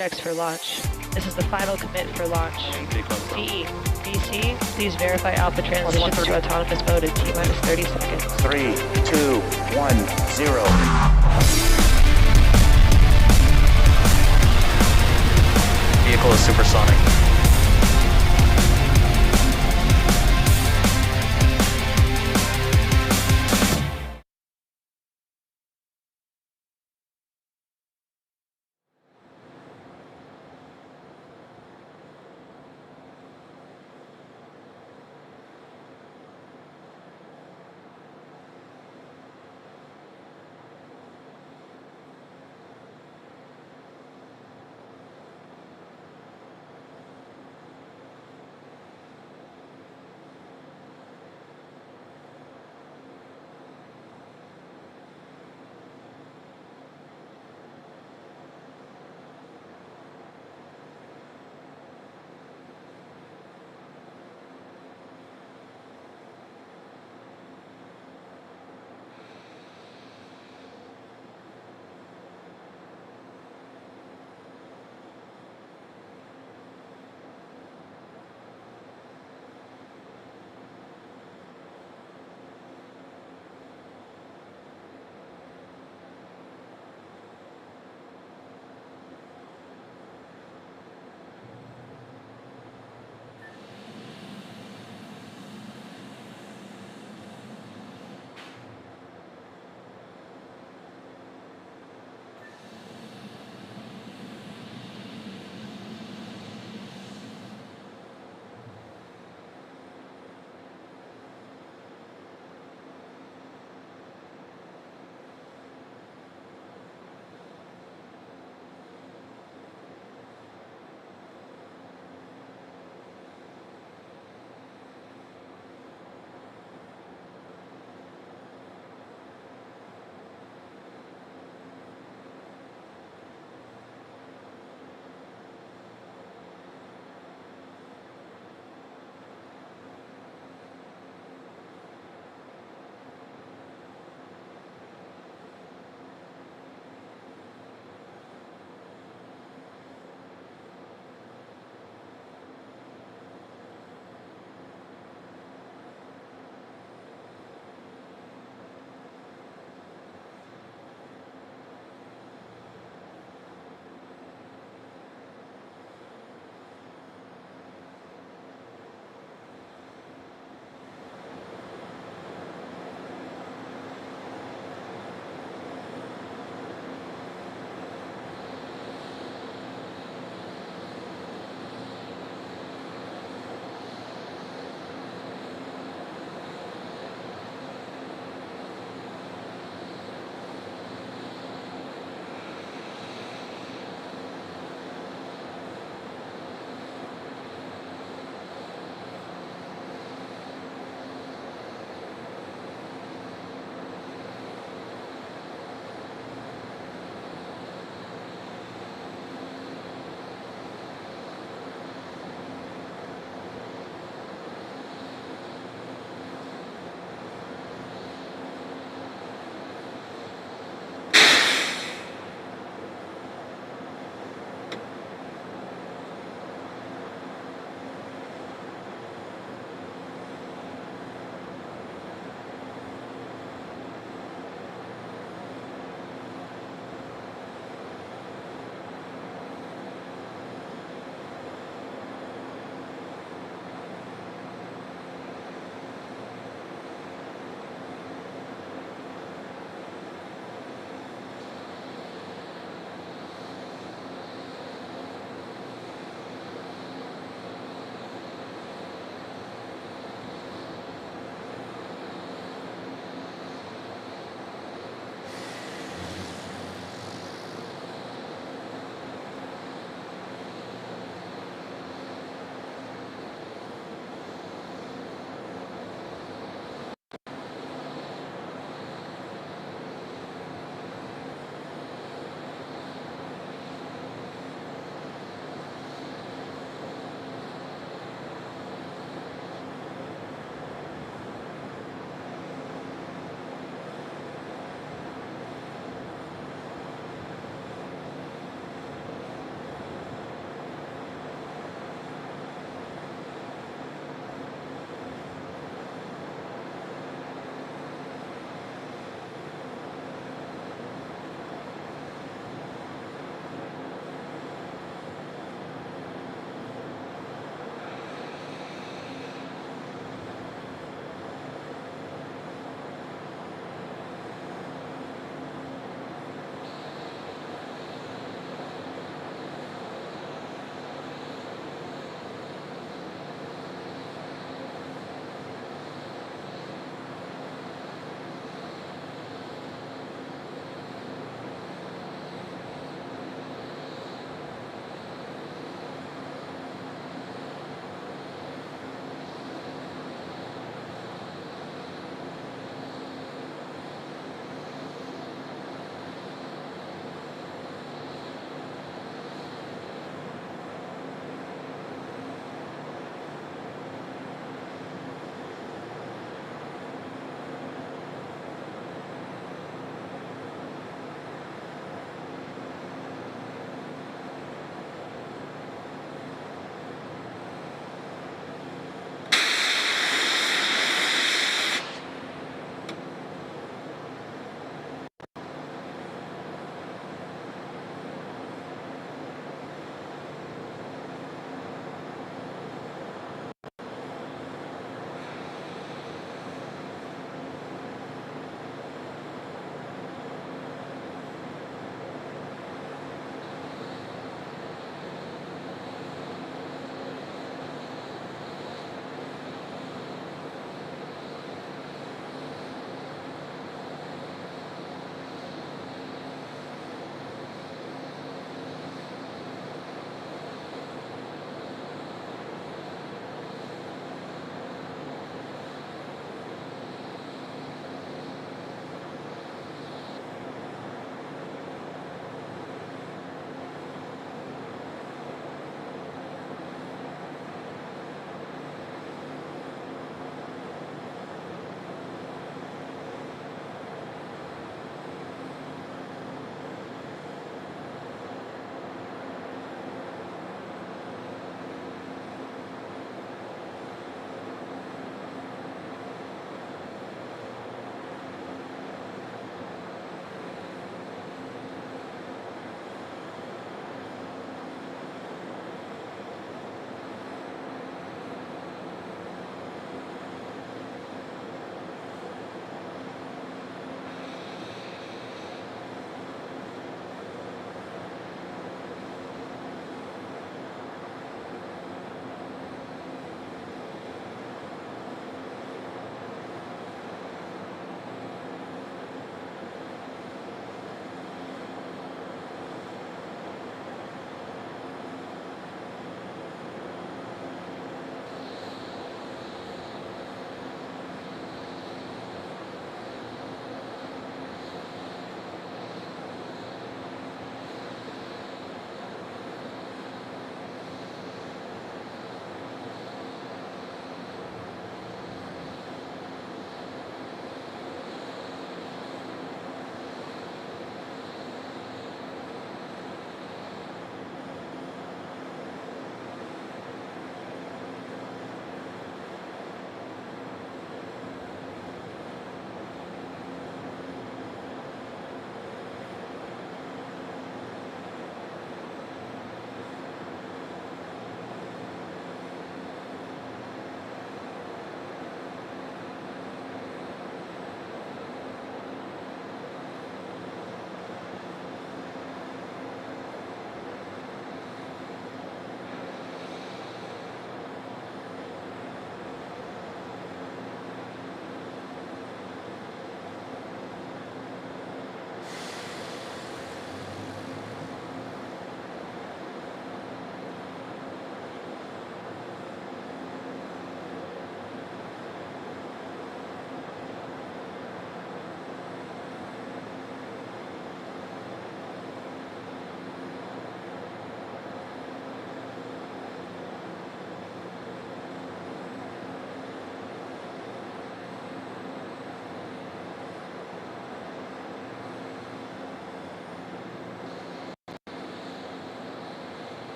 Checks for launch. This is the final commit for launch. DE, DC, please verify alpha transitions to autonomous mode in T-minus 30 seconds. 3, 2, 1, 0. Vehicle is supersonic.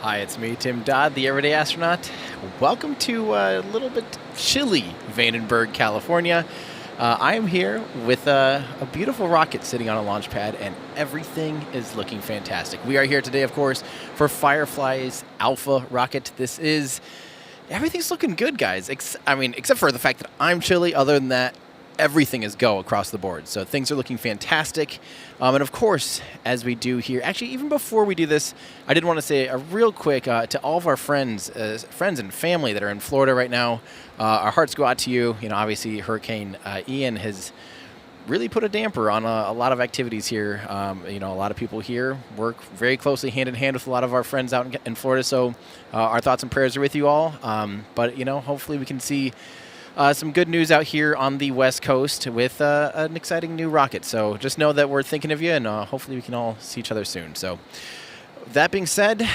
Hi, it's me, Tim Dodd, the Everyday Astronaut. Welcome to a little bit chilly Vandenberg, California. I am here with a beautiful rocket sitting on a launch pad, and everything is looking fantastic. We are here today, of course, for Firefly's Alpha rocket. Everything's looking good, guys. Except for the fact that I'm chilly. Other than that, everything is go across the board. So things are looking fantastic. And of course, as we do here, actually, even before we do this, I did want to say a real quick to all of our friends and family that are in Florida right now. Our hearts go out to you. You know, obviously, Hurricane Ian has really put a damper on a lot of activities here. A lot of people here work very closely hand in hand with a lot of our friends out in Florida. So our thoughts and prayers are with you all. But hopefully we can see some good news out here on the West Coast with an exciting new rocket. So just know that we're thinking of you, and hopefully we can all see each other soon. So that being said,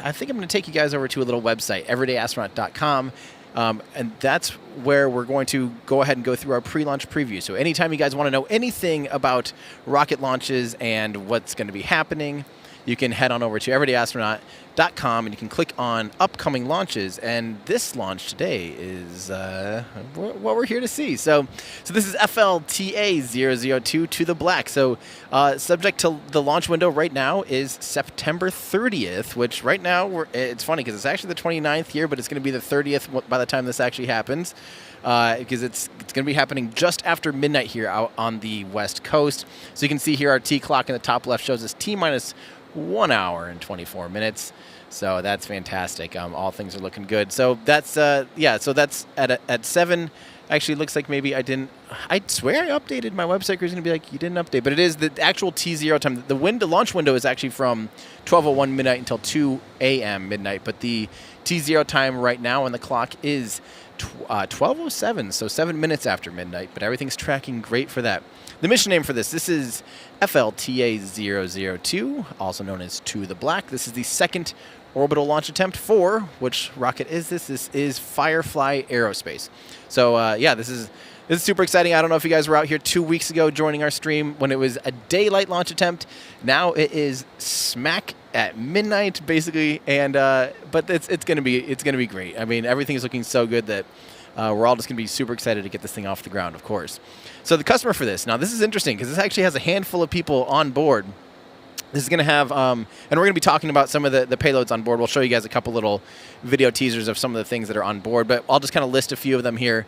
I think I'm going to take you guys over to a little website, everydayastronaut.com. And that's where we're going to go ahead and go through our pre-launch preview. So anytime you guys want to know anything about rocket launches and what's going to be happening, you can head on over to everydayastronaut.com and you can click on upcoming launches. And this launch today is what we're here to see. So this is FLTA002 To The Black. So subject to the launch window right now is September 30th, which right now it's funny because it's actually the 29th here, but it's going to be the 30th by the time this actually happens. Because it's going to be happening just after midnight here out on the West Coast. So you can see here our T clock in the top left shows us T-minus 1 hour and 24 minutes. So that's fantastic. All things are looking good. So that's so that's at 7. Actually, it looks like maybe I swear I updated my website. Crew's going to be like, you didn't update, but it is the actual T0 time. The launch window is actually from 12:01 midnight until 2 a.m. midnight, but the T0 time right now on the clock is 12:07, so 7 minutes after midnight, but everything's tracking great for that. The mission name for this is FLTA002, also known as To The Black. This is the second orbital launch attempt for, which rocket is this? This is Firefly Aerospace. So this is super exciting. I don't know if you guys were out here 2 weeks ago joining our stream when it was a daylight launch attempt. Now it is smack at midnight, basically, and but it's gonna be great. I mean, everything is looking so good that we're all just gonna be super excited to get this thing off the ground, of course. So the customer for this, now this is interesting because this actually has a handful of people on board. This is going to have, and we're going to be talking about some of the payloads on board. We'll show you guys a couple little video teasers of some of the things that are on board, but I'll just kind of list a few of them here.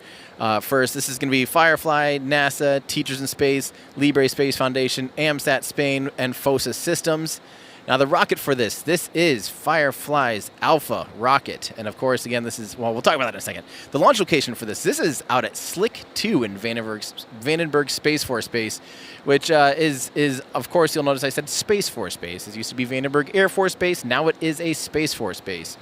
First, this is going to be Firefly, NASA, Teachers in Space, Libre Space Foundation, AMSAT Spain, and FOSA Systems. Now, the rocket for this is Firefly's Alpha rocket. And, of course, again, we'll talk about that in a second. The launch location for this is out at Slick 2 in Vandenberg Space Force Base, which is, of course, you'll notice I said Space Force Base. It used to be Vandenberg Air Force Base. Now it is a Space Force Base.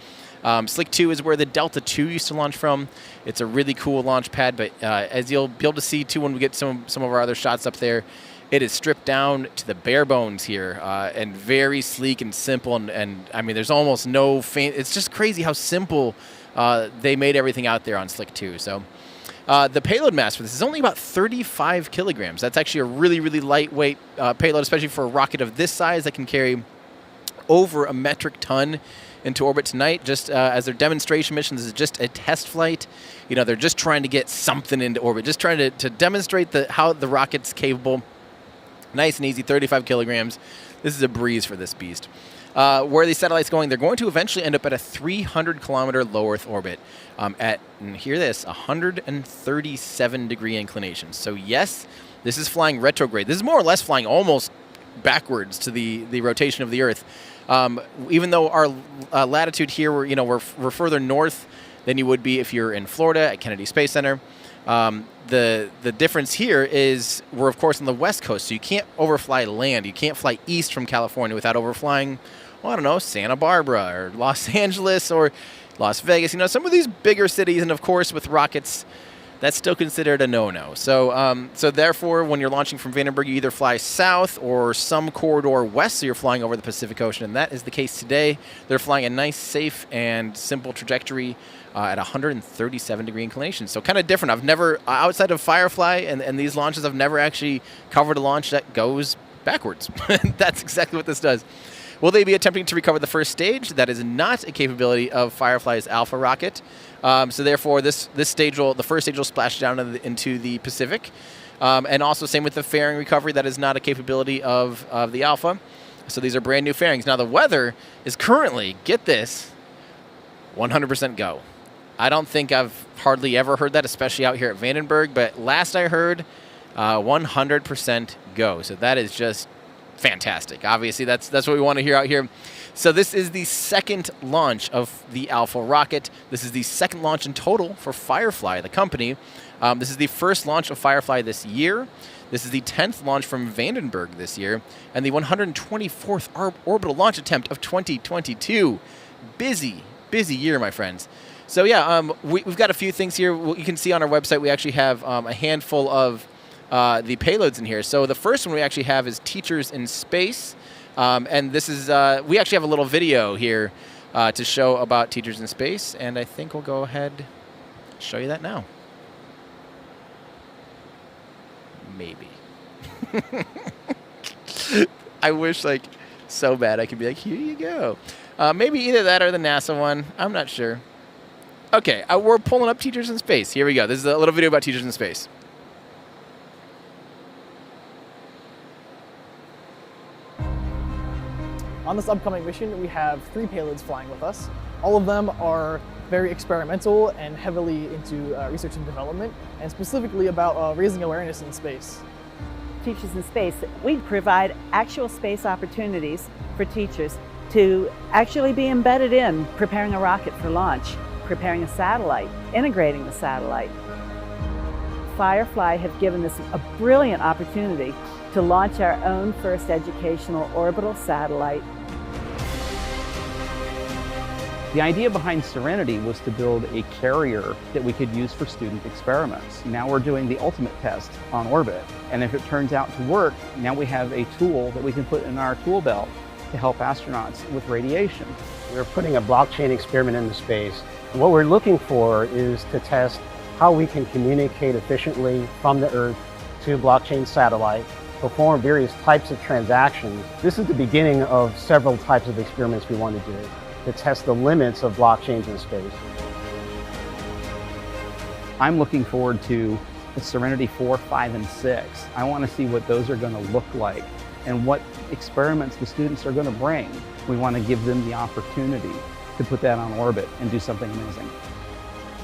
Slick 2 is where the Delta II used to launch from. It's a really cool launch pad, but as you'll be able to see, too, when we get some of our other shots up there, it is stripped down to the bare bones here and very sleek and simple. And I mean, there's almost no it's just crazy how simple they made everything out there on Slick 2. So the payload mass for this is only about 35 kilograms. That's actually a really, really lightweight payload, especially for a rocket of this size that can carry over a metric ton into orbit tonight. Just as their demonstration mission, this is just a test flight. They're just trying to get something into orbit, just trying to demonstrate how the rocket's capable. Nice and easy, 35 kilograms. This is a breeze for this beast. Where are these satellites going? They're going to eventually end up at a 300-kilometer low Earth orbit at, and hear this, 137-degree inclination. So yes, this is flying retrograde. This is more or less flying almost backwards to the rotation of the Earth. Even though our latitude here, we're further north than you would be if you're in Florida at Kennedy Space Center. The difference here is we're, of course, on the West Coast, so you can't overfly land. You can't fly east from California without overflying, well, I don't know, Santa Barbara or Los Angeles or Las Vegas. Some of these bigger cities, and, of course, with rockets, that's still considered a no-no. So therefore, when you're launching from Vandenberg, you either fly south or some corridor west, so you're flying over the Pacific Ocean, and that is the case today. They're flying a nice, safe, and simple trajectory at 137-degree inclination. So kind of different. I've never, outside of Firefly and these launches, I've never actually covered a launch that goes backwards. That's exactly what this does. Will they be attempting to recover the first stage? That is not a capability of Firefly's Alpha rocket. So therefore, the first stage will splash down into the Pacific. And also same with the fairing recovery. That is not a capability of the Alpha. So these are brand new fairings. Now the weather is currently, get this, 100% go. I don't think I've hardly ever heard that, especially out here at Vandenberg. But last I heard, 100% go. So that is just fantastic. Obviously, that's what we want to hear out here. So this is the second launch of the Alpha rocket. This is the second launch in total for Firefly, the company. This is the first launch of Firefly this year. This is the 10th launch from Vandenberg this year, and the 124th orbital launch attempt of 2022. Busy year, my friends. So yeah, we've got a few things here. You can see on our website we actually have a handful of the payloads in here. So the first one we actually have is Teachers in Space. And this is, we actually have a little video here to show about Teachers in Space. And I think we'll go ahead and show you that now. Maybe. I wish, like, so bad I could be like, here you go. Maybe either that or the NASA one. I'm not sure. Okay, we're pulling up Teachers in Space. Here we go. This is a little video about Teachers in Space. On this upcoming mission, we have 3 payloads flying with us. All of them are very experimental and heavily into research and development, and specifically about raising awareness in space. Teachers in Space, we provide actual space opportunities for teachers to actually be embedded in preparing a rocket for launch, preparing a satellite, integrating the satellite. Firefly have given us a brilliant opportunity to launch our own first educational orbital satellite. The idea behind Serenity was to build a carrier that we could use for student experiments. Now we're doing the ultimate test on orbit, and if it turns out to work, now we have a tool that we can put in our tool belt to help astronauts with radiation. We're putting a blockchain experiment into space. What we're looking for is to test how we can communicate efficiently from the Earth to a blockchain satellite, perform various types of transactions. This is the beginning of several types of experiments we want to do to test the limits of blockchains in space. I'm looking forward to the Serenity 4, 5, and 6. I want to see what those are going to look like and what experiments the students are going to bring. We want to give them the opportunity to put that on orbit and do something amazing.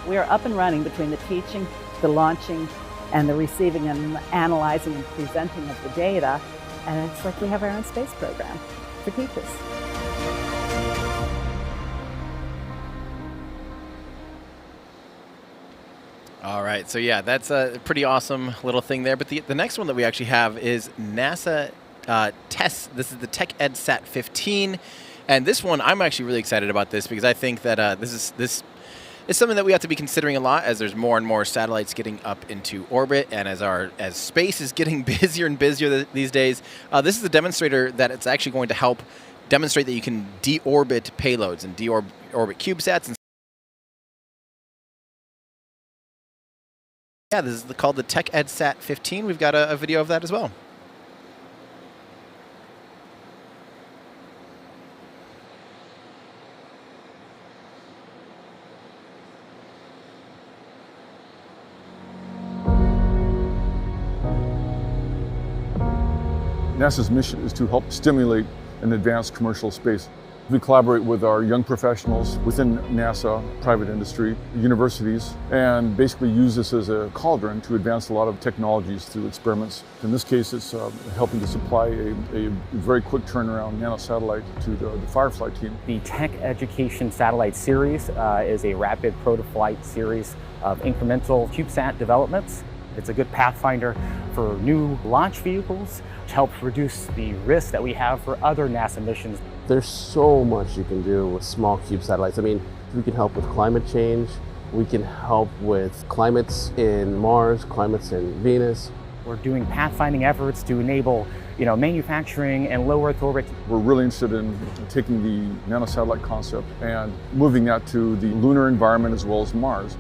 We are up and running between the teaching, the launching, and the receiving and analyzing and presenting of the data. And it's like we have our own space program for teachers. All right, so yeah, that's a pretty awesome little thing there. But the next one that we actually have is NASA tests. This is the AMSAT 15, and this one I'm actually really excited about this because I think that this is something that we have to be considering a lot as there's more and more satellites getting up into orbit, and as space is getting busier and busier these days. This is a demonstrator that it's actually going to help demonstrate that you can deorbit payloads and deorbit CubeSats. And yeah, this is called the AMSAT 15. We've got a video of that as well. NASA's mission is to help stimulate and advance commercial space. We collaborate with our young professionals within NASA, private industry, universities, and basically use this as a cauldron to advance a lot of technologies through experiments. In this case, it's helping to supply a very quick turnaround nanosatellite to the Firefly team. The Tech Education Satellite Series is a rapid proto-flight series of incremental CubeSat developments. It's a good pathfinder for new launch vehicles, which helps reduce the risk that we have for other NASA missions. There's so much you can do with small cube satellites. I mean, we can help with climate change. We can help with climates in Mars, climates in Venus. We're doing pathfinding efforts to enable, manufacturing and low Earth orbit. We're really interested in taking the nanosatellite concept and moving that to the lunar environment as well as Mars.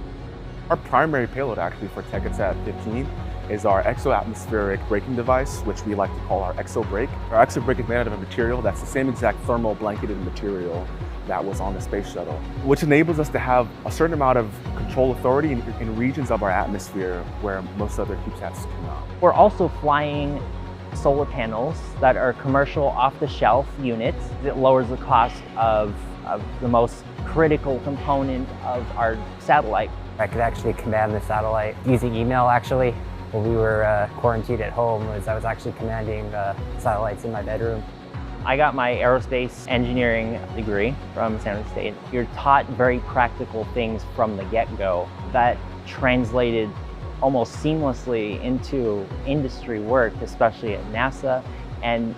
Our primary payload actually for AMSAT 15 is our exoatmospheric braking device, which we like to call our exobrake. Our exobrake is made out of a material that's the same exact thermal blanketed material that was on the space shuttle, which enables us to have a certain amount of control authority in regions of our atmosphere where most other CubeSats cannot. We're also flying solar panels that are commercial off-the-shelf units. It lowers the cost of the most critical component of our satellite. I could actually command the satellite using email actually. When we were quarantined at home, I was actually commanding satellites in my bedroom. I got my aerospace engineering degree from San Jose State. You're taught very practical things from the get-go. That translated almost seamlessly into industry work, especially at NASA, and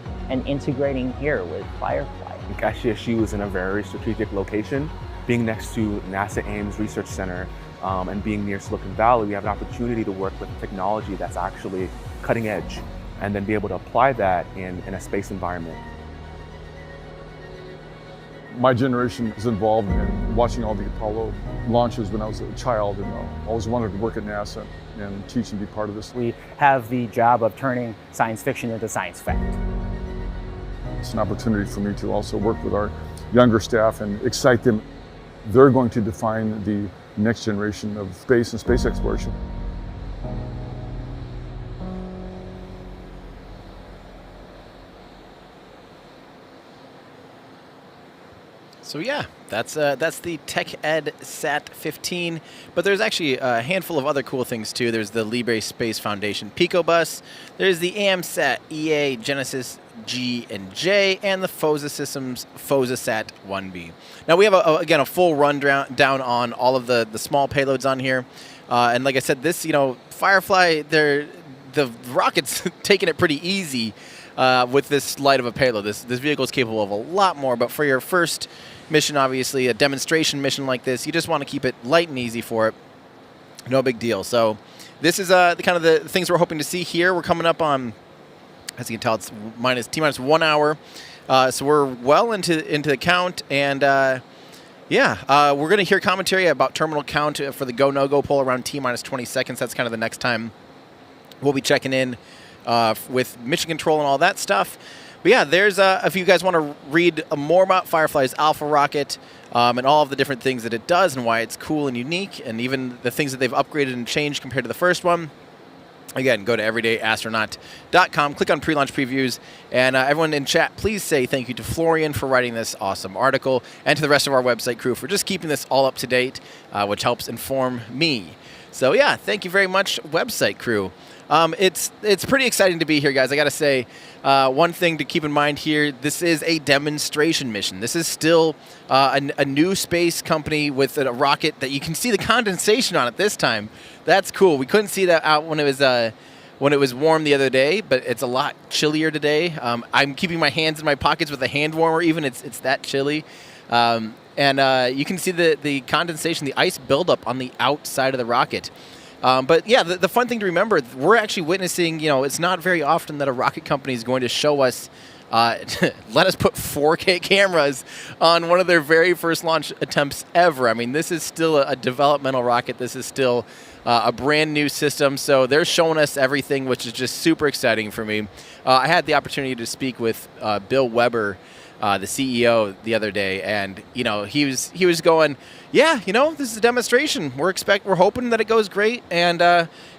integrating here with Firefly. SGSU is in a very strategic location. Being next to NASA Ames Research Center and being near Silicon Valley, we have an opportunity to work with technology that's actually cutting edge and then be able to apply that in a space environment. My generation is involved in watching all the Apollo launches when I was a child, and always wanted to work at NASA and teach and be part of this. We have the job of turning science fiction into science fact. It's an opportunity for me to also work with our younger staff and excite them. They're going to define the next generation of space and space exploration. So yeah, that's the Tech Ed Sat 15, but there's actually a handful of other cool things too. There's the Libre Space Foundation Pico Bus, there's the AMSAT-EA Genesis G and J, and the FOSA Systems FOSA-SAT 1B. Now we have again a full rundown on all of the small payloads on here, and like I said, this Firefly, the rocket's taking it pretty easy with this light of a payload. This vehicle is capable of a lot more, but for your first mission, obviously, a demonstration mission like this, you just want to keep it light and easy for it. No big deal. So this is the kind of the things we're hoping to see here. We're coming up on, as you can tell, it's T-minus 1 hour. So we're well into the count. And we're going to hear commentary about terminal count for the go-no-go poll around T-minus 20 seconds. That's kind of the next time we'll be checking in with mission control and all that stuff. But yeah, there's if you guys want to read more about Firefly's Alpha rocket and all of the different things that it does and why it's cool and unique, and even the things that they've upgraded and changed compared to the first one, again, go to everydayastronaut.com, click on pre-launch previews, and everyone in chat, please say thank you to Florian for writing this awesome article, and to the rest of our website crew for just keeping this all up to date, which helps inform me. So yeah, thank you very much, website crew. It's pretty exciting to be here, guys. I got to say, one thing to keep in mind here, this is a demonstration mission. This is still a new space company with a rocket that you can see the condensation on it this time. That's cool. We couldn't see that out when it was warm the other day, but it's a lot chillier today. I'm keeping my hands in my pockets with a hand warmer even. It's that chilly. And you can see the condensation, the ice buildup on the outside of the rocket. But yeah, the fun thing to remember, we're actually witnessing, it's not very often that a rocket company is going to show us, let us put 4K cameras on one of their very first launch attempts ever. I mean, this is still a developmental rocket. This is still a brand new system. So they're showing us everything, which is just super exciting for me. I had the opportunity to speak with Bill Weber, the CEO, the other day, and he was going, yeah, this is a demonstration. We're hoping that it goes great, and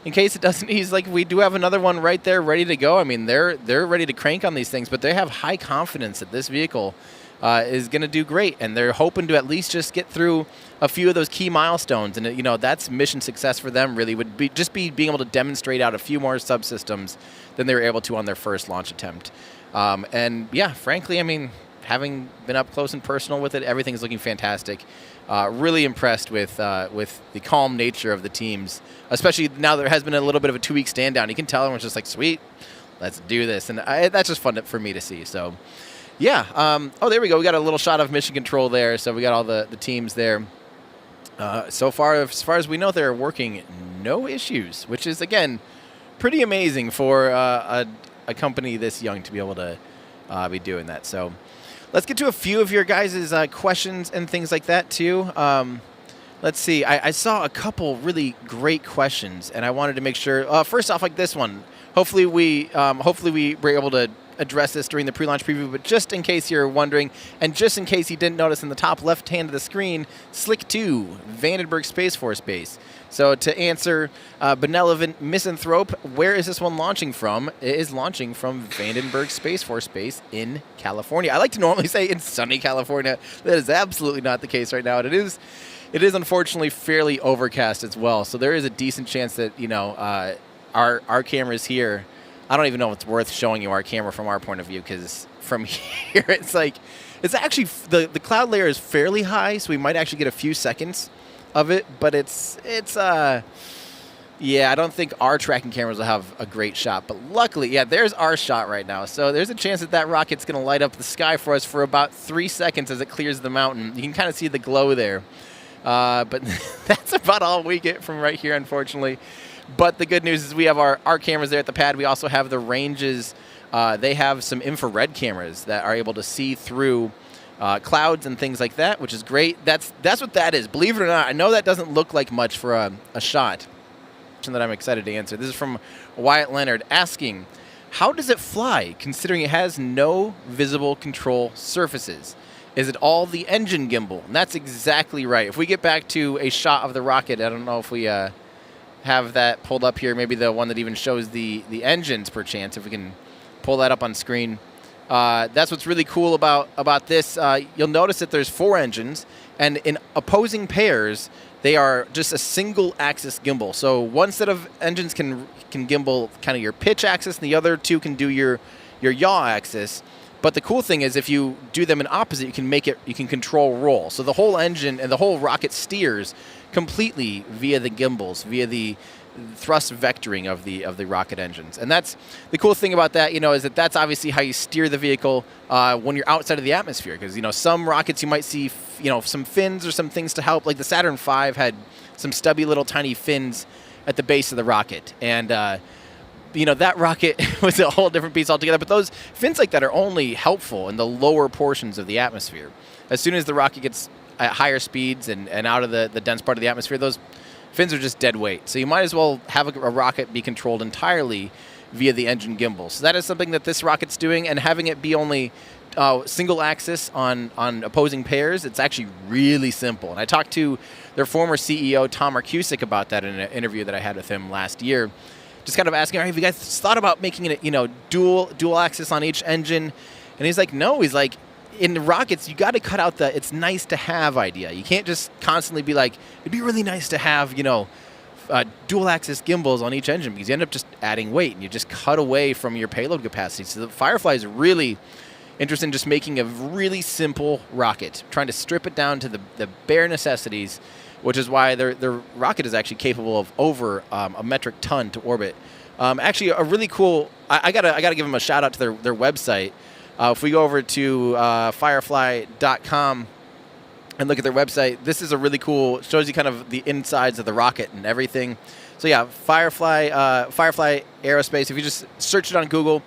in case it doesn't, he's like, we do have another one right there ready to go. I mean, they're ready to crank on these things, but they have high confidence that this vehicle is going to do great, and they're hoping to at least just get through a few of those key milestones, and that's mission success for them. Really, would be being able to demonstrate out a few more subsystems than they were able to on their first launch attempt. And yeah, frankly, I mean, having been up close and personal with it, everything is looking fantastic. Really impressed with the calm nature of the teams, especially now there has been a little bit of a 2-week stand down. You can tell everyone's just like, sweet, let's do this. And that's just fun for me to see. So yeah. Oh, there we go. We got a little shot of mission control there. So we got all the teams there. So far, as far as we know, they're working no issues, which is, again, pretty amazing for a company this young to be able to be doing that. So let's get to a few of your guys' questions and things like that, too. Let's see. I saw a couple really great questions, and I wanted to make sure. First off, like this one. Hopefully we were able to address this during the pre-launch preview. But just in case you're wondering, and just in case you didn't notice, in the top left hand of the screen, Slick 2, Vandenberg Space Force Base. So to answer benevolent misanthrope, where is this one launching from? It is launching from Vandenberg Space Force Base in California. I like to normally say in sunny California. That is absolutely not the case right now. And it is unfortunately fairly overcast as well. So there is a decent chance that, you know, our cameras here, I don't even know if it's worth showing you our camera from our point of view, because from here it's actually, the cloud layer is fairly high, so we might actually get a few seconds of it, but yeah, I don't think our tracking cameras will have a great shot. But luckily, yeah, there's our shot right now. So there's a chance that rocket's going to light up the sky for us for about 3 seconds as it clears the mountain. You can kind of see the glow there. But that's about all we get from right here, unfortunately. But the good news is we have our cameras there at the pad. We also have the ranges. They have some infrared cameras that are able to see through clouds and things like that, which is great. That's what that is. Believe it or not, I know that doesn't look like much for a shot that I'm excited to answer. This is from Wyatt Leonard asking, how does it fly, considering it has no visible control surfaces? Is it all the engine gimbal? And that's exactly right. If we get back to a shot of the rocket, I don't know if we have that pulled up here, maybe the one that even shows the engines per chance, if we can pull that up on screen. That's what's really cool about this. You'll notice that there's 4 engines, and in opposing pairs, they are just a single axis gimbal. So one set of engines can gimbal kind of your pitch axis, and the other 2 can do your yaw axis. But the cool thing is, if you do them in opposite, you can control roll. So the whole engine and the whole rocket steers completely via the gimbals, via the thrust vectoring of the rocket engines. And that's the cool thing about that, is that that's obviously how you steer the vehicle when you're outside of the atmosphere. Because, some rockets you might see, some fins or some things to help. Like the Saturn V had some stubby little tiny fins at the base of the rocket. And, that rocket was a whole different piece altogether. But those fins like that are only helpful in the lower portions of the atmosphere. As soon as the rocket gets at higher speeds and out of the dense part of the atmosphere, those fins are just dead weight. So you might as well have a rocket be controlled entirely via the engine gimbal. So that is something that this rocket's doing, and having it be only single axis on opposing pairs, it's actually really simple. And I talked to their former CEO, Tom Marcusic, about that in an interview that I had with him last year. Just kind of asking, have you guys thought about making it, dual axis on each engine? And he's like, no. He's like, in the rockets, you got to cut out the it's nice to have idea. You can't just constantly be like, it'd be really nice to have, dual axis gimbals on each engine, because you end up just adding weight and you just cut away from your payload capacity. So the Firefly is really interested in just making a really simple rocket, trying to strip it down to the bare necessities, which is why their rocket is actually capable of over a metric ton to orbit. Actually, a really cool, I gotta give them a shout out to their website. If we go over to firefly.com and look at their website, this is a really cool, shows you kind of the insides of the rocket and everything. So yeah, Firefly Aerospace, if you just search it on Google,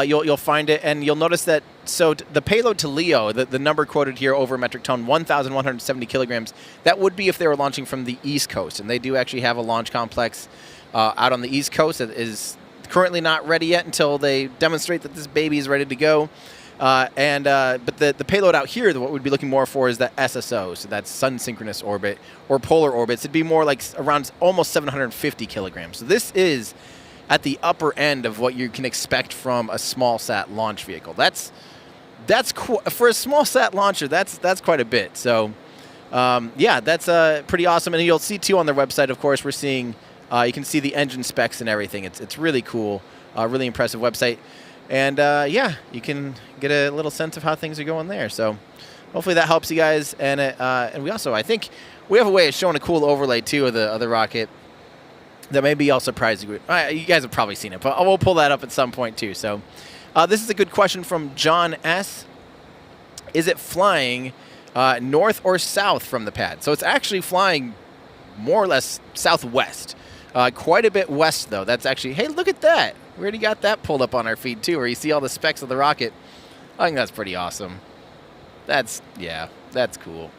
you'll find it, and you'll notice that, so the payload to LEO, the number quoted here over a metric ton, 1,170 kilograms, that would be if they were launching from the East Coast, and they do actually have a launch complex out on the East Coast that is currently not ready yet until they demonstrate that this baby is ready to go. But the payload out here, what we'd be looking more for is the SSO, so that's sun synchronous orbit or polar orbits. It'd be more like around almost 750 kilograms. So this is at the upper end of what you can expect from a small sat launch vehicle. That's for a small sat launcher. That's quite a bit. So yeah, that's pretty awesome. And you'll see too on their website, of course, we're seeing. You can see the engine specs and everything. It's really cool, really impressive website. And yeah, you can get a little sense of how things are going there. So hopefully that helps you guys. And we also, I think, we have a way of showing a cool overlay too of the rocket that maybe I'll surprise you with. You guys have probably seen it, but we'll pull that up at some point too. So this is a good question from John S. Is it flying north or south from the pad? So it's actually flying more or less southwest. Quite a bit west, though. That's actually, hey, look at that. We already got that pulled up on our feed, too, where you see all the specs of the rocket. I think that's pretty awesome. That's cool.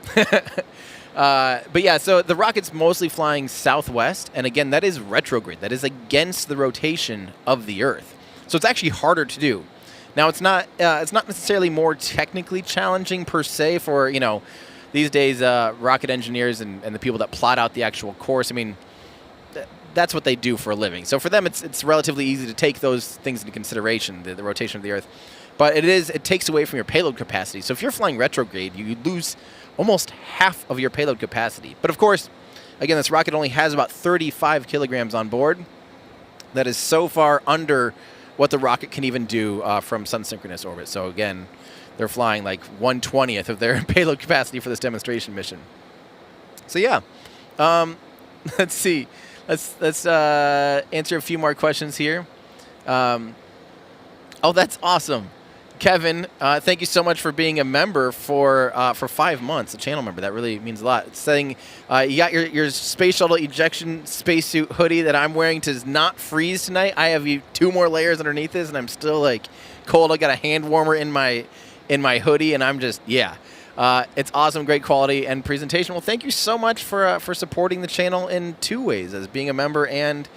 But yeah, so the rocket's mostly flying southwest, and again, that is retrograde. That is against the rotation of the Earth. So it's actually harder to do. Now, it's not necessarily more technically challenging per se for, you know, these days rocket engineers and the people that plot out the actual course. I mean, that's what they do for a living. So for them, it's relatively easy to take those things into consideration, the rotation of the Earth. But it takes away from your payload capacity. So if you're flying retrograde, you lose almost half of your payload capacity. But of course, again, this rocket only has about 35 kilograms on board. That is so far under what the rocket can even do from sun-synchronous orbit. So again, they're flying like 1/20th of their payload capacity for this demonstration mission. So yeah, let's see. Let's answer a few more questions here. Oh, that's awesome. Kevin, thank you so much for being a member for 5 months, a channel member. That really means a lot. It's saying you got your space shuttle ejection spacesuit hoodie that I'm wearing to not freeze tonight. I have 2 more layers underneath this, and I'm still like cold. I got a hand warmer in my hoodie, and I'm just it's awesome, great quality and presentation. Well, thank you so much for supporting the channel in 2 ways, as being a member and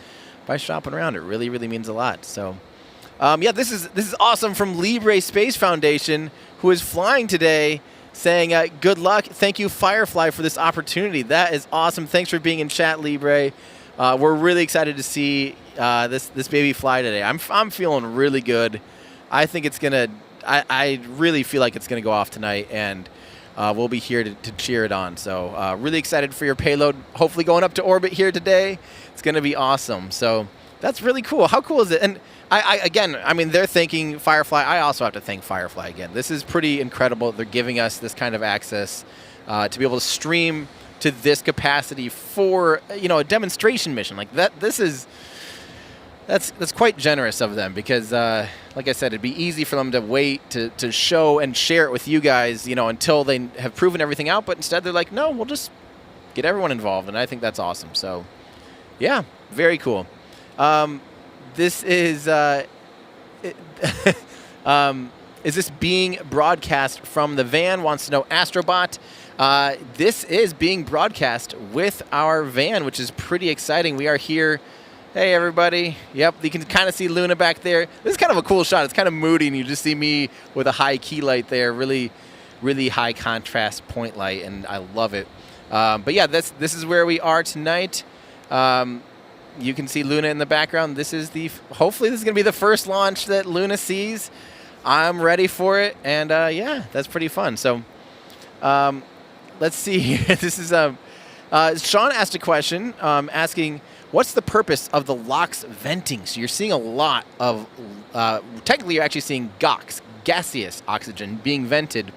by shopping around. It really, really means a lot. So. Yeah, this is awesome from Libre Space Foundation, who is flying today, saying good luck. Thank you, Firefly, for this opportunity. That is awesome. Thanks for being in chat, Libre. We're really excited to see this baby fly today. I'm feeling really good. I think it's gonna. I really feel like it's gonna go off tonight, and we'll be here to cheer it on. So really excited for your payload. Hopefully going up to orbit here today. It's gonna be awesome. So that's really cool. How cool is it? And I mean, they're thanking Firefly. I also have to thank Firefly again. This is pretty incredible. They're giving us this kind of access to be able to stream to this capacity for, you know, a demonstration mission like that. That's quite generous of them, because, like I said, it'd be easy for them to wait to show and share it with you guys, you know, until they have proven everything out. But instead, they're like, no, we'll just get everyone involved, and I think that's awesome. So, yeah, very cool. This is this being broadcast from the van? Wants to know, Astrobot. This is being broadcast with our van, which is pretty exciting. We are here. Hey, everybody. Yep, you can kind of see Luna back there. This is kind of a cool shot. It's kind of moody, and you just see me with a high key light there. Really, really high contrast point light, and I love it. But yeah, this is where we are tonight. You can see Luna in the background. Hopefully this is going to be the first launch that Luna sees. I'm ready for it, and yeah, that's pretty fun. So let's see. This is Sean asked a question asking, what's the purpose of the LOX venting? So you're seeing a lot of, technically you're actually seeing GOX, gaseous oxygen, being vented,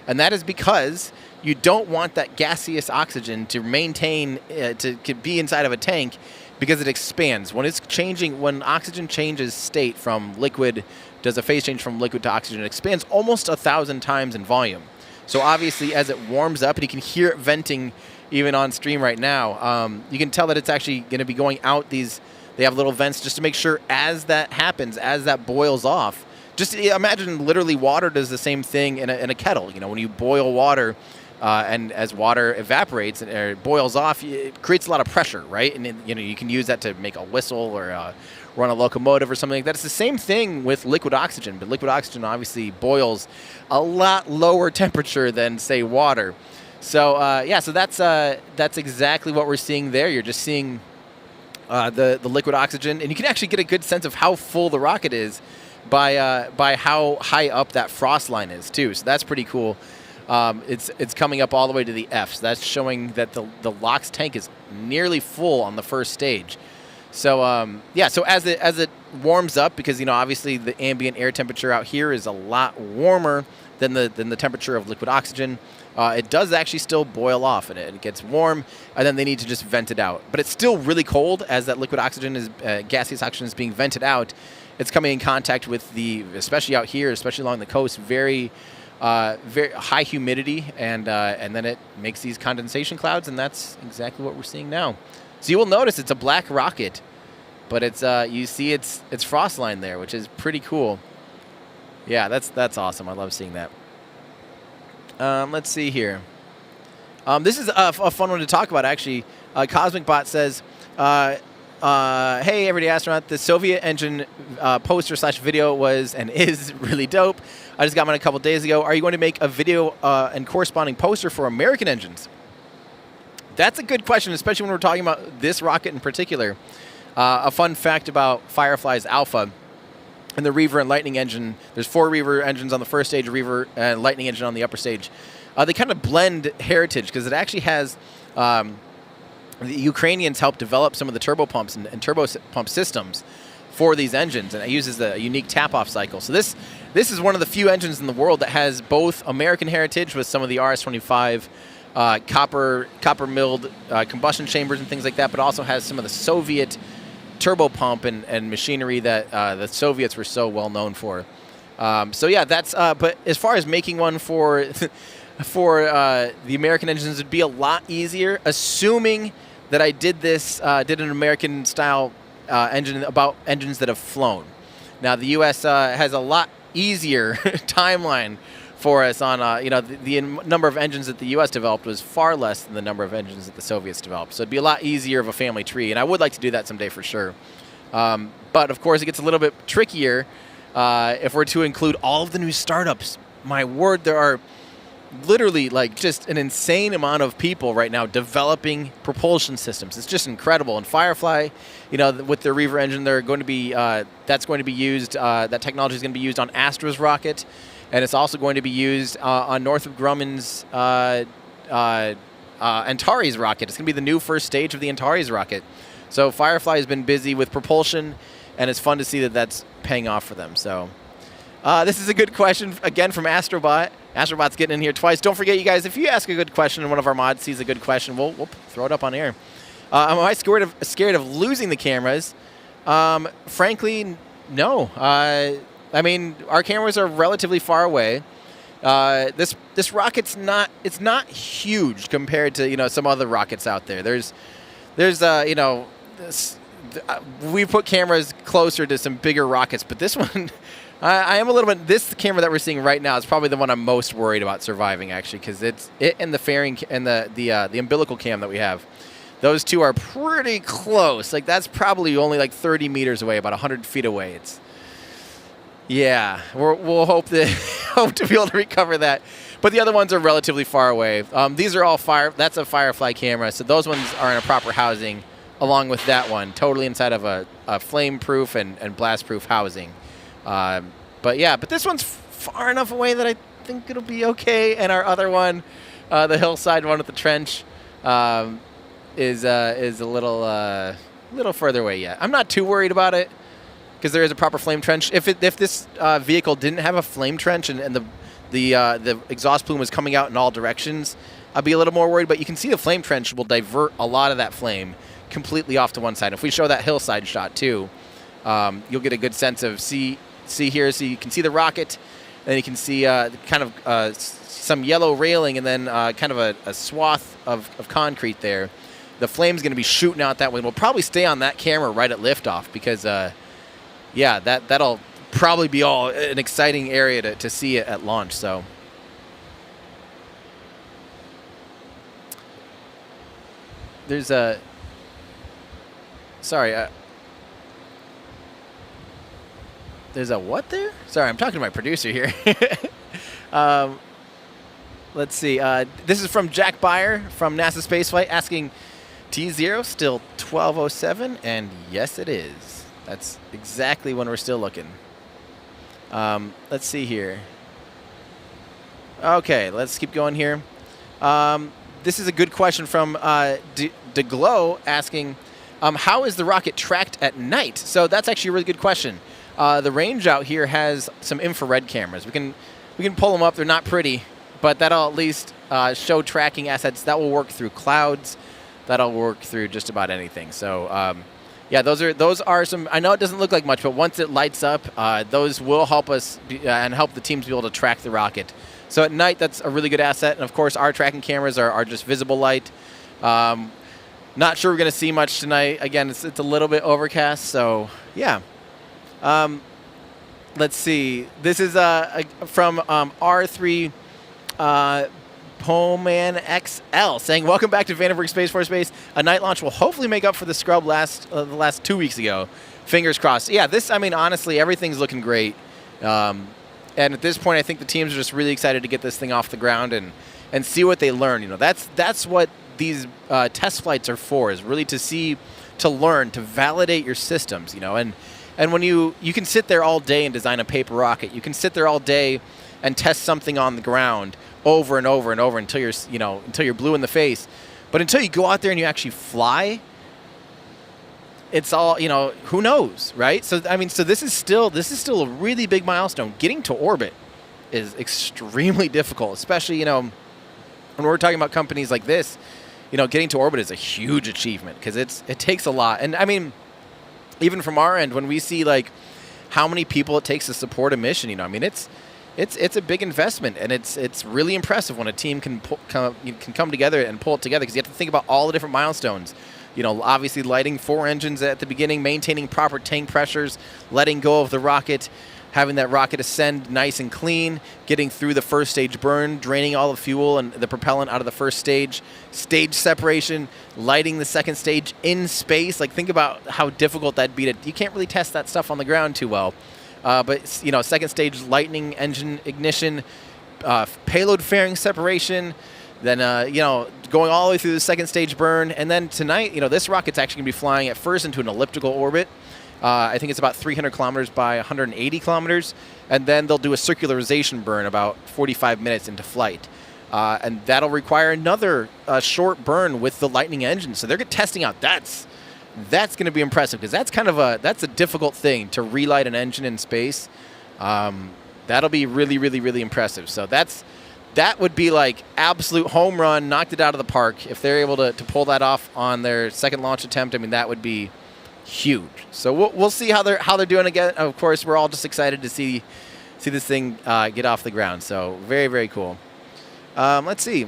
and that is because you don't want that gaseous oxygen to maintain, to be inside of a tank, because it expands. When oxygen changes state from liquid, does a phase change from liquid to oxygen, it expands almost 1,000 times in volume. So obviously, as it warms up, and you can hear it venting even on stream right now, you can tell that it's actually going to be going out these. They have little vents just to make sure, as that happens, as that boils off. Just imagine, literally, water does the same thing in a kettle. You know, when you boil water, and as water evaporates or boils off, it creates a lot of pressure, right? And you know, you can use that to make a whistle or run a locomotive or something like that. It's the same thing with liquid oxygen, but liquid oxygen obviously boils a lot lower temperature than, say, water. So yeah, so that's exactly what we're seeing there. You're just seeing the liquid oxygen, and you can actually get a good sense of how full the rocket is by how high up that frost line is too. So that's pretty cool. It's coming up all the way to the F. So that's showing that the LOX tank is nearly full on the first stage. So yeah, so as it warms up, because, you know, obviously the ambient air temperature out here is a lot warmer than the temperature of liquid oxygen. It does actually still boil off, and it gets warm, and then they need to just vent it out. But it's still really cold as that liquid oxygen gaseous oxygen is being vented out. It's coming in contact with especially out here, especially along the coast, very high humidity, and then it makes these condensation clouds, and that's exactly what we're seeing now. So you will notice it's a black rocket, but it's you see its frost line there, which is pretty cool. Yeah, that's awesome. I love seeing that. Let's see here. This is a fun one to talk about, actually. Cosmic Bot says, hey, everyday astronaut, the Soviet engine poster / video was and is really dope. I just got mine a couple days ago. Are you going to make a video and corresponding poster for American engines? That's a good question, especially when we're talking about this rocket in particular. A fun fact about Firefly's Alpha and the Reaver and Lightning engine, there's 4 Reaver engines on the first stage, a Reaver and Lightning engine on the upper stage. They kind of blend heritage because it actually has... the Ukrainians helped develop some of the turbo pumps and turbo pump systems for these engines, and it uses the unique tap-off cycle. So this is one of the few engines in the world that has both American heritage with some of the RS-25 copper milled combustion chambers and things like that, but also has some of the Soviet turbo pump and machinery that the Soviets were so well known for. So yeah, that's. But as far as making one for for the American engines, it'd be a lot easier, assuming that I did an American-style engine about engines that have flown. Now, the U.S. Has a lot easier timeline for us on, the number of engines that the U.S. developed was far less than the number of engines that the Soviets developed. So it'd be a lot easier of a family tree, and I would like to do that someday for sure. But, of course, it gets a little bit trickier if we're to include all of the new startups. My word, there are literally like just an insane amount of people right now developing propulsion systems. It's just incredible. And Firefly, with their Reaver engine, they're going to be that's going to be used. That technology is going to be used on Astra's rocket, and it's also going to be used on Northrop Grumman's Antares rocket. It's going to be the new first stage of the Antares rocket. So Firefly has been busy with propulsion, and it's fun to see that that's paying off for them. So this is a good question again from Astrobot. Astrobot's getting in here twice. Don't forget, you guys, if you ask a good question and one of our mods sees a good question, we'll throw it up on air. Am I scared of losing the cameras? Frankly, no. I mean, our cameras are relatively far away. This rocket's not huge compared to some other rockets out there. We put cameras closer to some bigger rockets, but this one. I am a little bit. This camera that we're seeing right now is probably the one I'm most worried about surviving, actually, because it and the fairing and the umbilical cam that we have, those two are pretty close. Like that's probably only like 30 meters away, about 100 feet away. We'll hope to be able to recover that. But the other ones are relatively far away. These are all That's a Firefly camera, so those ones are in a proper housing, along with that one, totally inside of a flame-proof and blast-proof housing. But this one's far enough away that I think it'll be okay. And our other one, the hillside one with the trench, is a little further away yet. I'm not too worried about it because there is a proper flame trench. If this vehicle didn't have a flame trench and the exhaust plume was coming out in all directions, I'd be a little more worried. But you can see the flame trench will divert a lot of that flame completely off to one side. If we show that hillside shot too, you'll get a good sense of see here, so you can see the rocket, and you can see kind of some yellow railing, and then kind of a swath of concrete there. The flame's going to be shooting out that way. We'll probably stay on that camera right at liftoff because, that'll probably be an exciting area to see it at launch. So. There's a... Sorry, there's a what there? Sorry, I'm talking to my producer here. Let's see. This is from Jack Beyer from NASA Spaceflight asking, T0 still 1207? And yes, it is. That's exactly when we're still looking. Let's see here. Okay, let's keep going here. This is a good question from DeGlow asking, how is the rocket tracked at night? So that's actually a really good question. The range out here has some infrared cameras. We can pull them up. They're not pretty, but that'll at least show tracking assets. That will work through clouds. That'll work through just about anything. So those are some. I know it doesn't look like much, but once it lights up, those will help us and help the teams be able to track the rocket. So at night, that's a really good asset. And of course, our tracking cameras are just visible light. Not sure we're going to see much tonight. Again, it's a little bit overcast, so yeah. Let's see. This is from R3 Poman XL saying, welcome back to Vandenberg Space Force Base. A night launch will hopefully make up for the scrub the last 2 weeks ago. Fingers crossed. Yeah, I mean, honestly, everything's looking great. And at this point, I think the teams are just really excited to get this thing off the ground and see what they learn. You know, that's what these test flights are for, is really to learn, to validate your systems, you know. And when you can sit there all day and design a paper rocket. You can sit there all day and test something on the ground over and over and over until you're blue in the face. But until you go out there and you actually fly, it's all, you know, who knows, right? So I mean, so this is still a really big milestone. Getting to orbit is extremely difficult, especially, you know, when we're talking about companies like this. You know, getting to orbit is a huge achievement because it takes a lot. And I mean, even from our end, when we see like how many people it takes to support a mission, you know, I mean, it's a big investment, and it's really impressive when a team can come together and pull it together, because you have to think about all the different milestones. You know, obviously lighting 4 engines at the beginning, maintaining proper tank pressures, letting go of the rocket, having that rocket ascend nice and clean, getting through the first stage burn, draining all the fuel and the propellant out of the first stage separation, lighting the second stage in space. Like, think about how difficult that'd be. You can't really test that stuff on the ground too well. But, you know, second stage lightning engine ignition, payload fairing separation, then, you know, going all the way through the second stage burn. And then tonight, you know, this rocket's actually going to be flying at first into an elliptical orbit. I think it's about 300 kilometers by 180 kilometers. And then they'll do a circularization burn about 45 minutes into flight. And that'll require another short burn with the lightning engine. So they're testing out. That's going to be impressive, because that's a difficult thing to relight an engine in space. That'll be really, really, really impressive. So that would be like absolute home run, knocked it out of the park. If they're able to pull that off on their second launch attempt, I mean, that would be huge. So we'll see how they're doing again. Of course, we're all just excited to see this thing get off the ground. So very, very cool. Let's see.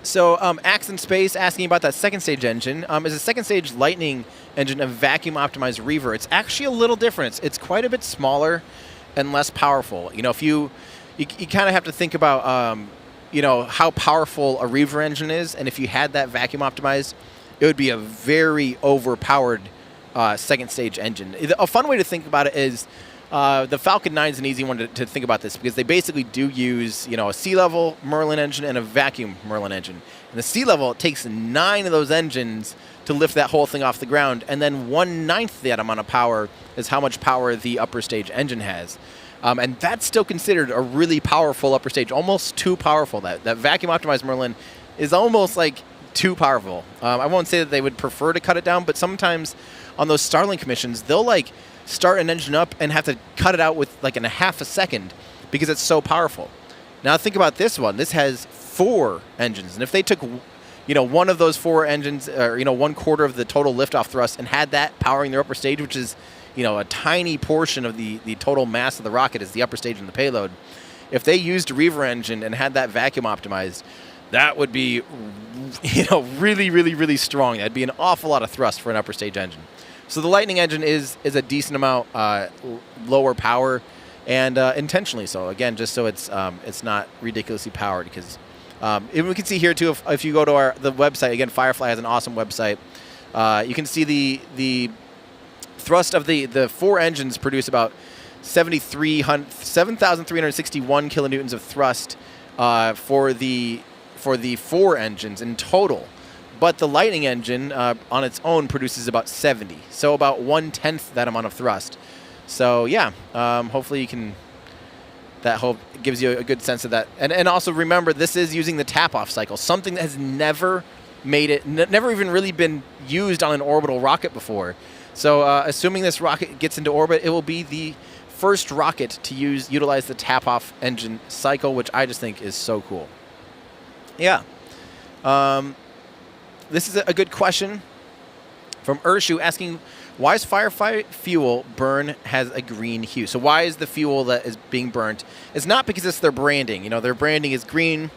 So Axe in Space asking about that second stage engine. Is a second stage lightning engine a vacuum optimized reaver? It's actually a little different. It's quite a bit smaller and less powerful. You know, if you kind of have to think about you know, how powerful a reaver engine is, and if you had that vacuum optimized, it would be a very overpowered second stage engine. A fun way to think about it is the Falcon 9 is an easy one to think about this, because they basically do use, you know, a sea level Merlin engine and a vacuum Merlin engine. And the sea level, it takes 9 of those engines to lift that whole thing off the ground, and then 1/9 that amount of power is how much power the upper stage engine has. And that's still considered a really powerful upper stage, almost too powerful. That vacuum optimized Merlin is almost like too powerful. I won't say that they would prefer to cut it down, but sometimes on those Starlink missions, they'll like start an engine up and have to cut it out with like in a half a second because it's so powerful. Now think about this one. This has 4 engines, and if they took, you know, one of those 4 engines, or, you know, 1/4 of the total liftoff thrust, and had that powering their upper stage, which is, you know, a tiny portion of the total mass of the rocket is the upper stage and the payload. If they used a reaver engine and had that vacuum optimized, that would be, you know, really, really, really strong. That'd be an awful lot of thrust for an upper stage engine. So the Lightning engine is a decent amount lower power, and intentionally so. Again, just so it's not ridiculously powered, because we can see here too, if you go to the website, again, Firefly has an awesome website. You can see the thrust of the 4 engines produce about 7,361 kilonewtons of thrust for the 4 engines in total. But the Lightning engine on its own produces about 70, so about 1/10 that amount of thrust. So yeah, hopefully you can. That hope gives you a good sense of that. And also remember, this is using the tap-off cycle, something that has never made it, never even really been used on an orbital rocket before. So assuming this rocket gets into orbit, it will be the first rocket to utilize the tap-off engine cycle, which I just think is so cool. Yeah. This is a good question from Urshu asking, why is Firefly fuel burn has a green hue? So why is the fuel that is being burnt? It's not because it's their branding. You know, their branding is green,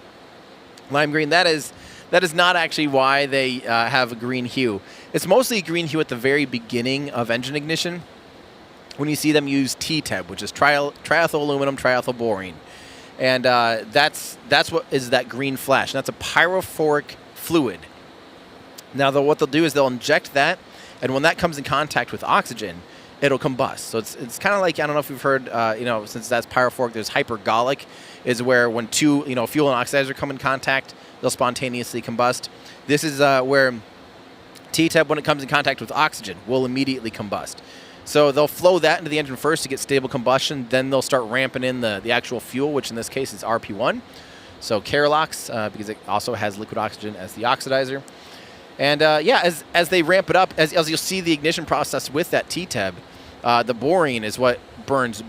lime green. That is not actually why they have a green hue. It's mostly a green hue at the very beginning of engine ignition, when you see them use TTEB, which is triethyl aluminum triethyl borine. And that's what is that green flash. And that's a pyrophoric fluid. Now, what they'll do is they'll inject that, and when that comes in contact with oxygen, it'll combust. So it's kind of like, I don't know if you've heard, since that's pyrophoric, there's hypergolic, is where when two, fuel and oxidizer come in contact, they'll spontaneously combust. This is where TTEB, when it comes in contact with oxygen, will immediately combust. So they'll flow that into the engine first to get stable combustion, then they'll start ramping in the actual fuel, which in this case is RP1. So Keralox, because it also has liquid oxygen as the oxidizer. And as they ramp it up, as you'll see the ignition process with that TTEB, the boring is what burns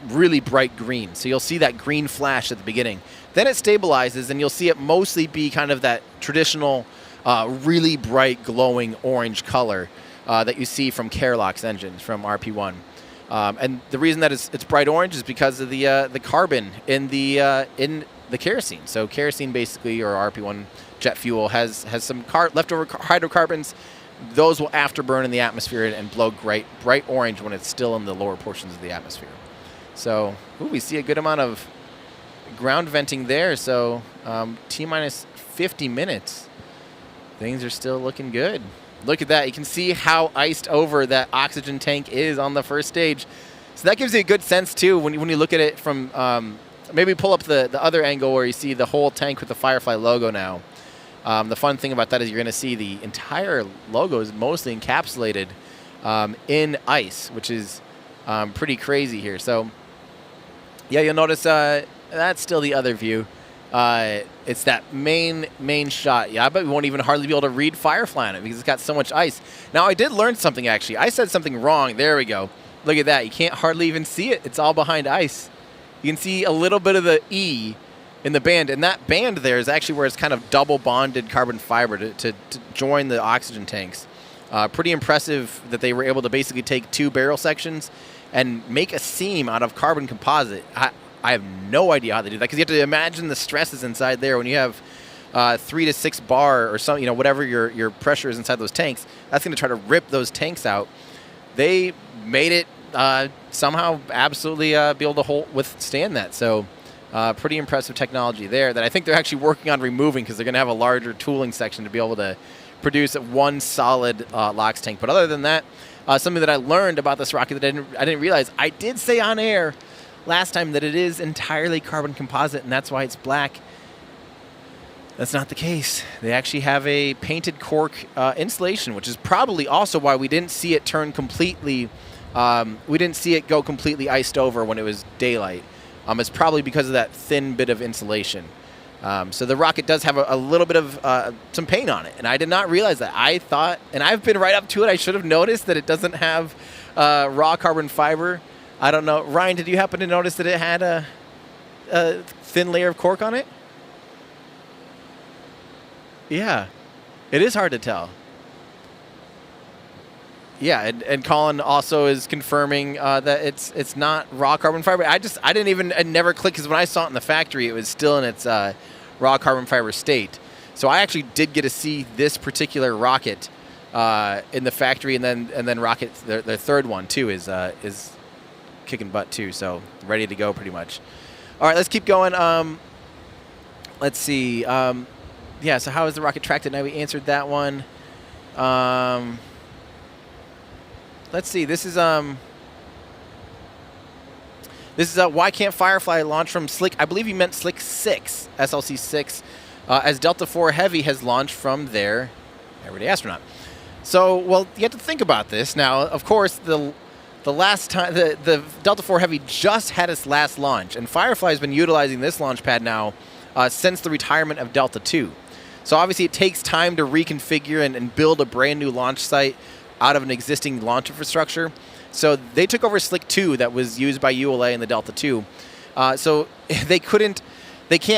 really bright green. So you'll see that green flash at the beginning. Then it stabilizes, and you'll see it mostly be kind of that traditional, really bright glowing orange color that you see from Keralox engines, from RP1. And the reason that it's bright orange is because of the carbon in the kerosene. So kerosene basically, or RP1 jet fuel, has some leftover hydrocarbons. Those will afterburn in the atmosphere and blow bright orange when it's still in the lower portions of the atmosphere. So we see a good amount of ground venting there. So T-minus 50 minutes. Things are still looking good. Look at that. You can see how iced over that oxygen tank is on the first stage. So that gives you a good sense, too, when you look at it from maybe pull up the other angle where you see the whole tank with the Firefly logo now. The fun thing about that is you're going to see the entire logo is mostly encapsulated in ice, which is pretty crazy here. So, yeah, you'll notice that's still the other view. It's that main shot. Yeah, I bet we won't even hardly be able to read Firefly on it because it's got so much ice. Now, I did learn something, actually. I said something wrong. There we go. Look at that. You can't hardly even see it. It's all behind ice. You can see a little bit of the E in the band, and that band there is actually where it's kind of double bonded carbon fiber to join the oxygen tanks. Pretty impressive that they were able to basically take two barrel sections and make a seam out of carbon composite. I have no idea how they do that, because you have to imagine the stresses inside there when you have 3 to 6 bar or some, whatever your pressure is inside those tanks. That's going to try to rip those tanks out. They made it somehow absolutely be able to withstand that. So pretty impressive technology there that I think they're actually working on removing, because they're going to have a larger tooling section to be able to produce one solid LOX tank. But other than that, something that I learned about this rocket that I didn't realize, I did say on air last time that it is entirely carbon composite, and that's why it's black. That's not the case. They actually have a painted cork insulation, which is probably also why we didn't see it turn completely. We didn't see it go completely iced over when it was daylight. It's probably because of that thin bit of insulation. So the rocket does have a little bit of some paint on it, and I did not realize that. I thought, and I've been right up to it, I should have noticed that it doesn't have raw carbon fiber. I don't know. Ryan, did you happen to notice that it had a thin layer of cork on it? Yeah, it is hard to tell. Yeah, and Colin also is confirming that it's not raw carbon fiber. I never clicked, because when I saw it in the factory, it was still in its raw carbon fiber state. So I actually did get to see this particular rocket in the factory, and then rocket their third one too is kicking butt too. So ready to go pretty much. All right, let's keep going. Let's see. Yeah. So how is the rocket tracked? Now we answered that one. Let's see. This is why can't Firefly launch from Slick? I believe you meant Slick 6, SLC 6, as Delta IV Heavy has launched from their Everyday Astronaut. So, well, you have to think about this. Now, of course, the last time the Delta IV Heavy just had its last launch, and Firefly has been utilizing this launch pad now since the retirement of Delta II. So obviously, it takes time to reconfigure and build a brand new launch site out of an existing launch infrastructure. So they took over Slick 2 that was used by ULA in the Delta II. So they can't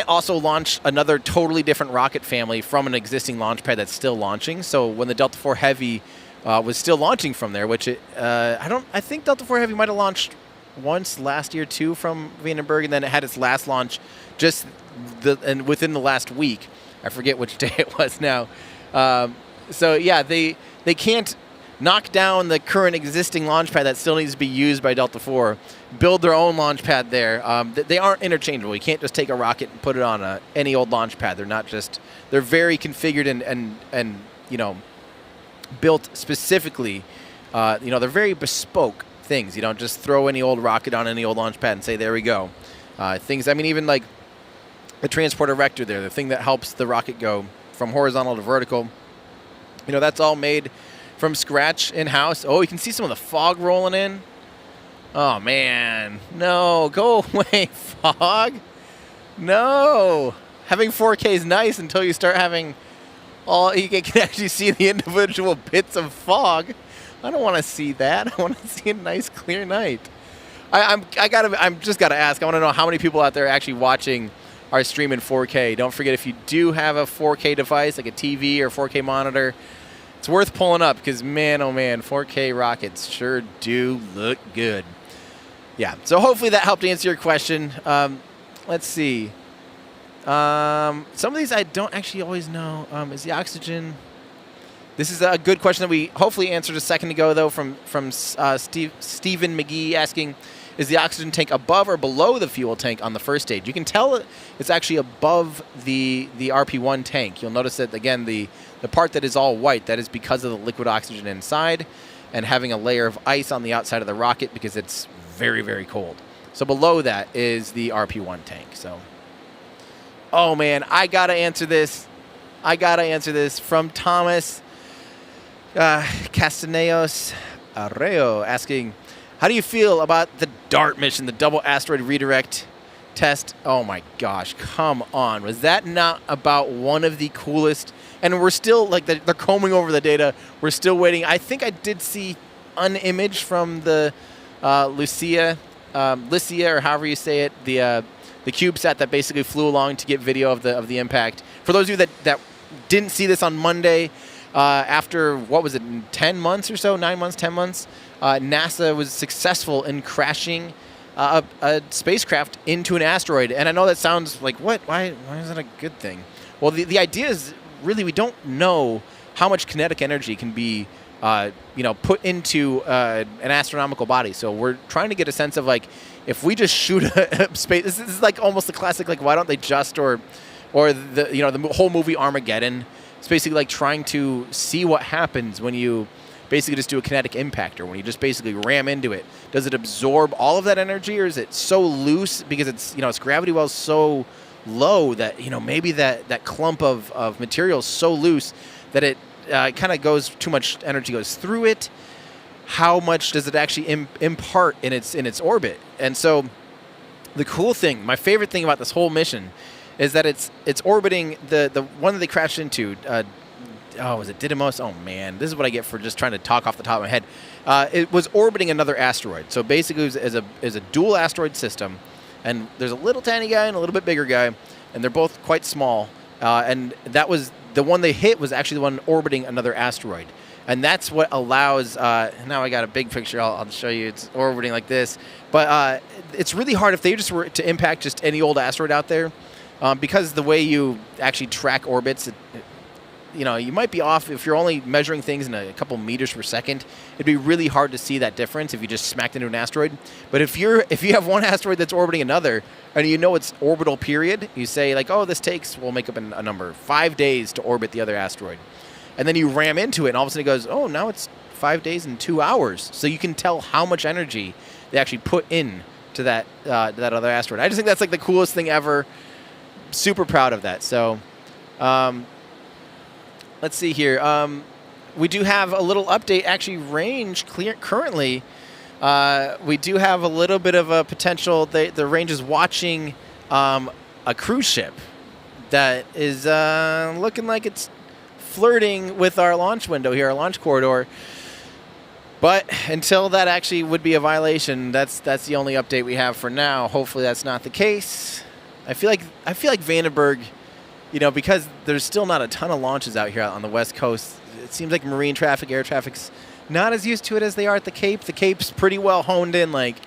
also launch another totally different rocket family from an existing launch pad that's still launching. So when the Delta IV Heavy was still launching from there, which I think Delta IV Heavy might have launched once last year too from Vandenberg, and then it had its last launch and within the last week. I forget which day it was now. So yeah, they can't knock down the current existing launch pad that still needs to be used by Delta IV, build their own launch pad there. They aren't interchangeable. You can't just take a rocket and put it on any old launch pad. They're not just, they're very configured and you know, built specifically. You know, they're very bespoke things. You don't just throw any old rocket on any old launch pad and say, there we go. Things, I mean, even like the transporter rector there, the thing that helps the rocket go from horizontal to vertical, you know, that's all made from scratch in-house. Oh, you can see some of the fog rolling in. Oh, man. No, go away, fog. No. Having 4K is nice until you start having you can actually see the individual bits of fog. I don't want to see that. I want to see a nice, clear night. I'm just got to ask. I want to know how many people out there are actually watching our stream in 4K. Don't forget, if you do have a 4K device, like a TV or 4K monitor, it's worth pulling up because, man, oh, man, 4K rockets sure do look good. Yeah, so hopefully that helped answer your question. Let's see. Some of these I don't actually always know. Is the oxygen... This is a good question that we hopefully answered a second ago, though, from Stephen McGee asking, is the oxygen tank above or below the fuel tank on the first stage? You can tell it's actually above the RP-1 tank. You'll notice that, again, the part that is all white, that is because of the liquid oxygen inside and having a layer of ice on the outside of the rocket because it's very, very cold. So below that is the RP-1 tank. So, oh, man, I got to answer this. From Thomas Castaneos Arreo asking, how do you feel about the DART mission, the double asteroid redirect test? Oh my gosh, come on. Was that not about one of the coolest? And we're still, like, they're combing over the data. We're still waiting. I think I did see an image from the Lycia, or however you say it, the CubeSat that basically flew along to get video of the impact. For those of you that didn't see this on Monday, after, what was it, 10 months or so, 9 months, 10 months, NASA was successful in crashing a spacecraft into an asteroid. And I know that sounds like, what? Why is that a good thing? Well, the idea is really we don't know how much kinetic energy can be put into an astronomical body. So we're trying to get a sense of, like, if we just shoot a space, this is like almost the classic, like, why don't they just, or the whole movie Armageddon. It's basically like trying to see what happens when you basically just do a kinetic impact, or when you just basically ram into it. Does it absorb all of that energy, or is it so loose because its gravity well is so low that maybe that clump of material is so loose that it kind of goes, too much energy goes through it. How much does it actually impart in its orbit? And so the cool thing, my favorite thing about this whole mission, is that it's orbiting the one that they crashed into. Was it Didymos? Oh, man. This is what I get for just trying to talk off the top of my head. It was orbiting another asteroid. So basically it was a dual asteroid system. And there's a little tiny guy and a little bit bigger guy. And they're both quite small. And that was the one they hit was actually the one orbiting another asteroid. And that's what allows, now I got a big picture, I'll show you, it's orbiting like this. But it's really hard if they just were to impact just any old asteroid out there. Because the way you actually track orbits, you might be off if you're only measuring things in a couple meters per second. It'd be really hard to see that difference if you just smacked into an asteroid. But if you have one asteroid that's orbiting another, and its orbital period, you say, like, oh, this takes, we'll make up a number, 5 days to orbit the other asteroid. And then you ram into it, and all of a sudden it goes, oh, now it's 5 days and 2 hours. So you can tell how much energy they actually put in to that other asteroid. I just think that's like the coolest thing ever. Super proud of that. So let's see here. We do have a little update. Actually, range currently. We do have a little bit of a potential. The range is watching a cruise ship that is looking like it's flirting with our launch window here, our launch corridor. But until that actually would be a violation, that's the only update we have for now. Hopefully that's not the case. I feel like Vandenberg, because there's still not a ton of launches out here on the West Coast. It seems like marine traffic, air traffic's not as used to it as they are at the Cape. The Cape's pretty well honed in. Like,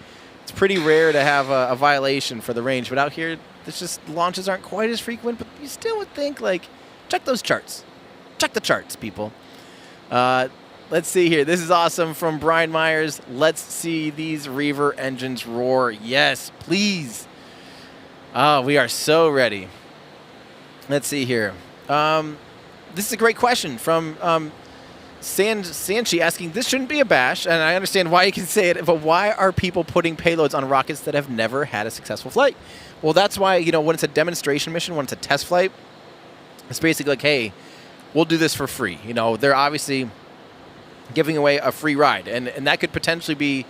it's pretty rare to have a violation for the range. But out here, it's just launches aren't quite as frequent. But you still would think, like, check those charts. Check the charts, people. Let's see here. This is awesome from Brian Myers. Let's see these Reaver engines roar. Yes, please. Oh, we are so ready. Let's see here. This is a great question from Sanchi asking, this shouldn't be a bash, and I understand why you can say it, but why are people putting payloads on rockets that have never had a successful flight? Well, that's why, you know, when it's a demonstration mission, when it's a test flight, it's basically like, hey, we'll do this for free. You know, they're obviously giving away a free ride, and that could potentially be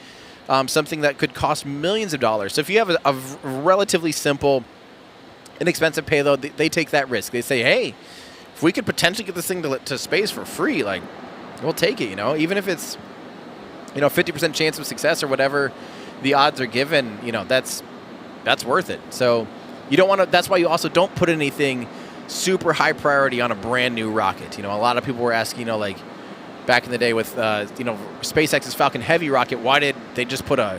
something that could cost millions of dollars. So if you have a relatively simple, inexpensive payload, they take that risk. They say, hey, if we could potentially get this thing to space for free, like, we'll take it, you know, even if it's, you know, 50% chance of success or whatever the odds are given, you know, that's worth it. So you don't want to, that's why you also don't put anything super high priority on a brand new rocket. You know, a lot of people were asking, you know, like back in the day with, you know, SpaceX's Falcon Heavy rocket, why did they just put a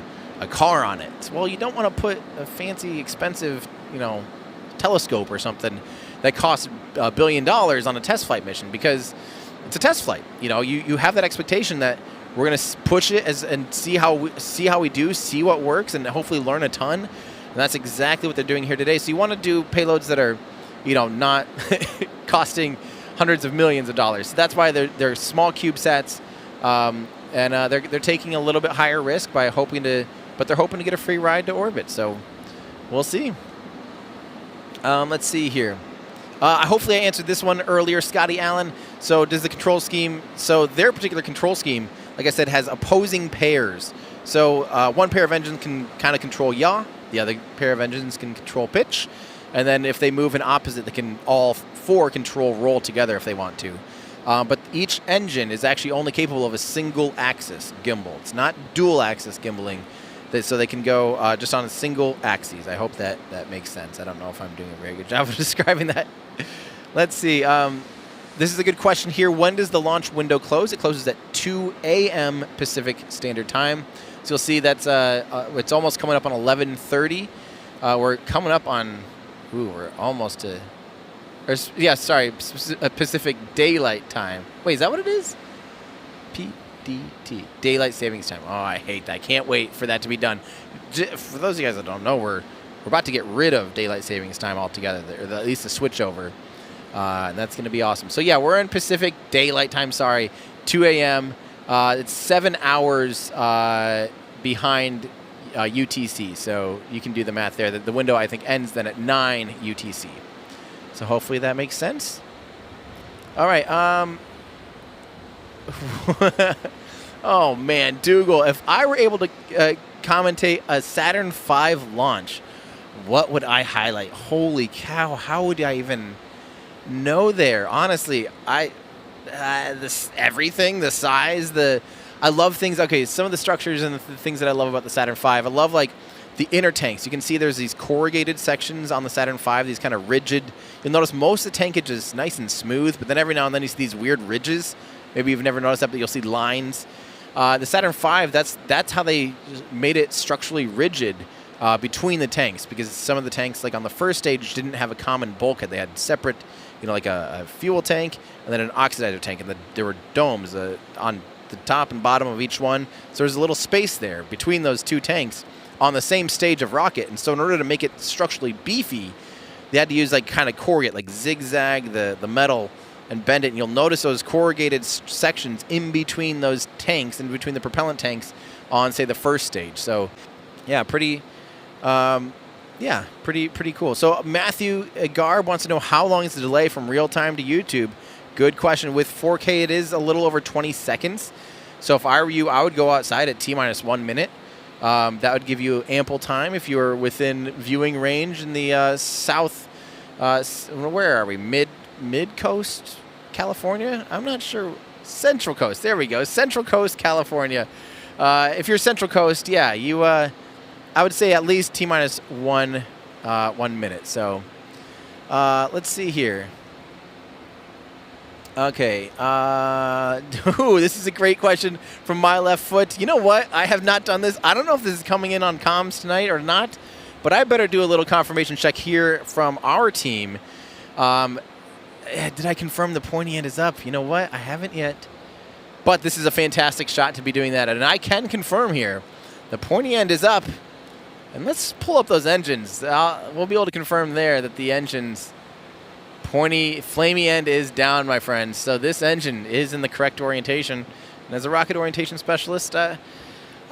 car on it? Well, you don't want to put a fancy, expensive, you know, telescope or something that costs $1 billion on a test flight mission, because it's a test flight. You know, you have that expectation that we're going to push it and see how we do, see what works, and hopefully learn a ton. And that's exactly what they're doing here today. So you want to do payloads that are, you know, not costing hundreds of millions of dollars. So that's why they're small CubeSats, and they're taking a little bit higher risk by but they're hoping to get a free ride to orbit. So we'll see. Let's see here. Hopefully I answered this one earlier, Scotty Allen. So does the control scheme, so their particular control scheme, like I said, has opposing pairs. So one pair of engines can kind of control yaw, the other pair of engines can control pitch, and then if they move in opposite, they can all four control roll together if they want to. But each engine is actually only capable of a single axis gimbal. It's not dual axis gimbaling. So they can go just on a single axis. I hope that makes sense. I don't know if I'm doing a very good job of describing that. Let's see. This is a good question here. When does the launch window close? It closes at 2 a.m. Pacific Standard Time. So you'll see that's it's almost coming up on 11:30. We're coming up on, we're almost to, Pacific Daylight Time. Wait, is that what it is? PDT, Daylight Savings Time. Oh, I hate that. I can't wait for that to be done. For those of you guys that don't know, we're about to get rid of Daylight Savings Time altogether, or at least the switch over. And that's going to be awesome. So yeah, we're in Pacific Daylight Time, 2 a.m. It's 7 hours behind UTC, so you can do the math there. The window, I think, ends then at 9 UTC. So hopefully that makes sense. All right. Oh, man, Dougal, if I were able to commentate a Saturn V launch, what would I highlight? Holy cow, how would I even know there? Honestly, everything, the size, I love things. Okay, some of the structures and the things that I love about the Saturn V, I love like the inner tanks. You can see there's these corrugated sections on the Saturn V, these kind of rigid. You'll notice most of the tankage is nice and smooth, but then every now and then you see these weird ridges. Maybe you've never noticed that, but you'll see lines. The Saturn V, that's how they made it structurally rigid between the tanks, because some of the tanks, like on the first stage, didn't have a common bulkhead. They had separate, you know, like a fuel tank and then an oxidizer tank, and there were domes on the top and bottom of each one. So there's a little space there between those two tanks on the same stage of rocket. And so in order to make it structurally beefy, they had to use like kind of corrugate, like zigzag the metal and bend it. And you'll notice those corrugated sections in between those tanks, in between the propellant tanks on, say, the first stage. So yeah, pretty cool. So Matthew Garb wants to know, how long is the delay from real time to YouTube? Good question. With 4K, it is a little over 20 seconds. So if I were you, I would go outside at T-1 minute. That would give you ample time if you're within viewing range in the south. Where are we? Mid coast, California? I'm not sure. Central Coast. There we go. Central Coast, California. If you're Central Coast, yeah, you. I would say at least T-1 minute. So let's see here. Okay. This is a great question from My Left Foot. You know what? I have not done this. I don't know if this is coming in on comms tonight or not, but I better do a little confirmation check here from our team. Did I confirm the pointy end is up? You know what? I haven't yet. But this is a fantastic shot to be doing that. And I can confirm here, the pointy end is up. And let's pull up those engines. We'll be able to confirm there that the engine's pointy, flamey end is down, my friends. So this engine is in the correct orientation. And as a rocket orientation specialist, I'm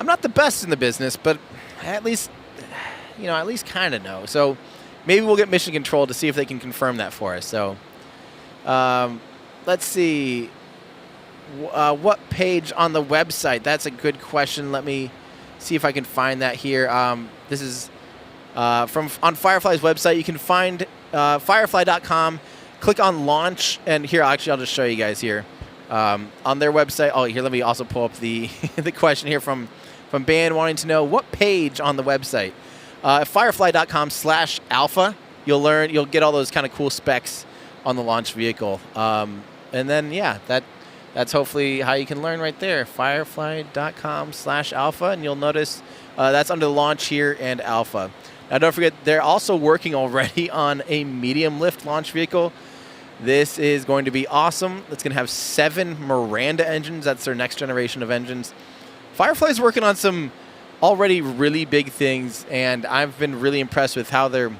not the best in the business, but at least, kind of know. So maybe we'll get mission control to see if they can confirm that for us. So let's see. What page on the website? That's a good question. Let me see if I can find that here. This is on Firefly's website. You can find firefly.com. Click on launch, and here I'll just show you guys here on their website. Oh, here, let me also pull up the the question here from Ben wanting to know what page on the website. Firefly.com/alpha. You'll get all those kind of cool specs on the launch vehicle, and then that's hopefully how you can learn right there. Firefly.com/alpha, and you'll notice that's under the launch here and alpha. Now, don't forget, they're also working already on a medium lift launch vehicle. This is going to be awesome. It's going to have 7 Miranda engines. That's their next generation of engines. Firefly's working on some already really big things, and I've been really impressed with how they're,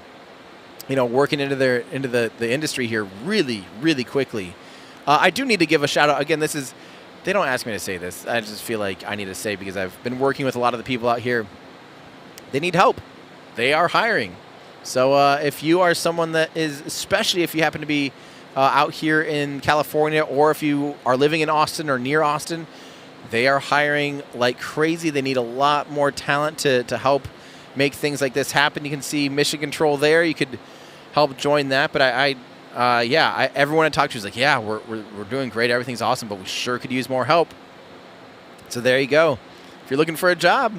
working into the industry here really, really quickly. I do need to give a shout out. Again, they don't ask me to say this. I just feel like I need to say, because I've been working with a lot of the people out here. They need help. They are hiring. So if you are someone that is, especially if you happen to be out here in California, or if you are living in Austin or near Austin, they are hiring like crazy. They need a lot more talent to help make things like this happen. You can see Mission Control there. You could help join that. But everyone I talked to is like, yeah, we're doing great. Everything's awesome, but we sure could use more help. So there you go. If you're looking for a job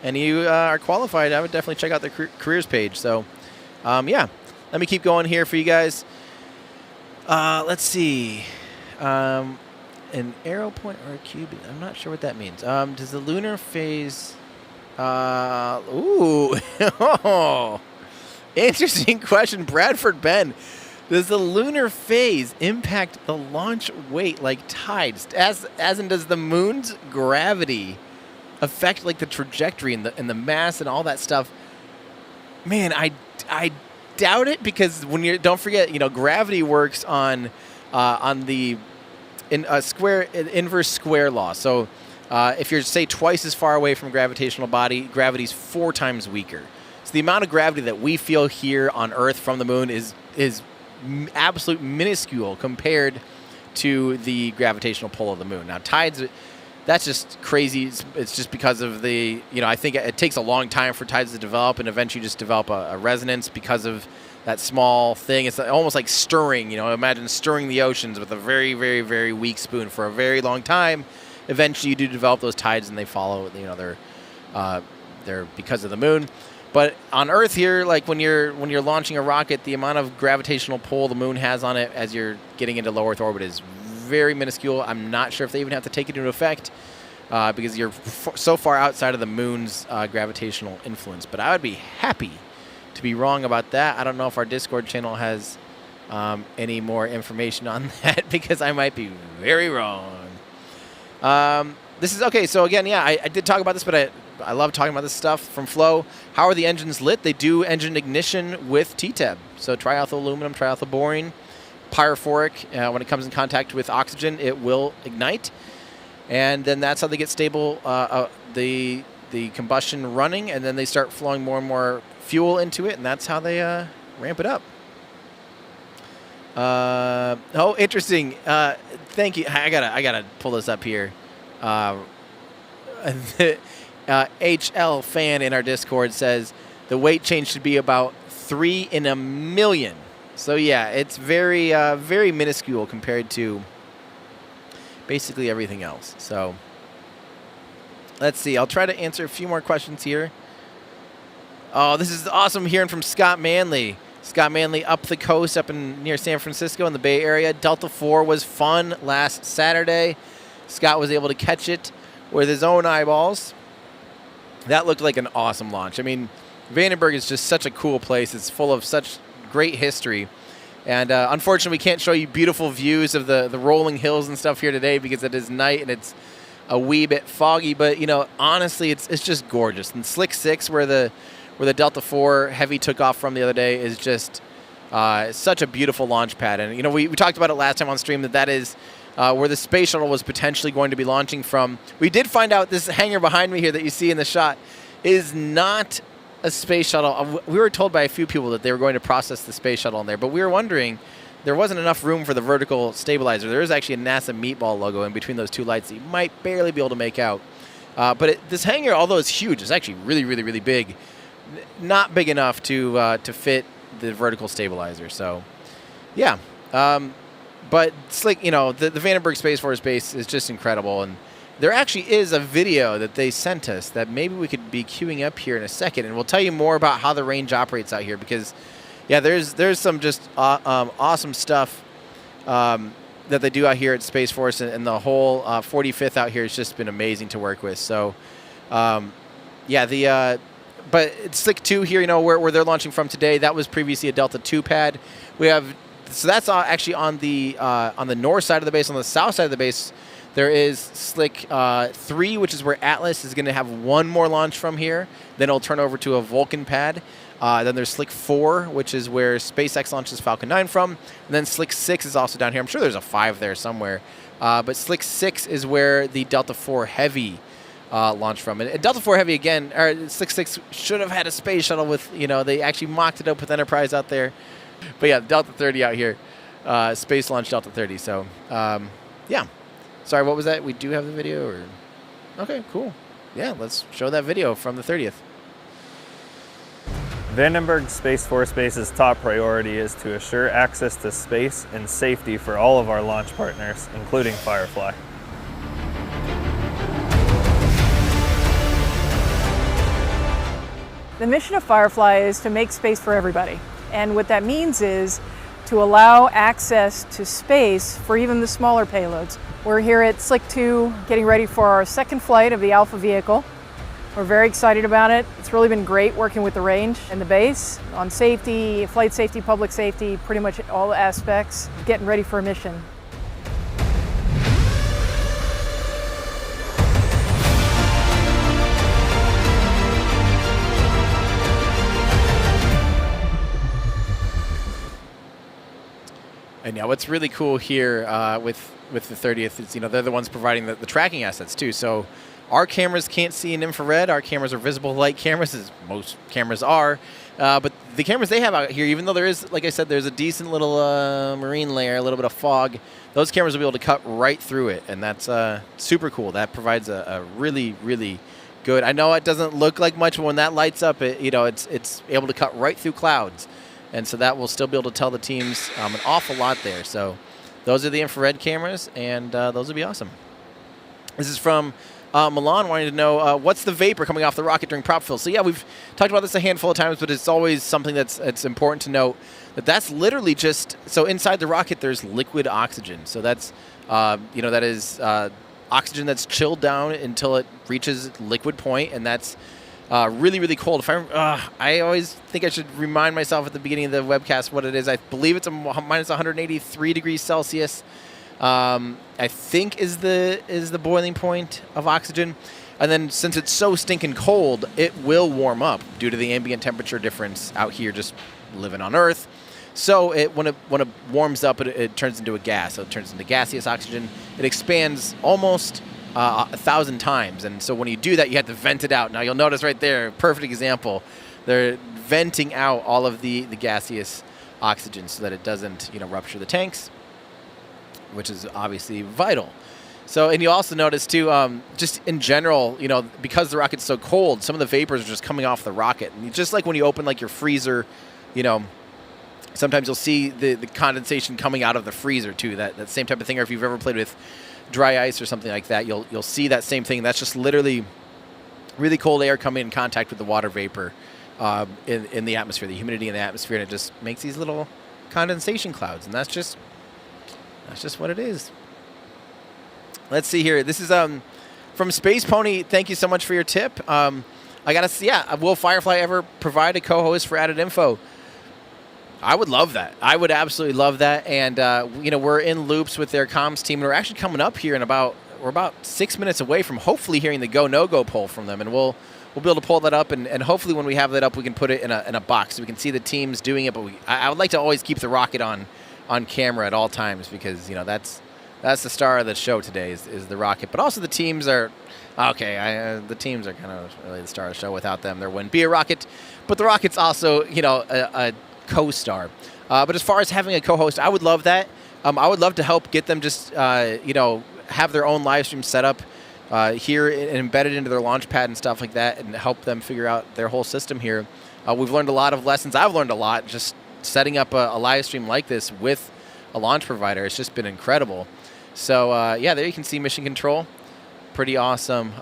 and you are qualified, I would definitely check out the careers page. So, let me keep going here for you guys. Let's see. An arrow point or a cube? I'm not sure what that means. Does the lunar phase... Interesting question, Bradford Ben. Does the lunar phase impact the launch weight like tides? As in, does the moon's gravity affect like the trajectory and the mass and all that stuff? Man, I doubt it, because don't forget, gravity works on the inverse square law. So if you're, say, twice as far away from gravitational body, gravity's 4 times weaker. So the amount of gravity that we feel here on Earth from the moon is absolute minuscule compared to the gravitational pull of the moon. Now, tides, that's just crazy. It's just because of the, I think it takes a long time for tides to develop, and eventually just develop a resonance because of that small thing. It's almost like stirring, imagine stirring the oceans with a very, very, very weak spoon for a very long time. Eventually you do develop those tides, and they follow, they're because of the moon. But on Earth here, like when you're launching a rocket, the amount of gravitational pull the moon has on it as you're getting into low Earth orbit is very minuscule. I'm not sure if they even have to take it into effect because you're so far outside of the moon's gravitational influence. But I would be happy to be wrong about that. I don't know if our Discord channel has any more information on that, because I might be very wrong. This is okay. So again, I did talk about this, but I love talking about this stuff from Flow. How are the engines lit? They do engine ignition with TTEB. So triethyl aluminum, triethyl boring, pyrophoric. When it comes in contact with oxygen, it will ignite. And then that's how they get stable, the combustion running, and then they start flowing more and more fuel into it, and that's how they ramp it up. Interesting. Thank you. I gotta pull this up here. HL fan in our Discord says the weight change should be about 3 in a million. So yeah, it's very, very minuscule compared to basically everything else. So let's see. I'll try to answer a few more questions here. Oh, this is awesome hearing from Scott Manley. Scott Manley up the coast, up near San Francisco in the Bay Area. Delta 4 was fun last Saturday. Scott was able to catch it with his own eyeballs. That looked like an awesome launch. I mean, Vandenberg is just such a cool place. It's full of such great history. And unfortunately, we can't show you beautiful views of the rolling hills and stuff here today because it is night and it's a wee bit foggy. But, you know, honestly, it's just gorgeous. And Slick 6, where the Delta IV Heavy took off from the other day, is just such a beautiful launch pad. And, you know, we talked about it last time on stream that is where the space shuttle was potentially going to be launching from. We did find out this hangar behind me here that you see in the shot is not a space shuttle. We were told by a few people that they were going to process the space shuttle in there, but we were wondering, there wasn't enough room for the vertical stabilizer. There is actually a NASA meatball logo in between those two lights that you might barely be able to make out. But this hangar, although it's huge, is actually really, really, really big. Not big enough to fit the vertical stabilizer. So, yeah. But Slick, you know, the Vandenberg Space Force Base is just incredible, and there actually is a video that they sent us that maybe we could be queuing up here in a second, and we'll tell you more about how the range operates out here because, yeah, there's some just awesome stuff that they do out here at Space Force, and the whole 45th out here has just been amazing to work with. So, yeah, but it's Slick 2 here, you know, where they're launching from today. That was previously a Delta II pad. We have, so that's actually on the north side of the base. On the south side of the base, there is Slick 3, which is where Atlas is going to have one more launch from here. Then it'll turn over to a Vulcan pad. Then there's Slick 4, which is where SpaceX launches Falcon 9 from. And then Slick 6 is also down here. I'm sure there's a 5 there somewhere. But Slick 6 is where the Delta IV Heavy launched from. And Delta IV Heavy, again, or Slick 6 should have had a space shuttle with, you know, they actually mocked it up with Enterprise out there. But yeah, Delta 30 out here. Space launch Delta 30. So, yeah. Sorry, what was that? We do have the video? Or okay, cool. Yeah, let's show that video from the 30th. Vandenberg Space Force Base's top priority is to assure access to space and safety for all of our launch partners, including Firefly. The mission of Firefly is to make space for everybody. And what that means is to allow access to space for even the smaller payloads. We're here at Slick 2 getting ready for our second flight of the Alpha vehicle. We're very excited about it. It's really been great working with the range and the base on safety, flight safety, public safety, pretty much all aspects, getting ready for a mission. And yeah, what's really cool here with the 30th is, you know, they're the ones providing the tracking assets too. So our cameras can't see in infrared. Our cameras are visible light cameras, as most cameras are. But the cameras they have out here, even though there is, like I said, there's a decent little marine layer, a little bit of fog, those cameras will be able to cut right through it. And that's super cool. That provides a really, really good. I know it doesn't look like much, but when that lights up, it's able to cut right through clouds. And so that will still be able to tell the teams an awful lot there. So those are the infrared cameras, and those will be awesome. This is from Milan wanting to know, what's the vapor coming off the rocket during prop fill? So yeah, we've talked about this a handful of times, but it's always something it's important to note that's literally just, so inside the rocket there's liquid oxygen. So that's, that is oxygen that's chilled down until it reaches liquid point, and that's really, really cold. I always think I should remind myself at the beginning of the webcast what it is. I believe it's a minus 183 degrees Celsius. I think is the boiling point of oxygen. And then since it's so stinking cold, it will warm up due to the ambient temperature difference out here just living on Earth. So when it warms up, it turns into a gas. So it turns into gaseous oxygen. It expands almost 1,000 times, and so when you do that, you have to vent it out. Now you'll notice right there, perfect example, they're venting out all of the gaseous oxygen so that it doesn't rupture the tanks, which is obviously vital. So, and you also notice too, just in general, because the rocket's so cold, some of the vapors are just coming off the rocket. And just like when you open like your freezer, sometimes you'll see the condensation coming out of the freezer too. That same type of thing. Or if you've ever played with dry ice or something like that, you'll see that same thing. That's just literally really cold air coming in contact with the water vapor in the atmosphere, the humidity in the atmosphere, and it just makes these little condensation clouds. And that's just what it is. Let's see here. This is from Space Pony. Thank you so much for your tip. I gotta see. Yeah, will Firefly ever provide a co-host for Added Info? I would love that. I would absolutely love that. And, you know, we're in loops with their comms team. And we're actually coming up here in we're about 6 minutes away from hopefully hearing the go, no-go poll from them. And we'll be able to pull that up. And hopefully when we have that up, we can put it in a box so we can see the teams doing it. But I would like to always keep the rocket on camera at all times because, you know, that's the star of the show today is the rocket. But also the teams are, the teams are kind of really the star of the show. Without them, there wouldn't be a rocket. But the rocket's also, you know, a co-star. But as far as having a co-host, I would love that. I would love to help get them just, you know, have their own live stream set up here and embedded into their launch pad and stuff like that and help them figure out their whole system here. We've learned a lot of lessons. I've learned a lot just setting up a live stream like this with a launch provider. It's just been incredible. So, yeah, there you can see mission control. Pretty awesome.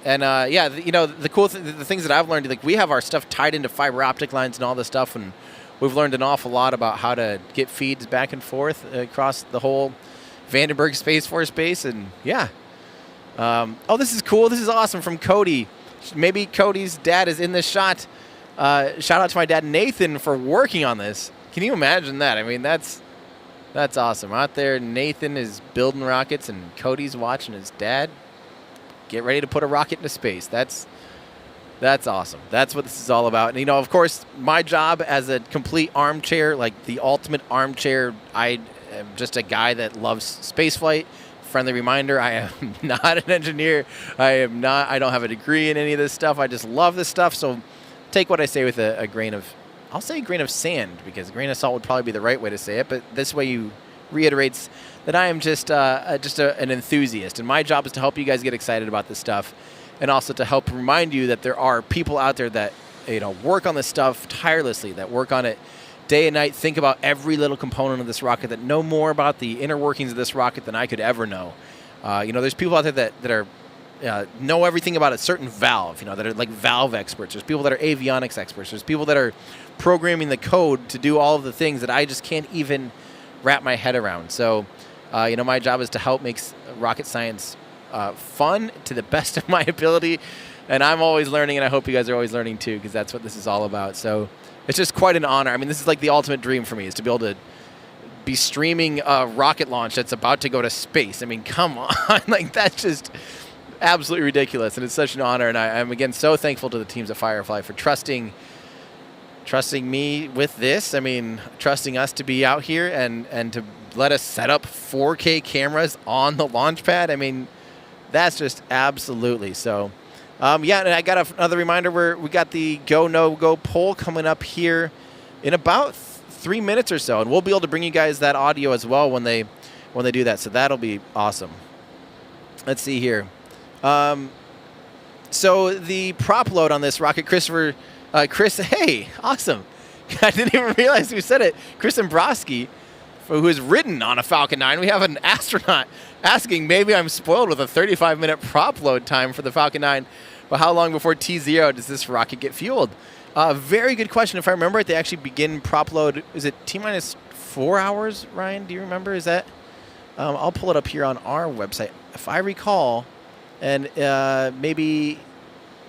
Yeah, you know, the cool the things that I've learned, like we have our stuff tied into fiber optic lines and all this stuff, and we've learned an awful lot about how to get feeds back and forth across the whole Vandenberg Space Force Base, and yeah. Oh, this is cool. This is awesome from Cody. Maybe Cody's dad is in this shot. Shout out to my dad, Nathan, for working on this. Can you imagine that? I mean, that's awesome. Out there, Nathan is building rockets, and Cody's watching his dad get ready to put a rocket into space. That's awesome. That's what this is all about. And, you know, of course, my job as a complete armchair, like the ultimate armchair, I am just a guy that loves spaceflight. Friendly reminder, I am not an engineer. I don't have a degree in any of this stuff. I just love this stuff. So take what I say with a grain of, I'll say a grain of sand, because a grain of salt would probably be the right way to say it. But this way you reiterates that I am just an enthusiast. And my job is to help you guys get excited about this stuff, and also to help remind you that there are people out there that, you know, work on this stuff tirelessly, that work on it day and night, think about every little component of this rocket, that know more about the inner workings of this rocket than I could ever know. You know, there's people out there that are know everything about a certain valve, you know, that are like valve experts. There's people that are avionics experts. There's people that are programming the code to do all of the things that I just can't even wrap my head around. So, you know, my job is to help make rocket science fun to the best of my ability. And I'm always learning, and I hope you guys are always learning too, because that's what this is all about. So it's just quite an honor. I mean, this is like the ultimate dream for me, is to be able to be streaming a rocket launch that's about to go to space. I mean, come on. Like, that's just absolutely ridiculous. And it's such an honor. And I'm, again, so thankful to the teams at Firefly for trusting me with this. I mean, trusting us to be out here and to let us set up 4K cameras on the launch pad. I mean, that's just absolutely so. Yeah, and I got another reminder we got the go, no-go poll coming up here in about 3 minutes or so, and we'll be able to bring you guys that audio as well when they do that, so that'll be awesome. Let's see here. So the prop load on this rocket, Chris, hey, awesome. I didn't even realize who said it. Chris Ambrosky, who has ridden on a Falcon 9. We have an astronaut asking, maybe I'm spoiled with a 35-minute prop load time for the Falcon 9. But how long before T0 does this rocket get fueled? Very good question. If I remember it, they actually begin prop load. Is it T-minus 4 hours, Ryan? Do you remember? Is that? I'll pull it up here on our website. If I recall, and maybe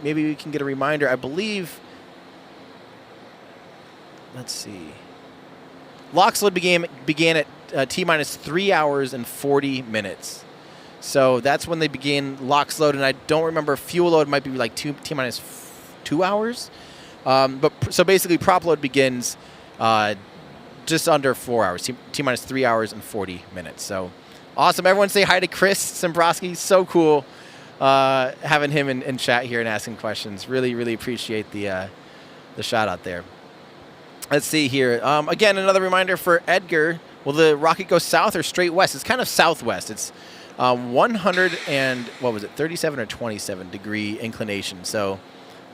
we can get a reminder. I believe, let's see. LOX load began at T-minus 3 hours and 40 minutes. So that's when they begin LOX load, and I don't remember, fuel load might be like T-minus 2 hours. So basically prop load begins just under 4 hours, T-minus 3 hours and 40 minutes. So awesome. Everyone say hi to Chris Sembrowski. So cool having him in chat here and asking questions. Really, really appreciate the shout out there. Let's see here. Again, another reminder for Edgar. Will the rocket go south or straight west? It's kind of southwest. It's 37 or 27 degree inclination. So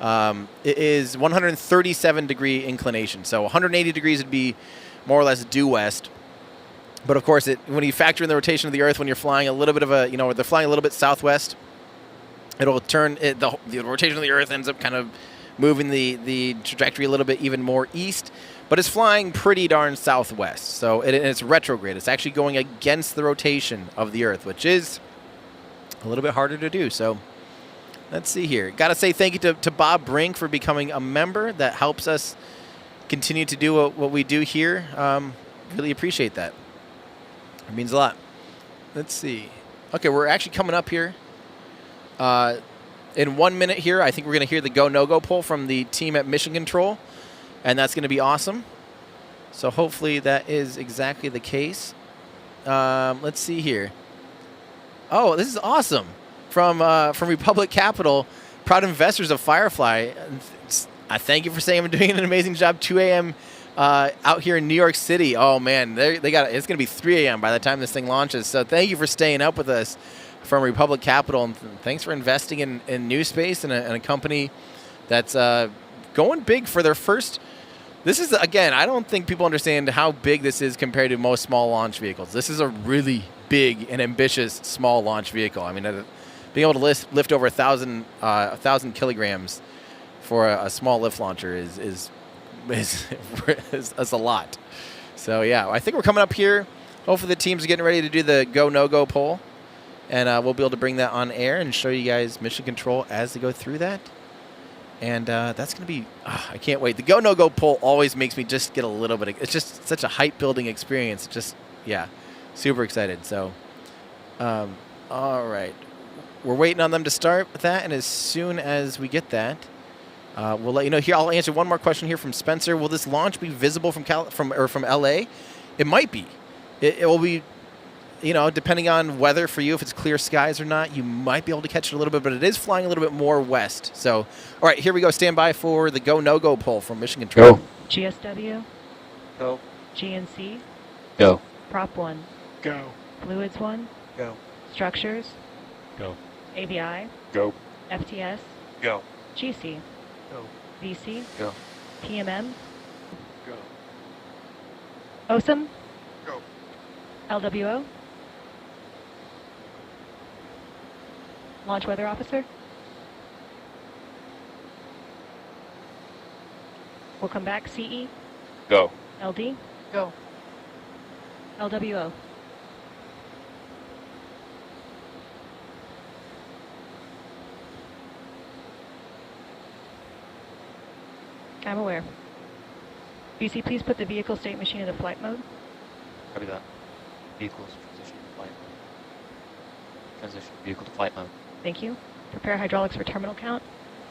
it is 137 degree inclination. So 180 degrees would be more or less due west. But of course, when you factor in the rotation of the Earth, when you're flying a little bit of they're flying a little bit southwest, it'll turn the rotation of the Earth ends up kind of moving the trajectory a little bit even more east, but it's flying pretty darn southwest. So it's retrograde. It's actually going against the rotation of the Earth, which is a little bit harder to do. So let's see here. Got to say thank you to Bob Brink for becoming a member. That helps us continue to do what we do here. Really appreciate that. It means a lot. Let's see. Okay, we're actually coming up here. In 1 minute here, I think we're going to hear the go, no-go poll from the team at Mission Control, and that's going to be awesome. So hopefully that is exactly the case. Let's see here. Oh, this is awesome. From Republic Capital, proud investors of Firefly. I thank you for saying I'm doing an amazing job. 2 a.m. Out here in New York City. Oh man, it's going to be 3 a.m. by the time this thing launches. So thank you for staying up with us from Republic Capital, and thanks for investing in New Space and a company that's going big for their first. This is, again, I don't think people understand how big this is compared to most small launch vehicles. This is a really big and ambitious small launch vehicle. I mean, being able to lift over 1,000 kilograms for a small lift launcher is a lot. So yeah, I think we're coming up here. Hopefully the teams are getting ready to do the go no go poll, and we'll be able to bring that on air and show you guys mission control as they go through that. And that's going to be, I can't wait. The go no go poll always makes me just get a little bit. It's just such a hype building experience. Just yeah, super excited. So all right, we're waiting on them to start with that, and as soon as we get that, we'll let you know. Here, I'll answer one more question here from Spencer. Will this launch be visible from LA? It might be. It will be, depending on weather for you, if it's clear skies or not, you might be able to catch it a little bit, but it is flying a little bit more west. So, all right, here we go. Stand by for the go no go poll from Mission Control. Go. GSW. Go. GNC. Go. Prop 1. Go. Fluids 1. Go. Structures. Go. ABI. Go. FTS. Go. GC. Go. VC. Go. PMM. Go. OSM. Go. LWO. Launch Weather Officer. We'll come back. CE. Go. LD. Go. LWO. I'm aware. VC, please put the vehicle state machine into flight mode. Copy that. Vehicles transition to flight mode. Transition vehicle to flight mode. Thank you. Prepare hydraulics for terminal count.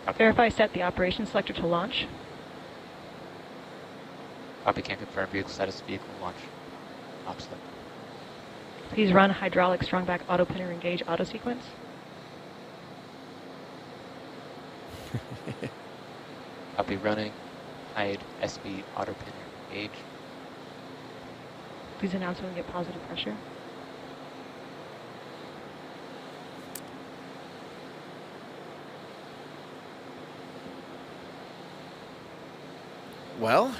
Copy. Verify set the operation selector to launch. Copy, can confirm vehicle status vehicle launch. Op select. Please run hydraulic strong back auto pinner engage auto sequence. Copy, running. Hide SB auto pinner engage. Please announce when we get positive pressure. Well,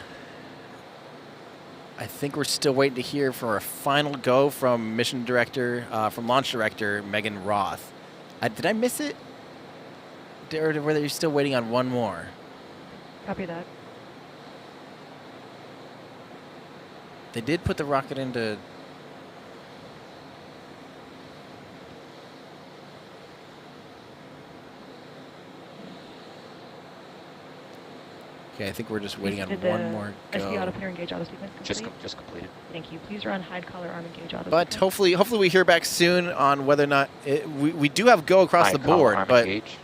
I think we're still waiting to hear for a final go from from Launch Director Megan Roth. Did I miss it? Or were they still waiting on one more? Copy that. They did put the rocket into... Okay, I think we're just waiting on one more go. SB auto pinner engage auto sequence complete? Just completed. Thank you. Please run hide collar arm engage auto But sequence. hopefully we hear back soon on whether or not... we do have go across the board, arm but... engage.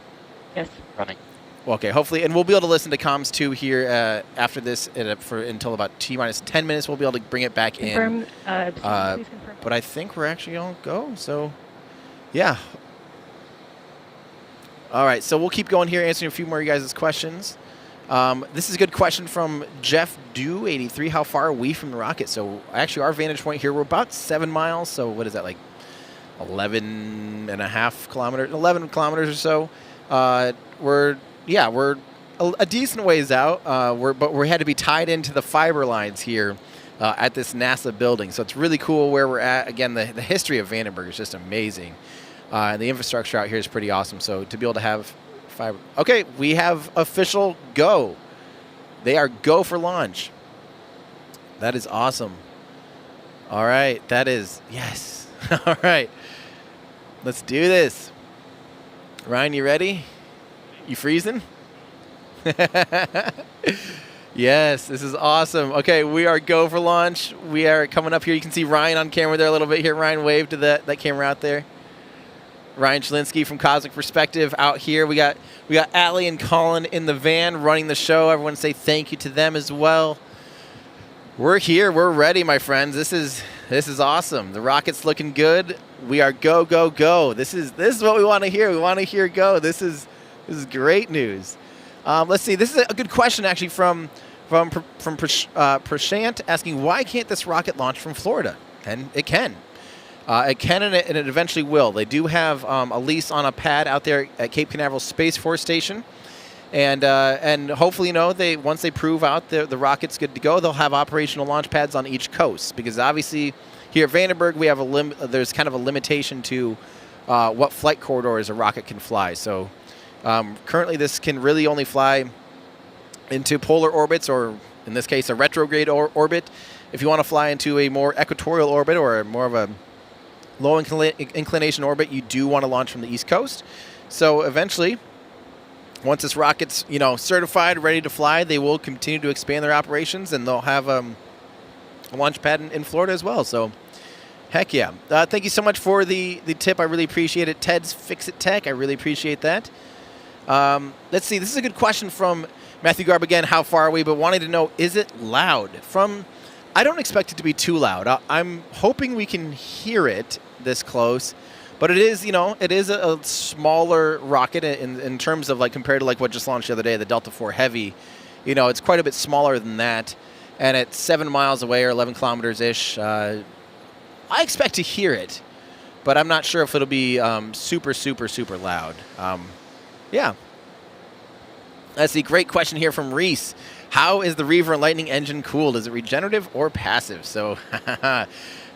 Yes. Running. Okay, hopefully, and we'll be able to listen to comms 2 here after this until about T-minus 10 minutes. We'll be able to bring it back Confirm, in. please confirm. But I think we're actually on go, so yeah. All right, so we'll keep going here, answering a few more of you guys' questions. This is a good question from Jeff Dew, 83. How far are we from the rocket? So actually, our vantage point here, we're about 7 miles. So what is that, like 11 kilometers or so? We're a decent ways out, but we had to be tied into the fiber lines here at this NASA building. So it's really cool where we're at. Again, the history of Vandenberg is just amazing. And the infrastructure out here is pretty awesome. So to be able to have fiber. Okay, we have official go. They are go for launch. That is awesome. All right, that is, yes. All right, let's do this. Ryan, you ready? You freezing? Yes, this is awesome. Okay, we are go for launch. We are coming up here. You can see Ryan on camera there a little bit here. Ryan, wave to that camera out there. Ryan Chalinsky from Cosmic Perspective out here. We got Allie and Colin in the van running the show. Everyone say thank you to them as well. We're here. We're ready, my friends. This is awesome. The rocket's looking good. We are go, go, go. This is what we want to hear. We want to hear go. This is great news. Let's see. This is a good question actually from Prashant asking, why can't this rocket launch from Florida? And it can. It can and it eventually will. They do have a lease on a pad out there at Cape Canaveral Space Force Station. And hopefully, once they prove out the rocket's good to go, they'll have operational launch pads on each coast. Because obviously, here at Vandenberg, we have there's kind of a limitation to what flight corridors a rocket can fly. So currently, this can really only fly into polar orbits, or in this case, a retrograde orbit. If you want to fly into a more equatorial orbit or more of a low inclination orbit, you do want to launch from the East Coast. So eventually, once this rocket's certified, ready to fly, they will continue to expand their operations, and they'll have a launch pad in Florida as well. So, heck yeah! Thank you so much for the tip. I really appreciate it. Ted's Fix It Tech. I really appreciate that. Let's see. This is a good question from Matthew Garb again. How far are we? But wanting to know, is it loud? I don't expect it to be too loud. I'm hoping we can hear it this close. But it is, it is a smaller rocket in terms of compared to what just launched the other day, the Delta IV Heavy. It's quite a bit smaller than that. And it's 7 miles away or 11 kilometers-ish. I expect to hear it, but I'm not sure if it'll be super, super, super loud. Yeah. That's the great question here from Reese. How is the Reaver and Lightning engine cooled? Is it regenerative or passive? So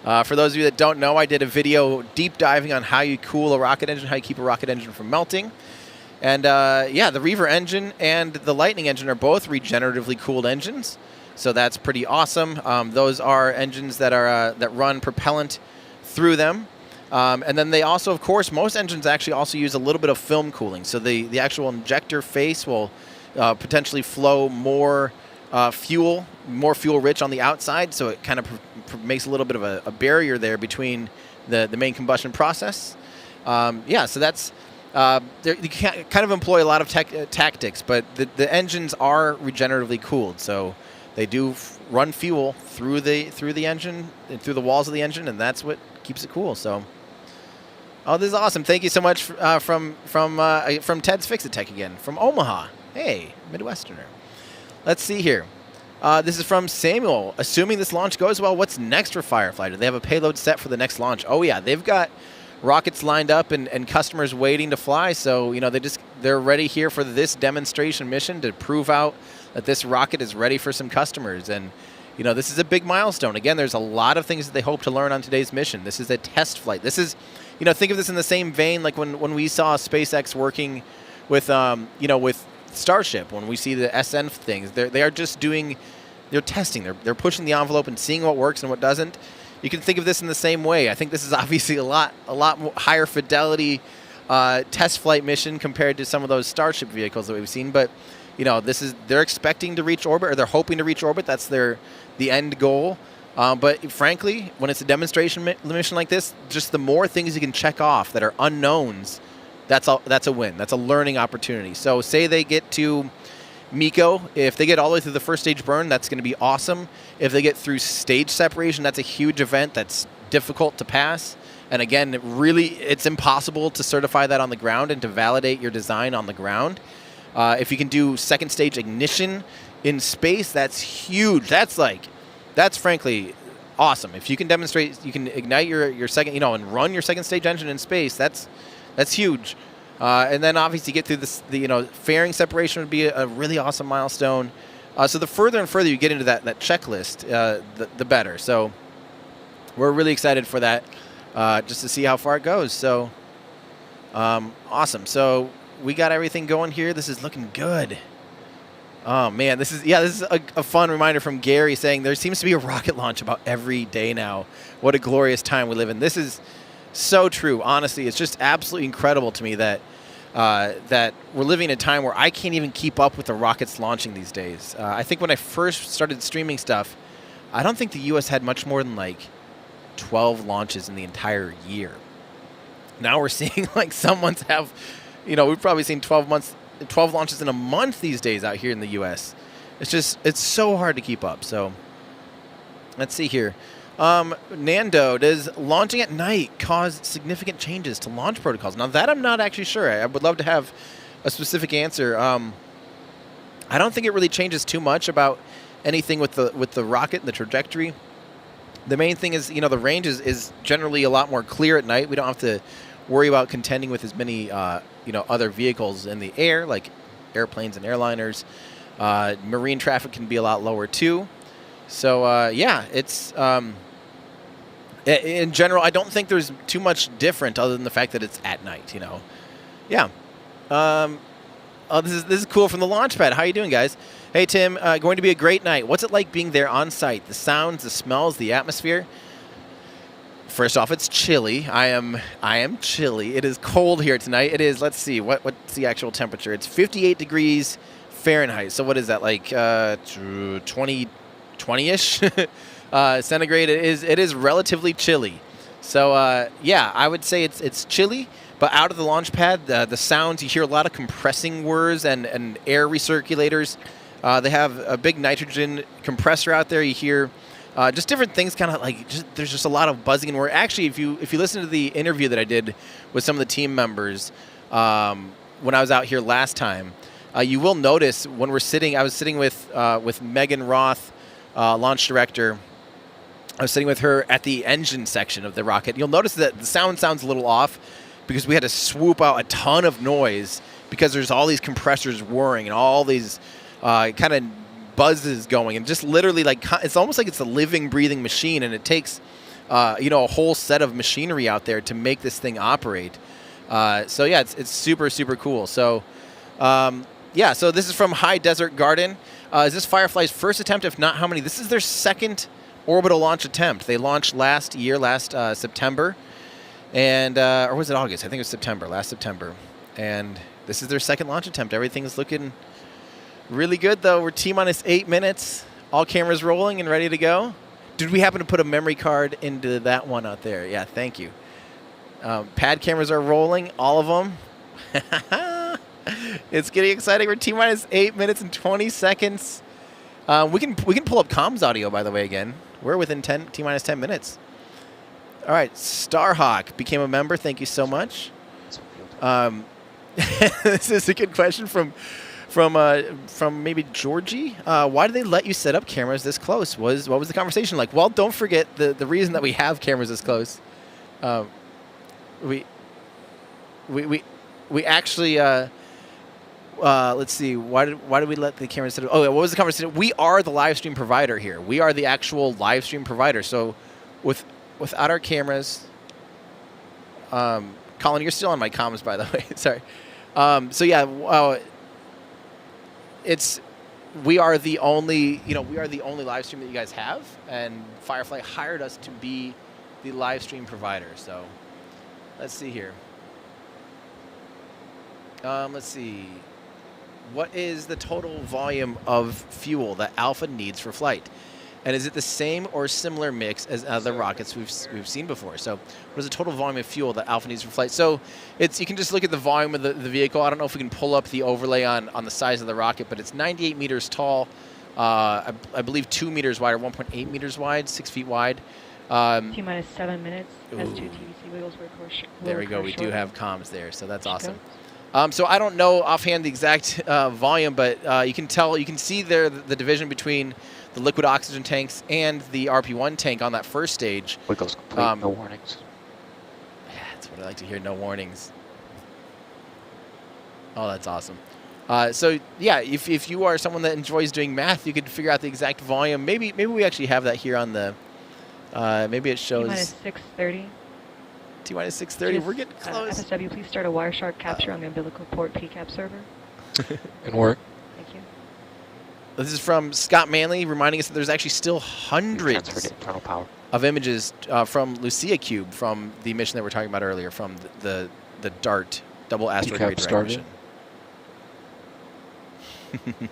for those of you that don't know, I did a video deep diving on how you cool a rocket engine, how you keep a rocket engine from melting. And the Reaver engine and the Lightning engine are both regeneratively cooled engines. So that's pretty awesome. Those are engines that run propellant through them. And then they also, of course, most engines actually also use a little bit of film cooling. So the actual injector face will potentially flow more fuel rich on the outside. So it kind of makes a little bit of a barrier there between the main combustion process. So that's you can kind of employ a lot of tactics, but the engines are regeneratively cooled. So they do run fuel through the engine, through the walls of the engine, and that's what keeps it cool. So, this is awesome. Thank you so much from Ted's Fix It Tech again, from Omaha. Hey, Midwesterner. Let's see here. This is from Samuel. Assuming this launch goes well, what's next for Firefly? Do they have a payload set for the next launch? Oh yeah, they've got rockets lined up and customers waiting to fly. So they're ready here for this demonstration mission to prove out that this rocket is ready for some customers. And this is a big milestone. Again, there's a lot of things that they hope to learn on today's mission. This is a test flight. This is, think of this in the same vein like when we saw SpaceX working with with Starship. When we see the SN things, they are just they're testing. They're pushing the envelope and seeing what works and what doesn't. You can think of this in the same way. I think this is obviously a lot more higher fidelity test flight mission compared to some of those Starship vehicles that we've seen. But they're expecting to reach orbit, or they're hoping to reach orbit. That's the end goal. But frankly, when it's a demonstration mission like this, just the more things you can check off that are unknowns, that's a win. That's a learning opportunity. So say they get to MECO, if they get all the way through the first stage burn, that's going to be awesome. If they get through stage separation, that's a huge event that's difficult to pass. And again, it's impossible to certify that on the ground and to validate your design on the ground. If you can do second stage ignition in space, that's huge. That's frankly awesome. If you can demonstrate, you can ignite your second, and run your second stage engine in space, that's huge. And then obviously get through this, fairing separation would be a really awesome milestone. So the further and further you get into that checklist, the better. So we're really excited for that, just to see how far it goes. So awesome. So we got everything going here. This is looking good. Oh man, this is a fun reminder from Gary saying there seems to be a rocket launch about every day now. What a glorious time we live in. This is so true. Honestly, it's just absolutely incredible to me that that we're living in a time where I can't even keep up with the rockets launching these days. I think when I first started streaming stuff, I don't think the U.S. had much more than like 12 launches in the entire year. Now we're seeing like some months have, we've probably seen 12 launches in a month these days out here in the U.S. It's so hard to keep up. So let's see here. Nando, does launching at night cause significant changes to launch protocols? Now that I'm not actually sure. I would love to have a specific answer. I don't think it really changes too much about anything with the rocket and the trajectory. The main thing is, the range is generally a lot more clear at night. We don't have to worry about contending with as many, other vehicles in the air, like airplanes and airliners. Marine traffic can be a lot lower too. So, it's... in general, I don't think there's too much different other than the fact that it's at night, Yeah. This is cool from the launch pad. How you doing, guys? Hey, Tim, going to be a great night. What's it like being there on site? The sounds, the smells, the atmosphere? First off, it's chilly. I am chilly. It is cold here tonight. It is, let's see, what's the actual temperature? It's 58 degrees Fahrenheit. So what is that, like 20-ish? Centigrade. It is relatively chilly. So I would say it's chilly, but out of the launch pad, the sounds, you hear a lot of compressing whirs and air recirculators. They have a big nitrogen compressor out there. You hear just different things, kind of like there's just a lot of buzzing and whir. Actually, if you listen to the interview that I did with some of the team members when I was out here last time, you will notice when I was sitting with Megan Roth, launch director. I was sitting with her at the engine section of the rocket. You'll notice that the sound sounds a little off because we had to swoop out a ton of noise because there's all these compressors whirring and all these kind of buzzes going, and just literally it's almost like it's a living, breathing machine, and it takes a whole set of machinery out there to make this thing operate. It's super, super cool. So so this is from High Desert Garden. Is this Firefly's first attempt? If not, how many? This is their second orbital launch attempt. They launched last September, and or was it August? I think it was last September. And this is their second launch attempt. Everything's looking really good, though. We're T-minus 8 minutes. All cameras rolling and ready to go. Did we happen to put a memory card into that one out there? Yeah, thank you. Pad cameras are rolling, all of them. It's getting exciting. We're T-minus 8 minutes and 20 seconds. We can pull up comms audio, by the way, again. We're within T-minus 10 minutes. All right, Starhawk became a member. Thank you so much. This is a good question from maybe Georgie. Why do they let you set up cameras this close? What was the conversation like? Well, don't forget the reason that we have cameras this close. We actually let's see. Why did we let the cameras set up? Oh, what was the conversation? We are the live stream provider here. We are the actual live stream provider. So without our cameras, Colin, you're still on my comms, by the way. Sorry. We are the only live stream that you guys have, and Firefly hired us to be the live stream provider. So let's see here. Let's see. What is the total volume of fuel that Alpha needs for flight? And is it the same or similar mix as other rockets we've seen before? So what is the total volume of fuel that Alpha needs for flight? So you can just look at the volume of the vehicle. I don't know if we can pull up the overlay on the size of the rocket, but it's 98 meters tall, I believe 2 meters wide or 1.8 meters wide, 6 feet wide. T-minus 7 minutes. Has 2 TVC wiggles. There we go. We do have comms there, so that's awesome. So I don't know offhand the exact volume, but you can see there the division between the liquid oxygen tanks and the RP1 tank on that first stage. Wiggles complete, no warnings. Yeah, that's what I like to hear, no warnings. Oh, that's awesome. So yeah, if you are someone that enjoys doing math, you could figure out the exact volume. Maybe we actually have that here on the, maybe it shows. T-minus 6:30. T-minus 6:30, we're getting close. FSW, please start a Wireshark capture on the umbilical port PCAP server. Good work. Thank you. This is from Scott Manley, reminding us that there's actually still hundreds of images from Lucia Cube, from the mission that we were talking about earlier, from the DART double asteroid Decap redirection. started.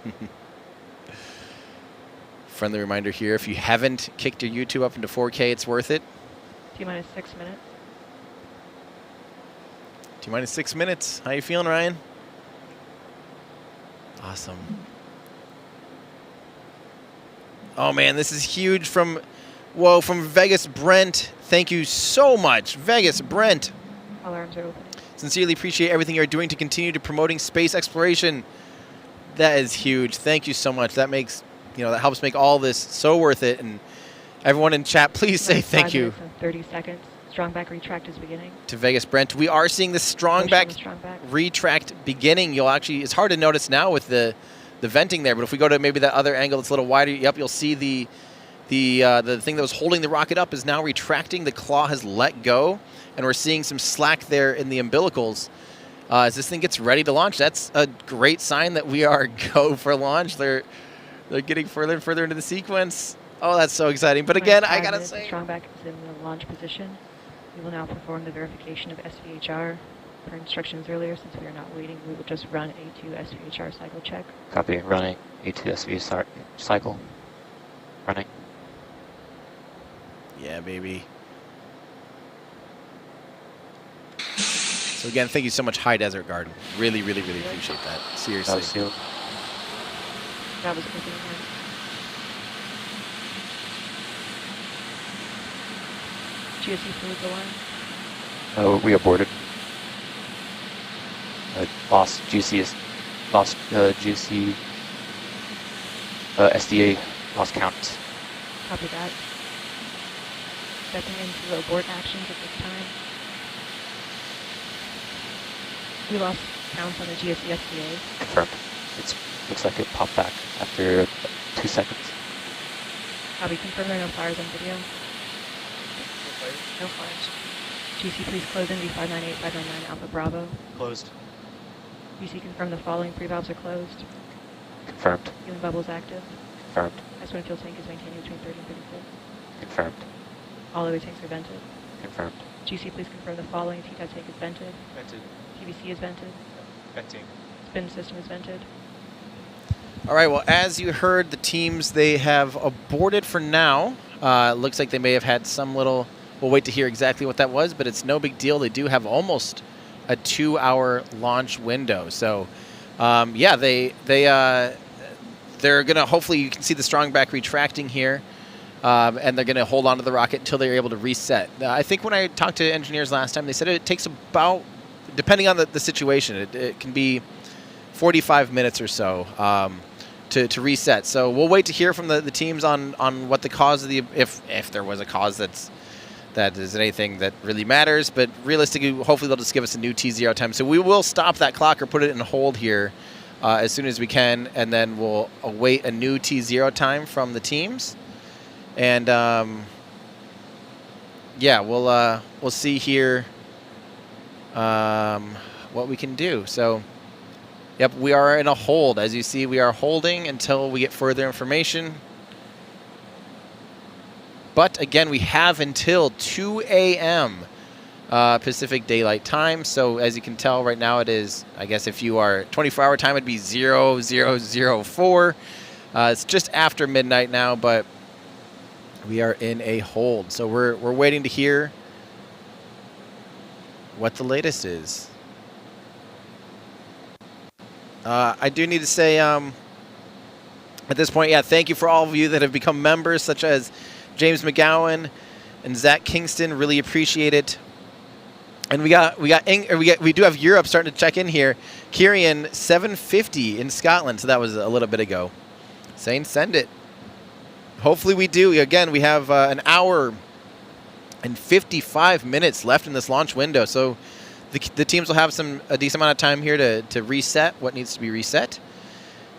Friendly reminder here, if you haven't kicked your YouTube up into 4K, it's worth it. T-minus 6 minutes. T-minus 6 minutes. How you feeling, Ryan? Awesome. Oh, man, this is huge from Vegas Brent. Thank you so much, Vegas Brent. Alarms are opening. Sincerely appreciate everything you're doing to continue to promoting space exploration. That is huge. Thank you so much. That makes, that helps make all this so worth it. And everyone in chat, please say thank you. 30 seconds. Strong back retract is beginning. To Vegas Brent. We are seeing the strong back retract beginning. You'll actually, it's hard to notice now with the venting there, but if we go to maybe that other angle that's a little wider, yep, you'll see the thing that was holding the rocket up is now retracting. The claw has let go, and we're seeing some slack there in the umbilicals. As this thing gets ready to launch, that's a great sign that we are go for launch. They're getting further and further into the sequence. Oh, that's so exciting. But again, I gotta say, strong back is in the launch position. We will now perform the verification of SVHR. Per instructions earlier, since we are not waiting, we will just run A2 SVHR cycle check. Copy. Running. A2 SVHR cycle. Running. Yeah, baby. So again, thank you so much, High Desert Guard. Really, really, really appreciate that. Seriously. That was sealed. That was opening one. GSE fluid alarm. We aborted. Lost GC SDA lost count. Copy that. Stepping into abort actions at this time. We lost counts on the GSE SDA. Confirmed. It looks like it popped back after 2 seconds. Copy. Confirm there are no fires on video. No fires. GC, please close NV 598-599 Alpha Bravo. Closed. GC, confirm the following pre-valves are closed. Confirmed. Helium bubbles active. Confirmed. S1 fuel tank is maintaining between 30 and 36. Confirmed. All other tanks are vented. Confirmed. GC, please confirm the following. TTAT tank is vented. Vented. TVC is vented. Venting. Spin system is vented. All right, well, as you heard, the teams, they have aborted for now. Looks like they may have had some little, we'll wait to hear exactly what that was, but it's no big deal. They do have almost a 2-hour launch window. So, yeah, they're going to, hopefully you can see the strong back retracting here, and they're going to hold on to the rocket until they're able to reset. I think when I talked to engineers last time, they said it takes about, depending on the situation, it can be 45 minutes or so to reset. So we'll wait to hear from the teams on what the cause of the, if there was a cause that is anything that really matters, but realistically, hopefully they'll just give us a new T0 time. So we will stop that clock or put it in hold here as soon as we can, and then we'll await a new T0 time from the teams. And yeah, we'll see here what we can do. So yep, we are in a hold. As you see, we are holding until we get further information. But again, we have until 2 a.m. Pacific Daylight Time. So as you can tell right now, it is, I guess if you are 24-hour time, it'd be 0004. It's just after midnight now, but we are in a hold. So we're waiting to hear what the latest is. I do need to say at this point, yeah, thank you for all of you that have become members, such as James McGowan and Zach Kingston. Really appreciate it. And we do have Europe starting to check in here. Kieran 750 in Scotland, so that was a little bit ago. Saying send it. Hopefully we do. Again, we have an hour and 55 minutes left in this launch window, so the teams will have a decent amount of time here to reset what needs to be reset,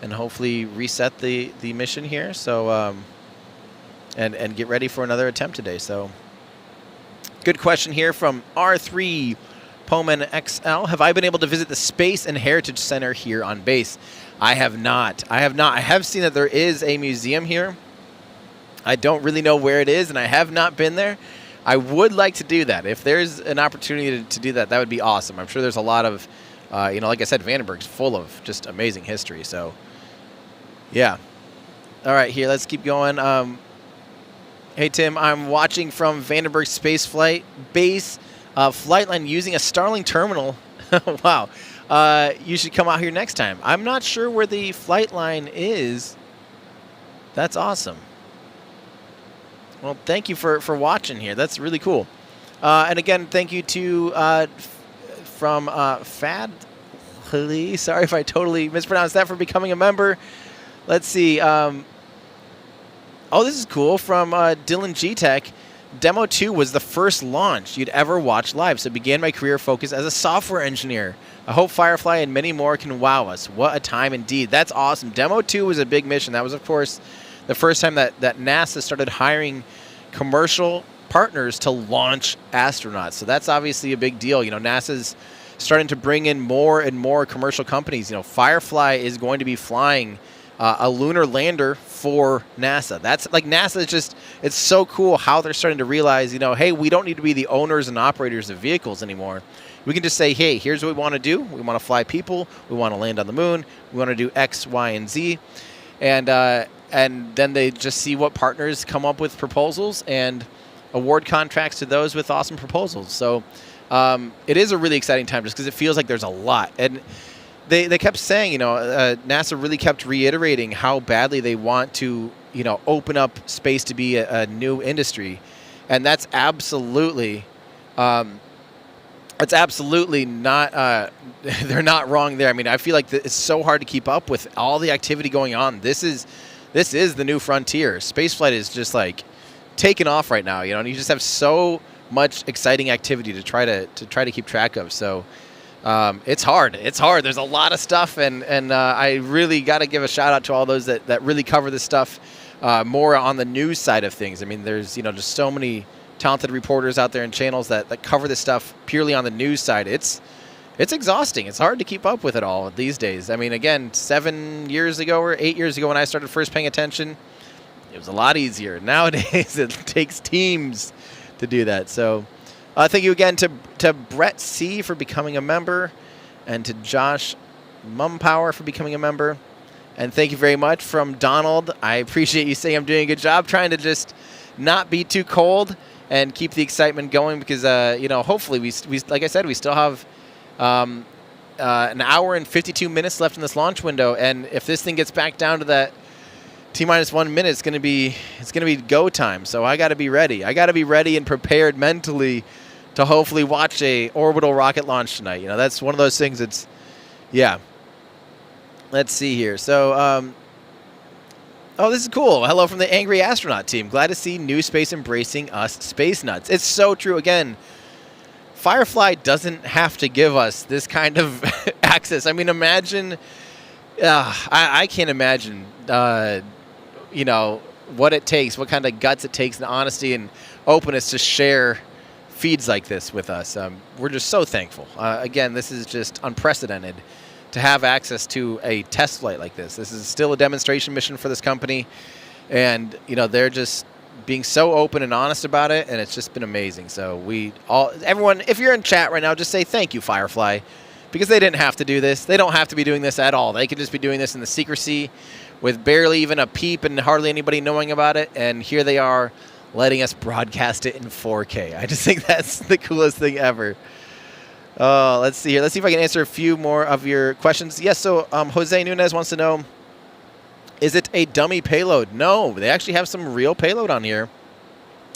and hopefully reset the mission here. So and get ready for another attempt today. So good question here from R3 Poman XL. Have I been able to visit the Space and Heritage Center here on base? I have not. I have seen that there is a museum here. I don't really know where it is, and I have not been there. I would like to do that. If there's an opportunity to do that, that would be awesome. I'm sure there's a lot of, like I said, Vandenberg's full of just amazing history. So, yeah. All right, here, let's keep going. Hey, Tim, I'm watching from Vandenberg Space Flight Base, flight line using a Starlink terminal. Wow. You should come out here next time. I'm not sure where the flight line is. That's awesome. Well, thank you for watching here. That's really cool. And again, thank you to from Fad. Sorry if I totally mispronounced that, for becoming a member. Let's see. Oh, this is cool. From Dylan G-Tech. Demo 2 was the first launch you'd ever watch live, so began my career focus as a software engineer. I hope Firefly and many more can wow us. What a time indeed. That's awesome. Demo 2 was a big mission. That was, of course, the first time that NASA started hiring commercial partners to launch astronauts. So that's obviously a big deal. You know, NASA's starting to bring in more and more commercial companies. You know, Firefly is going to be flying a lunar lander for NASA. That's like, NASA is just, it's so cool how they're starting to realize, you know, hey, we don't need to be the owners and operators of vehicles anymore. We can just say, hey, here's what we want to do. We want to fly people. We want to land on the moon. We want to do X, Y, and Z. And then they just see what partners come up with proposals and award contracts to those with awesome proposals. So it is a really exciting time just because it feels like there's a lot. And they kept saying, you know, NASA really kept reiterating how badly they want to, you know, open up space to be a new industry. And that's absolutely not, they're not wrong there. I mean, I feel like it's so hard to keep up with all the activity going on. This is the new frontier. Spaceflight is just like taking off right now, you know, and you just have so much exciting activity to try to keep track of. So it's hard. It's hard. There's a lot of stuff, and I really got to give a shout out to all those that really cover this stuff more on the news side of things. I mean, there's, you know, just so many talented reporters out there and channels that cover this stuff purely on the news side. It's exhausting. It's hard to keep up with it all these days. I mean, again, 7 years ago or 8 years ago when I started first paying attention, it was a lot easier. Nowadays, it takes teams to do that. So thank you again to Brett C. for becoming a member, and to Josh Mumpower for becoming a member. And thank you very much from Donald. I appreciate you saying I'm doing a good job trying to just not be too cold and keep the excitement going, because, you know, hopefully we like I said, we still have an hour and 52 minutes left in this launch window. And if this thing gets back down to that T-minus 1 minute, it's gonna be go time. So I got to be ready. I got to be ready and prepared mentally to hopefully watch a orbital rocket launch tonight. You know, that's one of those things. It's, yeah. Let's see here. So, oh, this is cool. Hello from the Angry Astronaut team. Glad to see new space embracing us space nuts. It's so true. Again, Firefly doesn't have to give us this kind of access. I mean, imagine. I can't imagine. You know, what it takes, what kind of guts it takes, and honesty and openness to share feeds like this with us. We're just so thankful. Again, this is just unprecedented to have access to a test flight like this. This is still a demonstration mission for this company, and you know, they're just being so open and honest about it, and it's just been amazing. So everyone, if you're in chat right now, just say thank you, Firefly, because they didn't have to do this. They don't have to be doing this at all. They could just be doing this in the secrecy with barely even a peep and hardly anybody knowing about it, and here they are letting us broadcast it in 4K. I just think that's the coolest thing ever. Let's see here. Let's see if I can answer a few more of your questions. Yes, so Jose Nunez wants to know, is it a dummy payload? No, they actually have some real payload on here.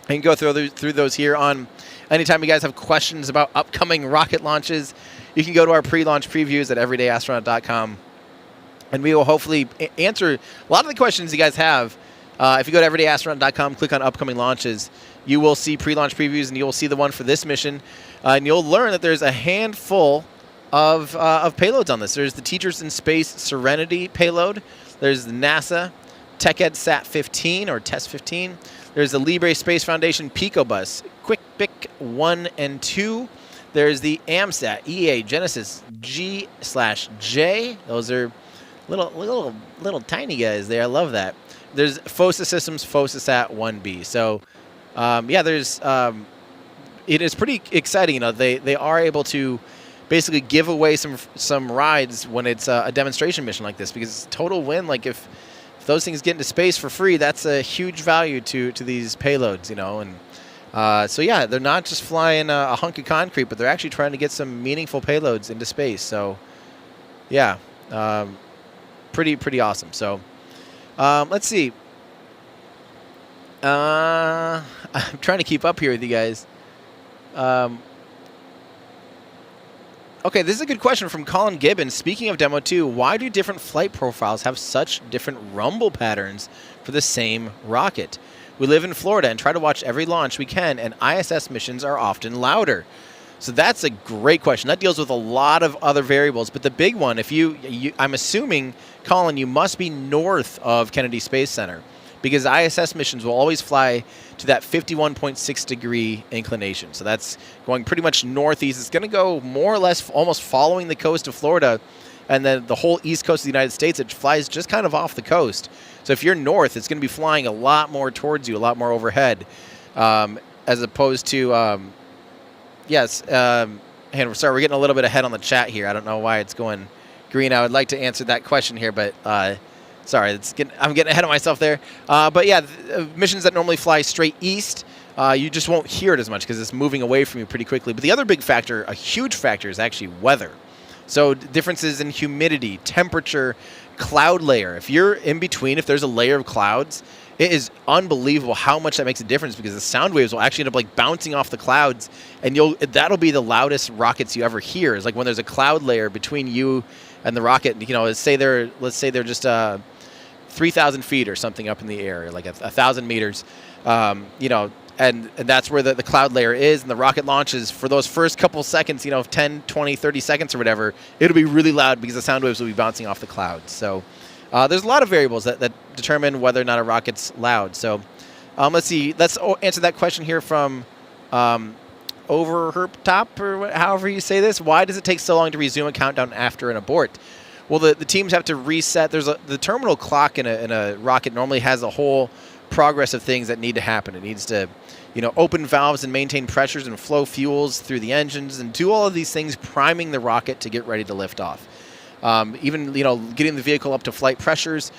I can go through those here on anytime you guys have questions about upcoming rocket launches. You can go to our pre-launch previews at everydayastronaut.com, and we will hopefully answer a lot of the questions you guys have. If you go to everydayastronaut.com, click on upcoming launches, you will see pre-launch previews, and you will see the one for this mission. And you'll learn that there's a handful of payloads on this. There's the Teachers in Space Serenity payload. There's the NASA TechEd Sat 15 or Test 15. There's the Libre Space Foundation PicoBus Quick Pick 1 and 2. There's the AMSAT-EA Genesis G/J. Those are little tiny guys there. I love that. There's FOSA Systems FOSASat 1B. So, yeah, there's it is pretty exciting. You know, they are able to basically give away some rides when it's a demonstration mission like this, because total win. Like if those things get into space for free, that's a huge value to these payloads. You know, and so yeah, they're not just flying a hunk of concrete, but they're actually trying to get some meaningful payloads into space. So yeah, pretty awesome. So let's see. I'm trying to keep up here with you guys. Okay, this is a good question from Colin Gibbons. Speaking of Demo 2, why do different flight profiles have such different rumble patterns for the same rocket? We live in Florida and try to watch every launch we can, and ISS missions are often louder. So that's a great question. That deals with a lot of other variables, but the big one, if I'm assuming, Colin, you must be north of Kennedy Space Center, because ISS missions will always fly to that 51.6 degree inclination. So that's going pretty much northeast. It's going to go more or less almost following the coast of Florida, and then the whole east coast of the United States, it flies just kind of off the coast. So if you're north, it's going to be flying a lot more towards you, a lot more overhead, as opposed to, sorry, we're getting a little bit ahead on the chat here. I don't know why it's going green. I would like to answer that question here, but sorry, I'm getting ahead of myself there. But yeah, missions that normally fly straight east, you just won't hear it as much because it's moving away from you pretty quickly. But the other big factor, a huge factor, is actually weather. So differences in humidity, temperature, cloud layer. If you're in between, if there's a layer of clouds, it is unbelievable how much that makes a difference, because the sound waves will actually end up like bouncing off the clouds, and that'll be the loudest rockets you ever hear. Is like when there's a cloud layer between you and the rocket. You know, let's say they're just 3,000 feet or something up in the air, like 1,000 meters. You know, and that's where the cloud layer is, and the rocket launches for those first couple seconds, 10, 20, 30 seconds or whatever, it'll be really loud because the sound waves will be bouncing off the clouds. So there's a lot of variables that determine whether or not a rocket's loud. So let's see. Let's answer that question here from over her top, or however you say this. Why does it take so long to resume a countdown after an abort? Well, the teams have to reset. The terminal clock in a rocket normally has a whole progress of things that need to happen. It needs to, open valves and maintain pressures and flow fuels through the engines and do all of these things, priming the rocket to get ready to lift off. Even, getting the vehicle up to flight pressures,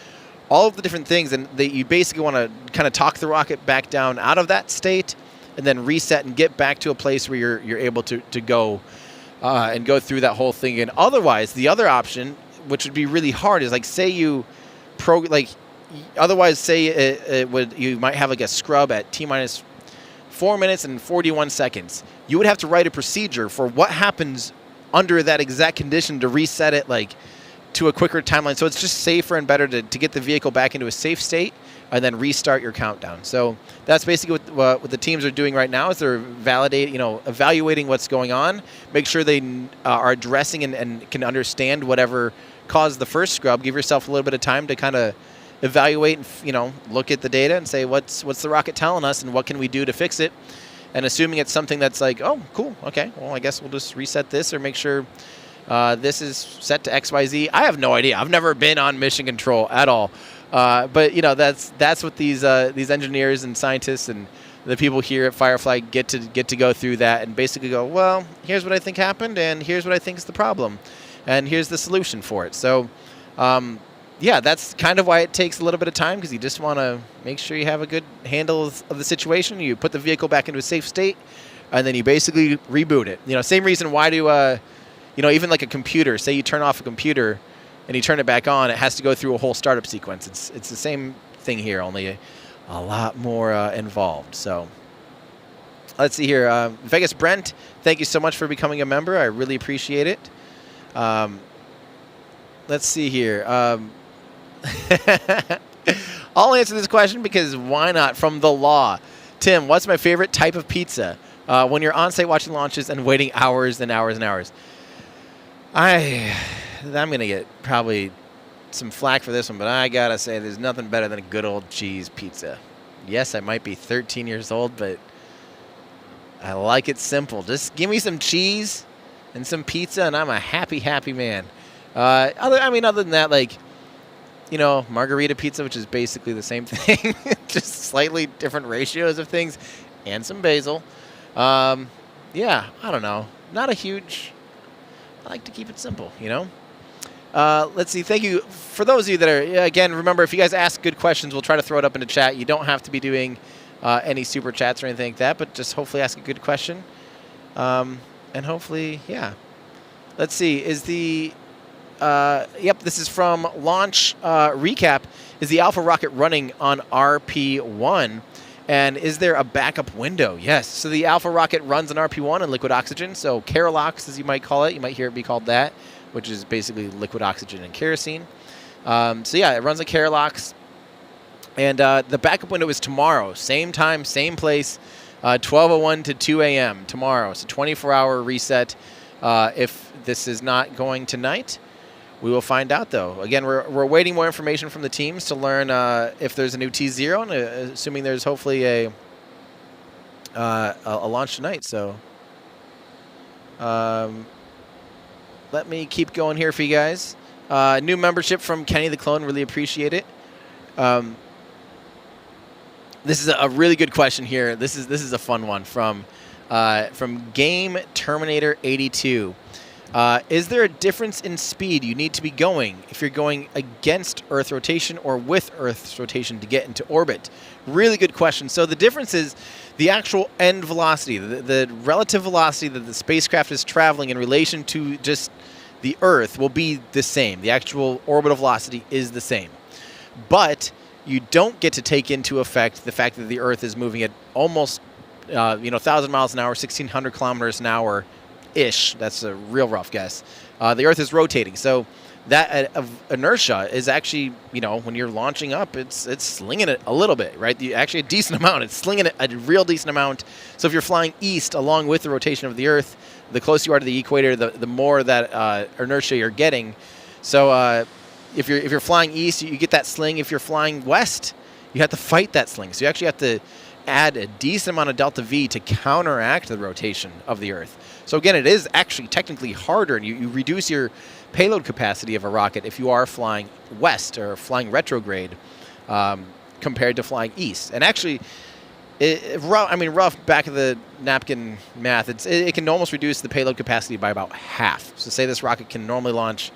all of the different things. And you basically want to kind of talk the rocket back down out of that state and then reset and get back to a place where you're able to go and go through that whole thing. And otherwise, the other option, which would be really hard, is like, say you otherwise say you might have like a scrub at T-minus 4 minutes and 41 seconds. You would have to write a procedure for what happens under that exact condition to reset it like to a quicker timeline. So it's just safer and better to get the vehicle back into a safe state and then restart your countdown. So that's basically what the teams are doing right now, is they're evaluating what's going on, make sure they are addressing and can understand whatever caused the first scrub. Give yourself a little bit of time to kind of evaluate and look at the data and say what's the rocket telling us and what can we do to fix it. And assuming it's something that's like, oh, cool, okay, well, I guess we'll just reset this or make sure this is set to XYZ. I have no idea. I've never been on mission control at all. But that's what these engineers and scientists and the people here at Firefly get to go through that and basically go, well, here's what I think happened, and here's what I think is the problem, and here's the solution for it. So, yeah, that's kind of why it takes a little bit of time, because you just want to make sure you have a good handle of the situation. You put the vehicle back into a safe state, and then you basically reboot it. Same reason why do, even like a computer, say you turn off a computer and you turn it back on, it has to go through a whole startup sequence. It's the same thing here, only a lot more involved. So let's see here. Vegas Brent, thank you so much for becoming a member. I really appreciate it. Let's see here. I'll answer this question because why not? From The Law. Tim, what's my favorite type of pizza when you're on site watching launches and waiting hours and hours and hours? I'm going to get probably some flack for this one, but I got to say there's nothing better than a good old cheese pizza. Yes, I might be 13 years old, but I like it simple. Just give me some cheese and some pizza, and I'm a happy, happy man. Other than that, like, margarita pizza, which is basically the same thing, just slightly different ratios of things, and some basil. Yeah, I don't know. Not a huge... I like to keep it simple, you know? Let's see. Thank you. For those of you that are, again, remember, if you guys ask good questions, we'll try to throw it up into chat. You don't have to be doing any super chats or anything like that, but just hopefully ask a good question. And hopefully, yeah. Let's see. Is the... yep, this is from Launch Recap. Is the Alpha rocket running on RP1? And is there a backup window? Yes. So the Alpha rocket runs on RP1 and liquid oxygen. So Kerolox, as you might call it. You might hear it be called that, which is basically liquid oxygen and kerosene. So yeah, it runs on Kerolox. And the backup window is tomorrow. Same time, same place, 12:01 to 2 a.m. tomorrow. It's a 24-hour reset. If this is not going tonight, we will find out, though. Again, we're awaiting more information from the teams to learn if there's a new T0, and assuming there's hopefully a launch tonight. So let me keep going here for you guys. New membership from Kenny the Clone. Really appreciate it. This is a really good question here. This is a fun one from Game Terminator 82. Is there a difference in speed you need to be going if you're going against Earth rotation or with Earth's rotation to get into orbit? Really good question. So the difference is the actual end velocity, the relative velocity that the spacecraft is traveling in relation to just the Earth will be the same. The actual orbital velocity is the same. But you don't get to take into effect the fact that the Earth is moving at almost 1,000 miles an hour, 1,600 kilometers an hour, ish. That's a real rough guess. The Earth is rotating, so that inertia is actually, when you're launching up, it's slinging it a little bit, right? Actually, a decent amount. It's slinging it a real decent amount. So if you're flying east along with the rotation of the Earth, the closer you are to the equator, the more that inertia you're getting. So if you're flying east, you get that sling. If you're flying west, you have to fight that sling. So you actually have to add a decent amount of delta V to counteract the rotation of the Earth. So again, it is actually technically harder, and you reduce your payload capacity of a rocket if you are flying west or flying retrograde compared to flying east. And actually, rough back of the napkin math, it can almost reduce the payload capacity by about half. So say this rocket can normally launch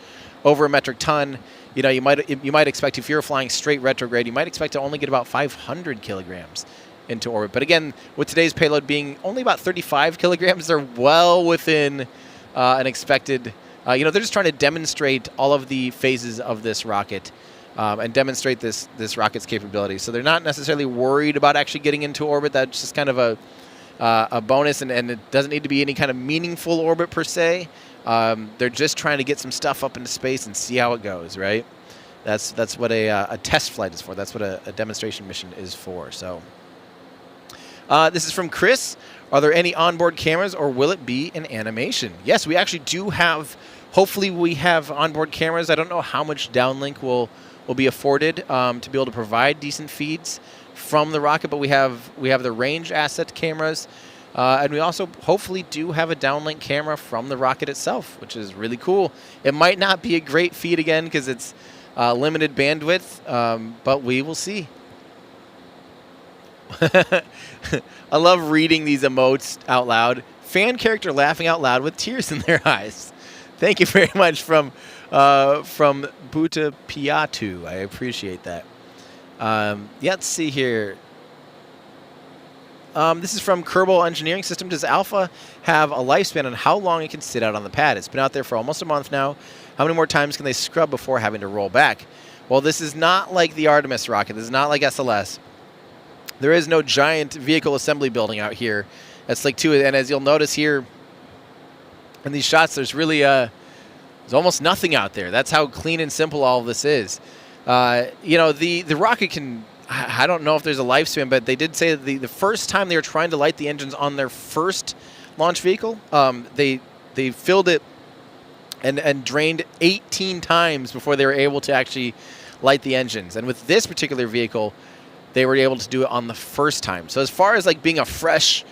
over a metric ton. You might expect, if you're flying straight retrograde, you might expect to only get about 500 kilograms into orbit. But again, with today's payload being only about 35 kilograms, they're well within an expected... they're just trying to demonstrate all of the phases of this rocket and demonstrate this rocket's capability. So they're not necessarily worried about actually getting into orbit. That's just kind of a bonus, and it doesn't need to be any kind of meaningful orbit per se. They're just trying to get some stuff up into space and see how it goes, right? That's what a test flight is for. That's what a demonstration mission is for. So this is from Chris. Are there any onboard cameras, or will it be an animation? Yes, we actually do have. Hopefully, we have onboard cameras. I don't know how much downlink will be afforded to be able to provide decent feeds from the rocket, but we have the range asset cameras, and we also hopefully do have a downlink camera from the rocket itself, which is really cool. It might not be a great feed again because it's limited bandwidth, but we will see. I love reading these emotes out loud. Fan character laughing out loud with tears in their eyes. Thank you very much from Buta Piatu. I appreciate that. Let's see here. This is from Kerbal Engineering System. Does Alpha have a lifespan on how long it can sit out on the pad? It's been out there for almost a month now. How many more times can they scrub before having to roll back? Well, this is not like the Artemis rocket. This is not like SLS. There is no giant vehicle assembly building out here at Slick 2. And as you'll notice here in these shots, there's really there's almost nothing out there. That's how clean and simple all of this is. The rocket can... I don't know if there's a lifespan, but they did say that the first time they were trying to light the engines on their first launch vehicle, they filled it and drained 18 times before they were able to actually light the engines. And with this particular vehicle, they were able to do it on the first time. So as far as like being a fresh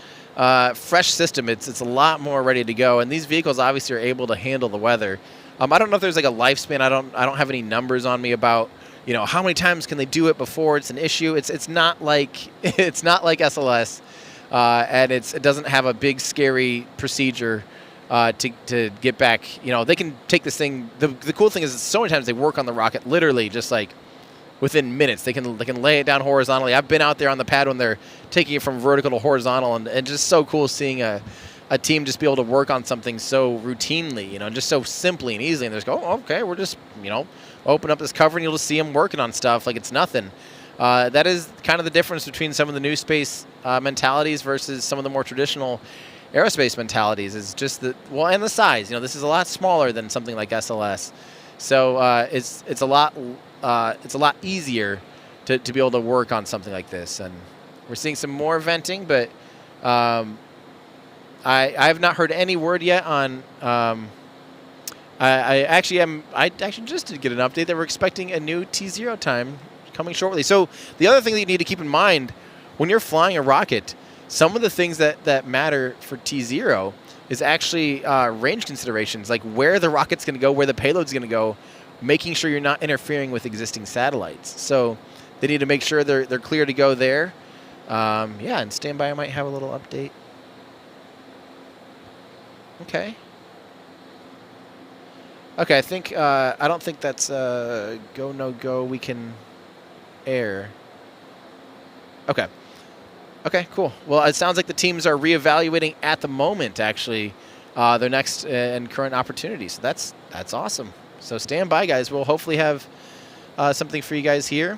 system, it's a lot more ready to go. And these vehicles obviously are able to handle the weather. I don't know if there's like a lifespan. I don't have any numbers on me about how many times can they do it before it's an issue. It's not like SLS. and it doesn't have a big scary procedure to get back. You know, they can take this thing. The cool thing is that so many times they work on the rocket literally just like within minutes. They can lay it down horizontally. I've been out there on the pad when they're taking it from vertical to horizontal, and just so cool seeing a team just be able to work on something so routinely, you know, just so simply and easily, and they just go, oh, okay, we're just, you know, open up this cover and you'll just see them working on stuff like it's nothing. That is kind of the difference between some of the new space mentalities versus some of the more traditional aerospace mentalities, is just and the size. You know, this is a lot smaller than something like SLS, so it's a lot easier to be able to work on something like this. And we're seeing some more venting, but I have not heard any word yet on. I actually just did get an update that we're expecting a new T0 time coming shortly. So the other thing that you need to keep in mind when you're flying a rocket, some of the things that matter for T0 is actually range considerations, like where the rocket's going to go, where the payload's going to go, making sure you're not interfering with existing satellites. So they need to make sure they're clear to go there. Yeah, and standby, I might have a little update. Okay. Okay, I think I don't think that's go no go. We can air. Okay. Okay, cool. Well, it sounds like the teams are reevaluating at the moment, actually, their next and current opportunities. So that's awesome. So stand by, guys. We'll hopefully have something for you guys here.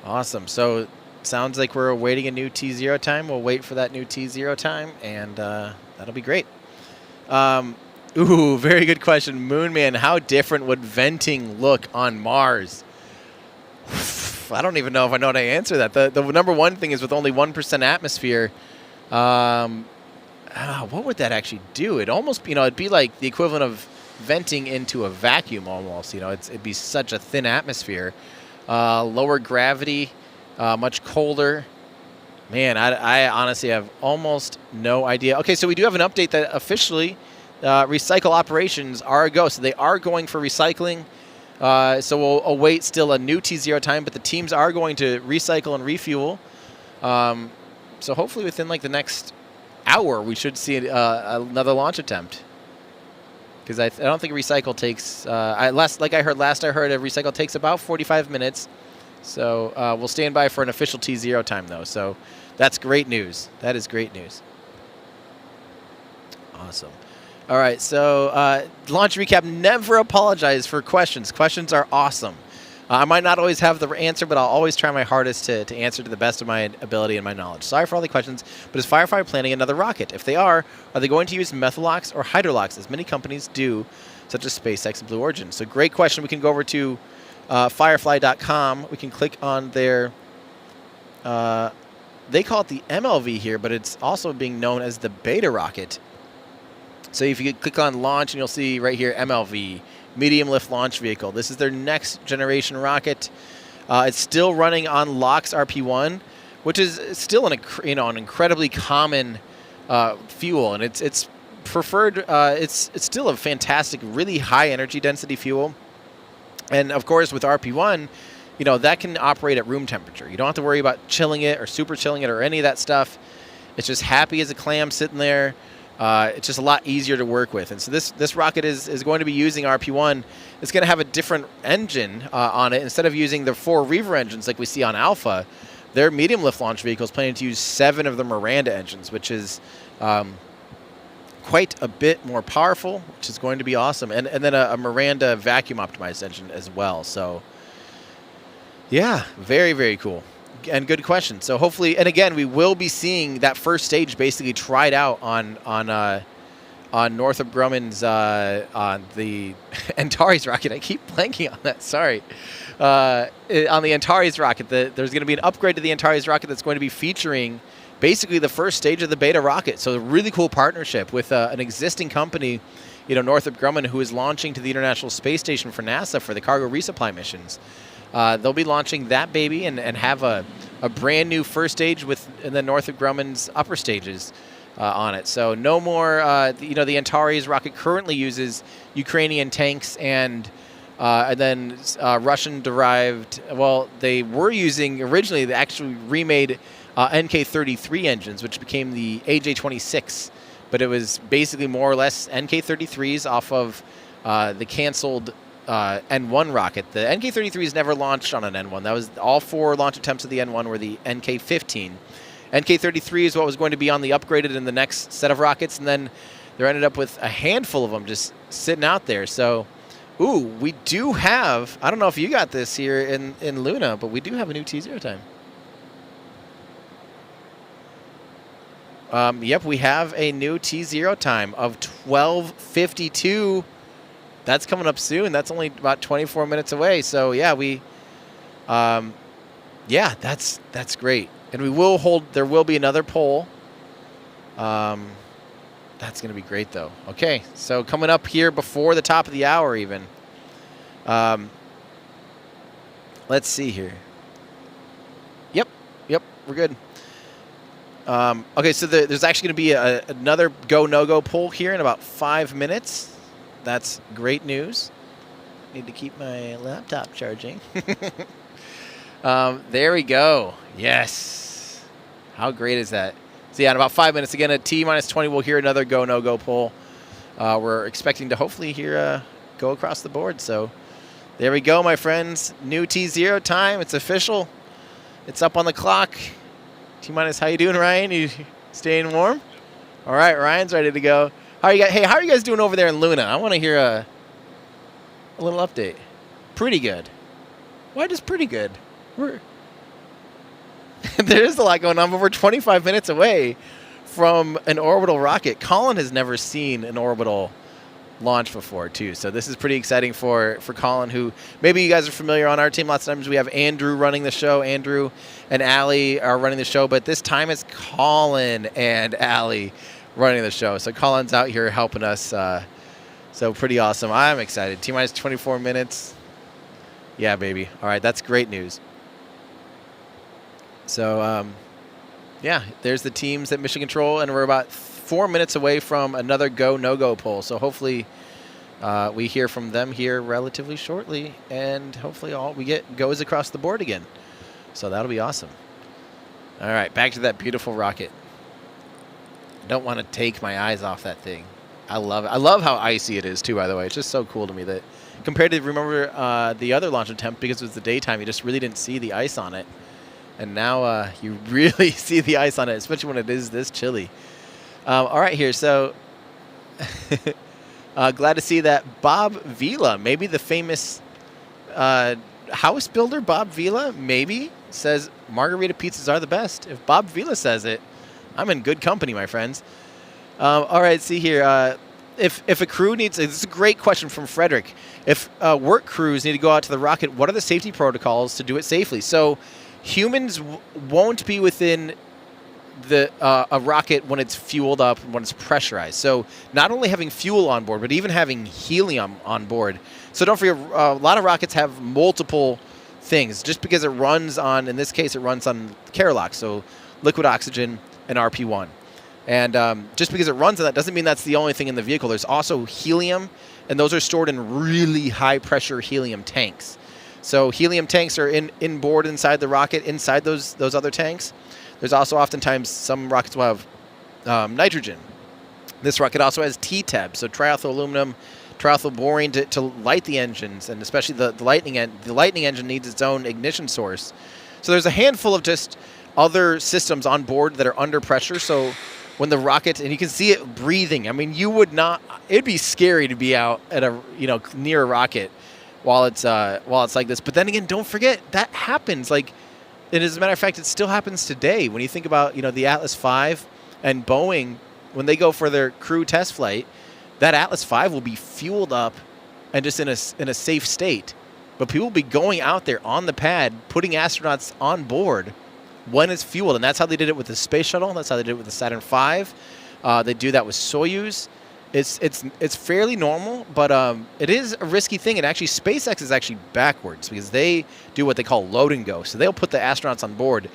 Awesome. So sounds like we're awaiting a new T0 time. We'll wait for that new T0 time, and that'll be great. Ooh, very good question. Moonman, how different would venting look on Mars? I don't even know if I know how to answer that. The number one thing is with only 1% atmosphere, what would that actually do? It almost, you know, it'd be like the equivalent of venting into a vacuum almost. You know, it'd be such a thin atmosphere. Lower gravity, much colder. Man, I honestly have almost no idea. Okay, so we do have an update that officially recycle operations are a go. So they are going for recycling. So we'll await still a new T0 time, but the teams are going to recycle and refuel. So hopefully within like the next hour, we should see another launch attempt. Because I don't think recycle takes, like I heard last, a recycle takes about 45 minutes. So we'll stand by for an official T0 time, though. So that's great news. That is great news. Awesome. All right, so launch recap. Never apologize for questions. Questions are awesome. I might not always have the answer, but I'll always try my hardest to answer to the best of my ability and my knowledge. Sorry for all the questions, but is Firefly planning another rocket? If they are they going to use Methalox or Hydrolox, as many companies do, such as SpaceX and Blue Origin? So great question. We can go over to firefly.com. We can click on their, they call it the MLV here, but it's also being known as the Beta rocket. So if you click on launch, and you'll see right here, MLV, Medium Lift Launch Vehicle. This is their next generation rocket. It's still running on LOX RP1, which is still an incredibly common fuel, and it's preferred. It's still a fantastic, really high energy density fuel. And of course, with RP1, you know, that can operate at room temperature. You don't have to worry about chilling it or super chilling it or any of that stuff. It's just happy as a clam sitting there. It's just a lot easier to work with. And so this rocket is going to be using RP1. It's going to have a different engine on it. Instead of using the 4 Reaver engines like we see on Alpha, their medium lift launch vehicle is planning to use 7 of the Miranda engines, which is quite a bit more powerful, which is going to be awesome. And then a Miranda vacuum optimized engine as well. So yeah, very, very cool. And good question. So hopefully, and again, we will be seeing that first stage basically tried out on Northrop Grumman's on the Antares rocket. I keep blanking on that. Sorry. On the Antares rocket, there's going to be an upgrade to the Antares rocket that's going to be featuring basically the first stage of the Beta rocket. So a really cool partnership with an existing company, you know, Northrop Grumman, who is launching to the International Space Station for NASA for the cargo resupply missions. They'll be launching that baby and have a brand new first stage and then Northrop Grumman's upper stages on it. So no more, you know, the Antares rocket currently uses Ukrainian tanks and And then Russian-derived, well, they were using originally, they actually remade NK-33 engines, which became the AJ-26. But it was basically more or less NK-33s off of the canceled N1 rocket. The NK-33s never launched on an N1. That was all 4 launch attempts of the N1 were the NK-15. NK-33 is what was going to be on the upgraded in the next set of rockets, and then there ended up with a handful of them just sitting out there. So, ooh, we do have, I don't know if you got this here in Luna, but we do have a new T0 time. Yep, we have a new T0 time of 12:52. That's coming up soon. That's only about 24 minutes away. So yeah, yeah, that's great. And we will hold. There will be another poll. That's going to be great, though. Okay, so coming up here before the top of the hour, even. Let's see here. Yep, we're good. Okay, so there's actually going to be another go no-go poll here in about 5 minutes. That's great news. Need to keep my laptop charging. There we go. Yes. How great is that? So yeah, in about 5 minutes, again, at T-20, we'll hear another go no-go poll. We're expecting to hopefully hear go across the board. So there we go, my friends. New T0 time. It's official. It's up on the clock. T-, how you doing, Ryan? You staying warm? All right, Ryan's ready to go. How are you guys? Hey, how are you guys doing over there in Luna? I want to hear a little update. Pretty good. Why just pretty good? There is a lot going on, but we're 25 minutes away from an orbital rocket. Colin has never seen an orbital launch before, too. So this is pretty exciting for Colin, who maybe you guys are familiar on our team. Lots of times we have Andrew running the show. Andrew and Allie are running the show, but this time it's Colin and Allie running the show. So Colin's out here helping us. So pretty awesome. I'm excited. T-minus 24 minutes. Yeah, baby. All right, that's great news. So, yeah, there's the teams at Mission Control, and we're about 4 minutes away from another go, no-go poll. So hopefully we hear from them here relatively shortly, and hopefully all we get goes across the board again. So that'll be awesome. All right, back to that beautiful rocket. I don't want to take my eyes off that thing. I love it. I love how icy it is, too, by the way. It's just so cool to me that compared to, remember, the other launch attempt, because it was the daytime, you just really didn't see the ice on it. And now you really see the ice on it, especially when it is this chilly. All right, here. So glad to see that Bob Vila, maybe the famous house builder Bob Vila, maybe, says margarita pizzas are the best. If Bob Vila says it, I'm in good company, my friends. All right, see here. If a crew needs, this is a great question from Frederick. If work crews need to go out to the rocket, what are the safety protocols to do it safely? So humans won't be within a rocket when it's fueled up, when it's pressurized. So not only having fuel on board, but even having helium on board. So don't forget, a lot of rockets have multiple things. Just because it runs on, in this case, it runs on Kerolox, so liquid oxygen and RP1. And just because it runs on that doesn't mean that's the only thing in the vehicle. There's also helium, and those are stored in really high-pressure helium tanks. So helium tanks are inboard inside the rocket, inside those other tanks. There's also oftentimes some rockets will have nitrogen. This rocket also has TTEB, so triethyl aluminum, triethyl borane to light the engines, and especially the lightning engine needs its own ignition source. So there's a handful of just other systems on board that are under pressure. So when the rocket, and you can see it breathing. I mean, you would not. It'd be scary to be out at near a rocket while it's like this. But then again, don't forget that happens. Like, and as a matter of fact, it still happens today. When you think about the Atlas V and Boeing, when they go for their crew test flight, that Atlas V will be fueled up and just in a safe state. But people will be going out there on the pad, putting astronauts on board when it's fueled, and that's how they did it with the space shuttle. That's how they did it with the Saturn V. They do that with Soyuz. It's fairly normal, but it is a risky thing. And actually, SpaceX is actually backwards because they do what they call load and go. So they'll put the astronauts on board,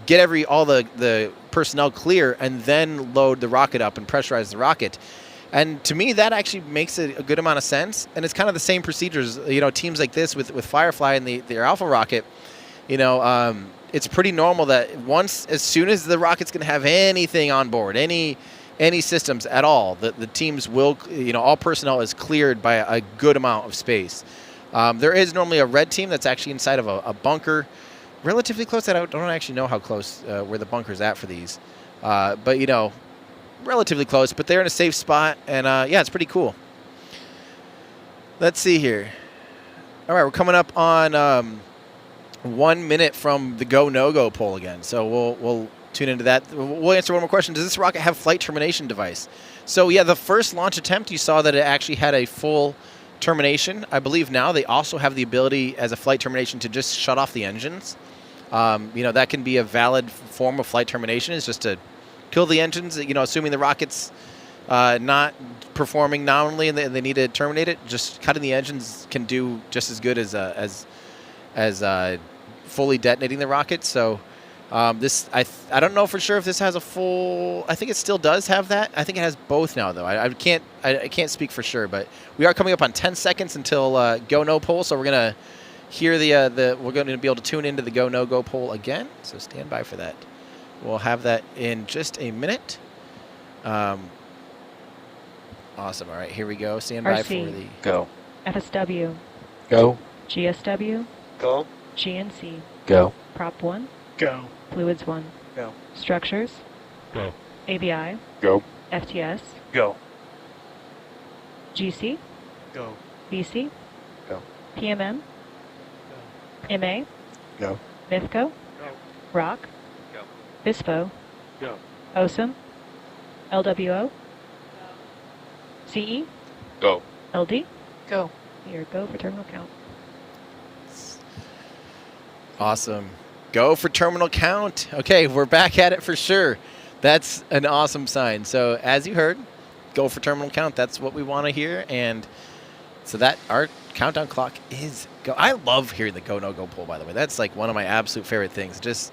get all the personnel clear, and then load the rocket up and pressurize the rocket. And to me, that actually makes a good amount of sense. And it's kind of the same procedures, teams like this with Firefly and their Alpha rocket, it's pretty normal that as soon as the rocket's going to have anything on board, any systems at all, the teams will, all personnel is cleared by a good amount of space. There is normally a red team that's actually inside of a bunker, relatively close. I don't actually know how close where the bunker's at for these, but relatively close. But they're in a safe spot, and yeah, it's pretty cool. Let's see here. All right, we're coming up on 1 minute from the go no go poll again, so we'll tune into that. We'll answer one more question. Does this rocket have flight termination device? So yeah, the first launch attempt, you saw that it actually had a full termination. I believe now they also have the ability as a flight termination to just shut off the engines. That can be a valid form of flight termination, is just to kill the engines, assuming the rocket's not performing nominally and they need to terminate it. Just cutting the engines can do just as good as fully detonating the rocket. So this, I don't know for sure if this has a full. I think it still does have that. I think it has both now, though. I can't speak for sure, but we are coming up on 10 seconds until go no poll. So we're gonna hear we're going to be able to tune into the go no go poll again. So stand by for that. We'll have that in just a minute. Awesome. All right, here we go. Stand by for the go. FSW. Go. GSW. Go. GNC. Go. Prop 1. Go. Fluids 1. Go. Structures. Go. ABI. Go. FTS. Go. GC. Go. BC. Go. PMM. MA. Go. MIFCO. Go. ROC. Go. BISPO. Go. OSM. LWO. CE. Go. LD. Go. Here, go for terminal count. Awesome. Go for terminal count. Okay, we're back at it for sure. That's an awesome sign. So as you heard, go for terminal count. That's what we want to hear. And so that our countdown clock is go. I love hearing the go, no go poll, by the way. That's like one of my absolute favorite things. Just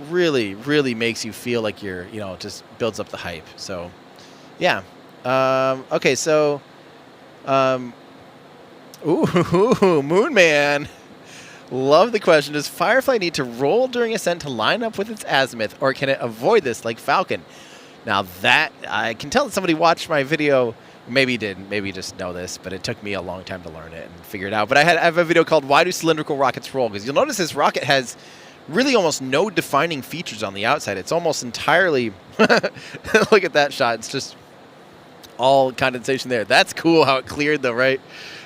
really, really makes you feel like you're, just builds up the hype. So yeah. Okay, so Moon Man. Love the question. Does Firefly need to roll during ascent to line up with its azimuth, or can it avoid this like Falcon? Now that, I can tell that somebody watched my video, maybe didn't, maybe just know this, but it took me a long time to learn it and figure it out. But I have a video called Why Do Cylindrical Rockets Roll? Because you'll notice this rocket has really almost no defining features on the outside. It's almost entirely, look at that shot. It's just all condensation there. That's cool how it cleared though, right?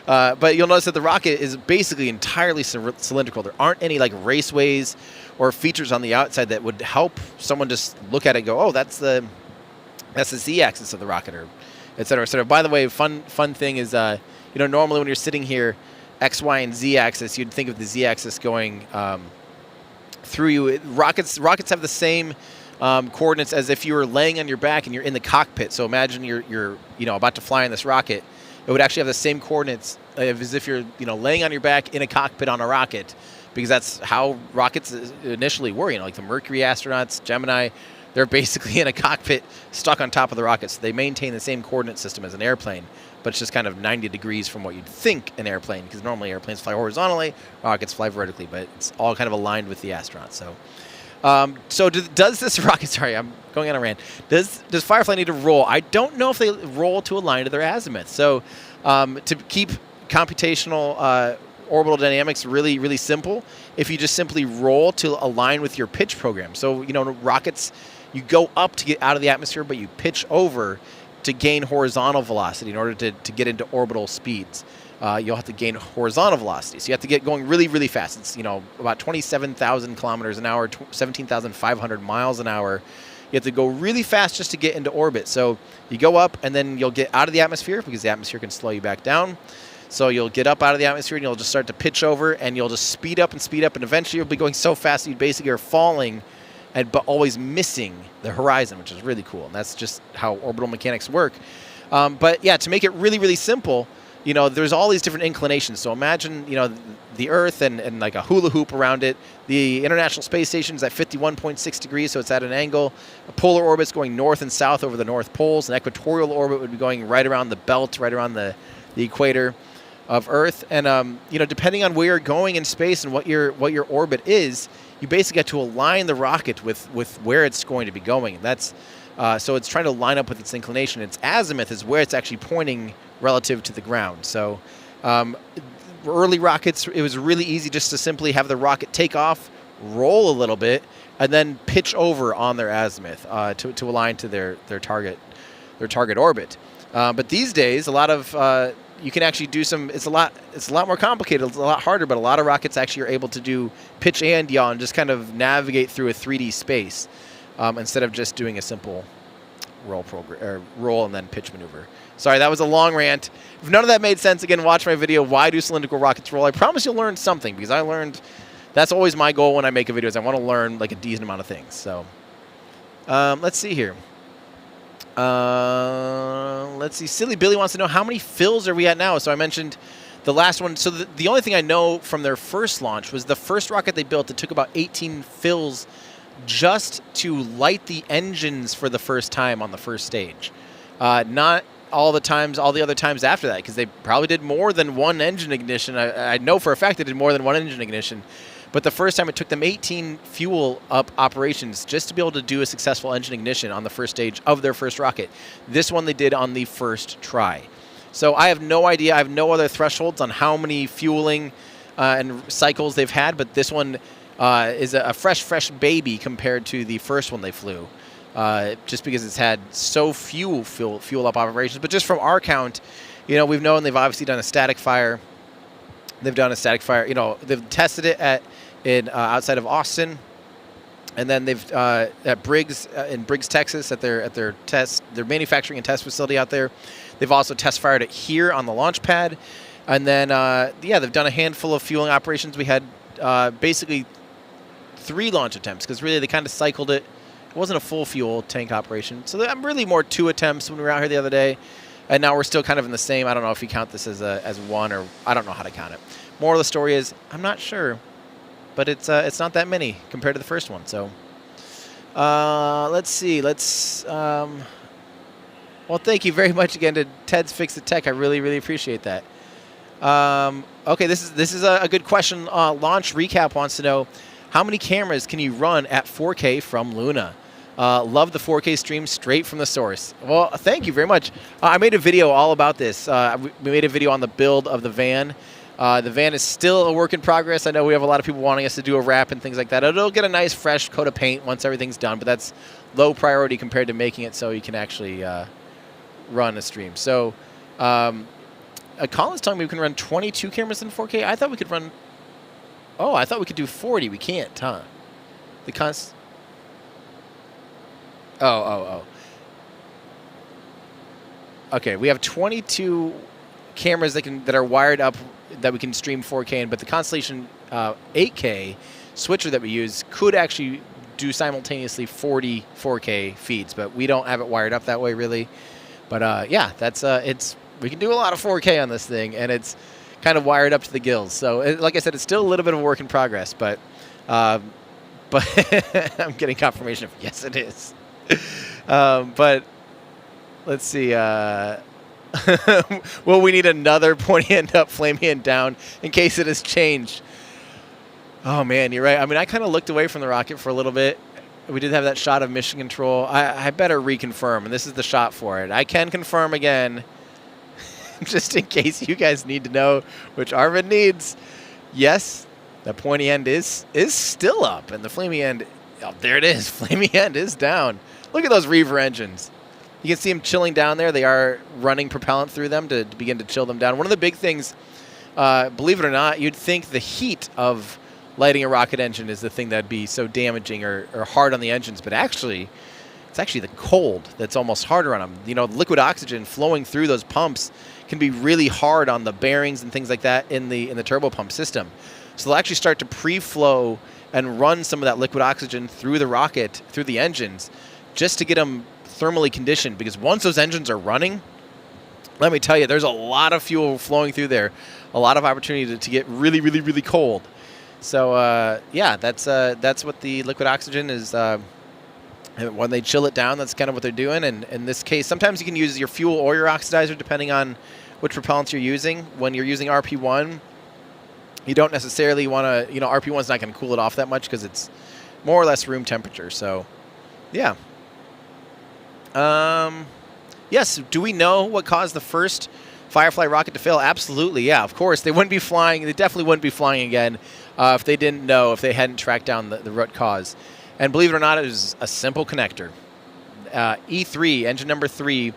But you'll notice that the rocket is basically entirely cylindrical. There aren't any like raceways or features on the outside that would help someone just look at it and go, oh, that's the z-axis of the rocket, or et cetera, et cetera. By the way, fun thing is, normally when you're sitting here, X, Y, and Z-axis, you'd think of the Z-axis going through you. Rockets have the same coordinates as if you were laying on your back and you're in the cockpit. So imagine you're about to fly in this rocket. It would actually have the same coordinates as if you're laying on your back in a cockpit on a rocket, because that's how rockets initially were. Like the Mercury astronauts, Gemini, they're basically in a cockpit stuck on top of the rocket. So they maintain the same coordinate system as an airplane, but it's just kind of 90 degrees from what you'd think an airplane, because normally airplanes fly horizontally, rockets fly vertically, but it's all kind of aligned with the astronauts. So does this rocket, sorry, I'm going on a rant. Does Firefly need to roll? I don't know if they roll to align to their azimuth. So to keep computational orbital dynamics really, really simple, if you just simply roll to align with your pitch program. So, rockets, you go up to get out of the atmosphere, but you pitch over to gain horizontal velocity in order to get into orbital speeds. You'll have to gain horizontal velocity. So you have to get going really, really fast. It's, about 27,000 kilometers an hour, 17,500 miles an hour. You have to go really fast just to get into orbit. So you go up, and then you'll get out of the atmosphere, because the atmosphere can slow you back down. So you'll get up out of the atmosphere, and you'll just start to pitch over, and you'll just speed up, and eventually you'll be going so fast that you basically are falling, but always missing the horizon, which is really cool. And that's just how orbital mechanics work. But yeah, to make it really, really simple, you know, there's all these different inclinations. So imagine, you know, the Earth and like a hula hoop around it. The International Space Station is at 51.6 degrees, so it's at an angle. A polar orbit's going north and south over the North Poles. An equatorial orbit would be going right around the belt, right around the equator of Earth. And you know, depending on where you're going in space and what your orbit is, you basically get to align the rocket with where it's going to be going. That's so it's trying to line up with its inclination. Its azimuth is where it's actually pointing relative to the ground. So early rockets, it was really easy just to simply have the rocket take off, roll a little bit, and then pitch over on their azimuth to align to their target orbit. But these days, a lot of you can actually do some. It's a lot more complicated. It's a lot harder. But a lot of rockets actually are able to do pitch and yaw and just kind of navigate through a 3D space instead of just doing a simple roll and then pitch maneuver. Sorry, that was a long rant. If none of that made sense, again, watch my video, Why Do Cylindrical Rockets Roll? I promise you'll learn something, because I learned, that's always my goal when I make a video, is I want to learn like a decent amount of things. So let's see here. Let's see. Silly Billy wants to know, how many fills are we at now? So I mentioned the last one. So the only thing I know from their first launch was the first rocket they built, it took about 18 fills just to light the engines for the first time on the first stage. Not all the other times after that, because they probably did more than one engine ignition. I know for a fact they did more than one engine ignition. But the first time, it took them 18 fuel-up operations just to be able to do a successful engine ignition on the first stage of their first rocket. This one they did on the first try. So I have no idea. I have no other thresholds on how many fueling and cycles they've had, but this one is a fresh baby compared to the first one they flew, just because it's had so few fuel-up operations. But just from our count, you know, we've known they've obviously done a static fire. They've done a static fire. You know, they've tested it outside of Austin, and then they've at Briggs in Briggs, Texas, at their manufacturing and test facility out there. They've also test fired it here on the launch pad, and then they've done a handful of fueling operations. We had basically 3 launch attempts, because really they kind of cycled it. It wasn't a full fuel tank operation, so I'm really more 2 attempts when we were out here the other day. And now we're still kind of in the same. I don't know if you count this as one, or I don't know how to count it. Moral of the story is, I'm not sure, but it's not that many compared to the first one. So let's see. Well, thank you very much again to Ted's Fix It Tech. I really appreciate that. Okay, this is a good question. Launch Recap wants to know, how many cameras can you run at 4K from Luna? Love the 4K stream straight from the source. Well, thank you very much. I made a video all about this. We made a video on the build of the van. The van is still a work in progress. I know we have a lot of people wanting us to do a wrap and things like that. It'll get a nice fresh coat of paint once everything's done, but that's low priority compared to making it so you can actually run a stream. So Colin's telling me we can run 22 cameras in 4K. I thought we could run... Oh, I thought we could do 40. We can't, huh? Oh. Okay, we have 22 cameras that are wired up that we can stream 4K in, but the Constellation 8K switcher that we use could actually do simultaneously 40 4K feeds, but we don't have it wired up that way really. But yeah, that's we can do a lot of 4K on this thing, and it's kind of wired up to the gills. So like I said, it's still a little bit of a work in progress, but I'm getting confirmation of yes, it is. But let's see. Will we need another pointy end up, flamey end down in case it has changed? Oh man, you're right. I mean, I kind of looked away from the rocket for a little bit. We did have that shot of mission control. I better reconfirm, and this is the shot for it. I can confirm again, just in case you guys need to know, which Arvin needs. Yes, the pointy end is still up, and the flamey end, oh, there it is. Flamey end is down. Look at those Reaver engines. You can see them chilling down there. They are running propellant through them to begin to chill them down. One of the big things, believe it or not, you'd think the heat of lighting a rocket engine is the thing that'd be so damaging or hard on the engines, but actually, it's actually the cold that's almost harder on them. You know, liquid oxygen flowing through those pumps can be really hard on the bearings and things like that in the turbopump system. So they'll actually start to pre-flow and run some of that liquid oxygen through the rocket, through the engines, just to get them thermally conditioned, because once those engines are running, let me tell you, there's a lot of fuel flowing through there, a lot of opportunity to get really, really, really cold. So yeah, that's what the liquid oxygen is. When they chill it down, that's kind of what they're doing. And in this case, sometimes you can use your fuel or your oxidizer depending on which propellants you're using. When you're using RP1, you don't necessarily want to, you know, RP1's not going to cool it off that much because it's more or less room temperature. So, yeah. Yes, do we know what caused the first Firefly rocket to fail? Absolutely, yeah, of course. They wouldn't be flying, they definitely wouldn't be flying again if they didn't know, if they hadn't tracked down the root cause. And believe it or not, it was a simple connector. E3, engine number 3,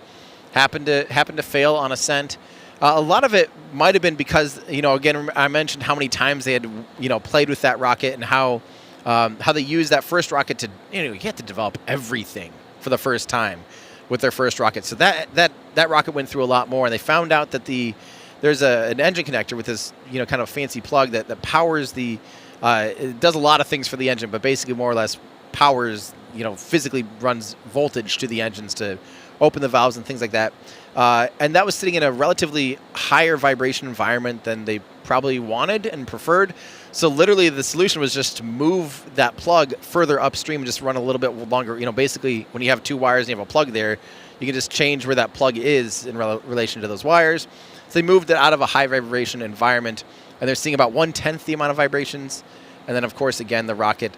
happened to fail on ascent. A lot of it might have been because, you know, again, I mentioned how many times they had, you know, played with that rocket and how they used that first rocket to, you know, you have to develop everything for the first time with their first rocket. So that rocket went through a lot more, and they found out that there's an engine connector with this, you know, kind of fancy plug that powers the. It does a lot of things for the engine, but basically more or less powers, you know, physically runs voltage to the engines to open the valves and things like that. And that was sitting in a relatively higher vibration environment than they probably wanted and preferred. So literally the solution was just to move that plug further upstream, just run a little bit longer. You know, basically when you have 2 wires and you have a plug there, you can just change where that plug is in relation to those wires. So they moved it out of a high vibration environment, and they're seeing about 1/10 the amount of vibrations. And then, of course, again, the rocket,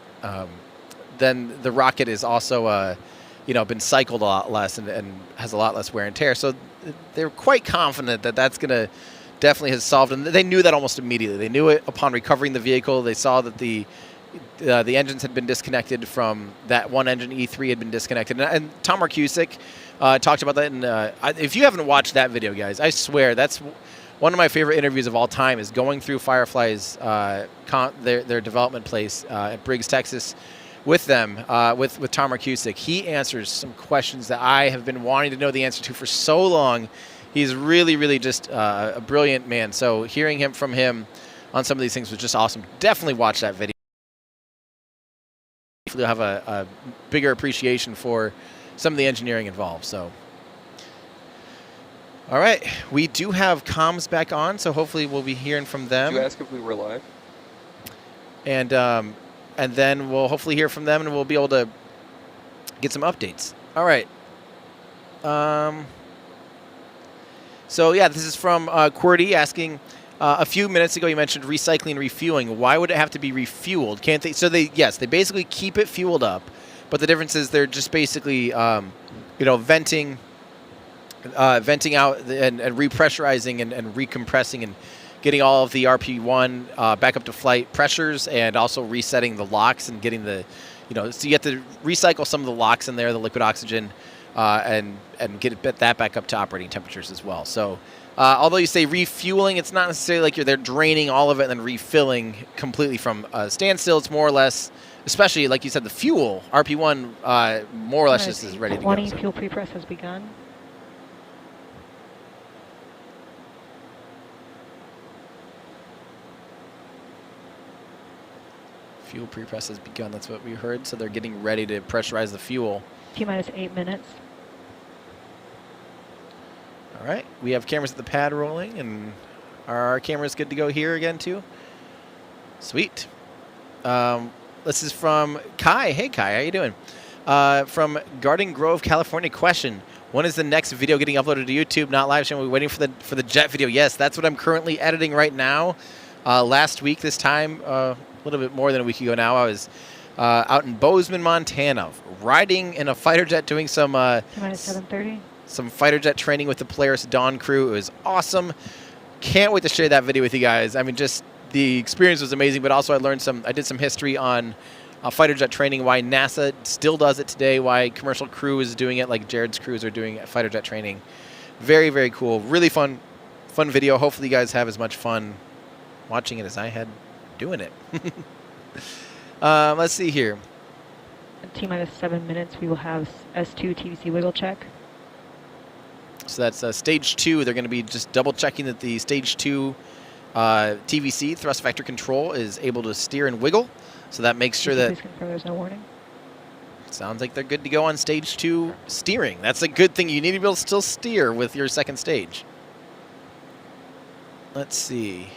then the rocket is also, you know, been cycled a lot less and has a lot less wear and tear. So they're quite confident that that's going to definitely has solved. And they knew that almost immediately. They knew it upon recovering the vehicle. They saw that the engines had been disconnected from that one engine. E3 had been disconnected. And Tom Marcusick talked about that. And if you haven't watched that video, guys, I swear that's one of my favorite interviews of all time is going through Firefly's their development place at Briggs, Texas, with them, with Tom Marcusick. He answers some questions that I have been wanting to know the answer to for so long. He's really, really just a brilliant man. So hearing from him on some of these things was just awesome. Definitely watch that video. You'll have a bigger appreciation for some of the engineering involved. So. All right, we do have comms back on, so hopefully we'll be hearing from them. Did you ask if we were live? And then we'll hopefully hear from them, and we'll be able to get some updates. All right. So yeah, this is from QWERTY asking. A few minutes ago, you mentioned recycling and refueling. Why would it have to be refueled? Can't they? So they basically keep it fueled up, but the difference is they're just basically, you know, venting out and repressurizing and recompressing and getting all of the RP1 back up to flight pressures, and also resetting the locks and getting the, you know, so you have to recycle some of the locks in there, the liquid oxygen, and get that back up to operating temperatures as well. So although you say refueling, it's not necessarily like they're draining all of it and then refilling completely from standstill. It's more or less, especially like you said, the fuel RP1 more or less just is ready to go. 20 fuel prepress has begun. Fuel prepress has begun. That's what we heard. So they're getting ready to pressurize the fuel. T-minus 8 minutes. All right. We have cameras at the pad rolling, and are our cameras good to go here again too? Sweet. This is from Kai. Hey Kai, how you doing? From Garden Grove, California. Question: when is the next video getting uploaded to YouTube? Not live stream. We're waiting for the jet video. Yes, that's what I'm currently editing right now. Last week, this time, a little bit more than a week ago now, I was out in Bozeman, Montana, riding in a fighter jet, doing some -7:30. Some fighter jet training with the Polaris Dawn crew. It was awesome. Can't wait to share that video with you guys. I mean, just the experience was amazing, but also I did some history on fighter jet training, why NASA still does it today, why commercial crew is doing it, like Jared's crews are doing fighter jet training. Very, very cool. Really fun video. Hopefully you guys have as much fun watching it as I had doing it. Let's see here. T-minus 7 minutes, we will have S2 TVC wiggle check. So that's stage 2. They're going to be just double checking that the stage 2 TVC, thrust vector control, is able to steer and wiggle. So that makes sure that... Please confirm there's no warning. Sounds like they're good to go on stage 2 steering. That's a good thing. You need to be able to still steer with your second stage. let's see.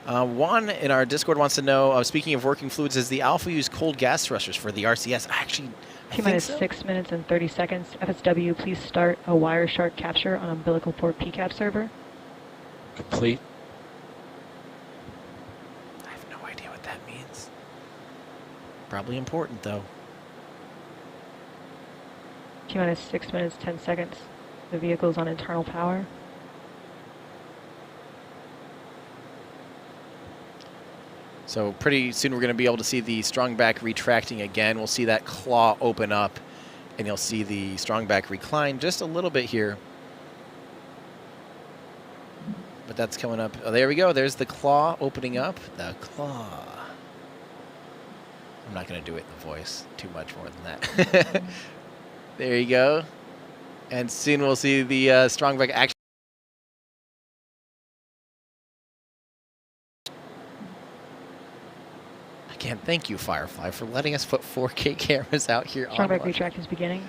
Juan in our Discord wants to know, speaking of working fluids, does the Alpha use cold gas thrusters for the RCS? Actually, I think T-minus so. 6 minutes and 30 seconds. FSW, please start a Wireshark capture on umbilical port PCAP server. Complete. I have no idea what that means. Probably important, though. T-minus 6 minutes, 10 seconds. The vehicle is on internal power. So pretty soon we're going to be able to see the strong back retracting again. We'll see that claw open up, and you'll see the strong back recline just a little bit here. But that's coming up. Oh, there we go. There's the claw opening up. The claw. I'm not going to do it in the voice too much more than that. There you go. And soon we'll see the strong back action. Again, thank you, Firefly, for letting us put 4K cameras out here. Strong back launch. retract is beginning.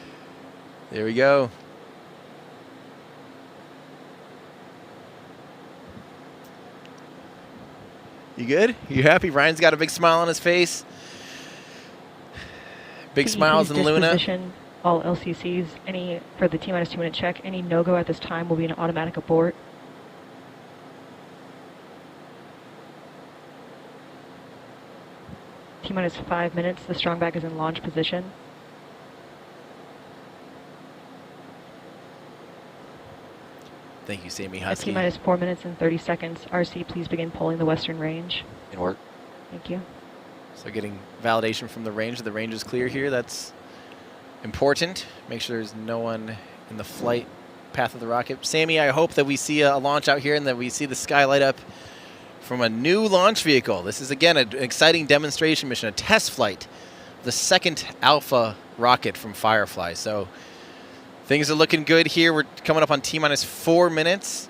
There we go. You good? You happy? Ryan's got a big smile on his face. Big smiles in Luna. Disposition all LCCs. Any for the T-minus 2 minute check. Any no-go at this time will be an automatic abort. T-minus 5 minutes. The strong back is in launch position. Thank you, Sammy At Husky. T-minus 4 minutes and 30 seconds. RC, please begin pulling the western range. In work. Thank you. So getting validation from the range. The range is clear here. That's important. Make sure there's no one in the flight path of the rocket. Sammy, I hope that we see a launch out here and that we see the sky light up from a new launch vehicle. This is, again, an exciting demonstration mission, a test flight, the second Alpha rocket from Firefly. So things are looking good here. We're coming up on T-minus 4 minutes.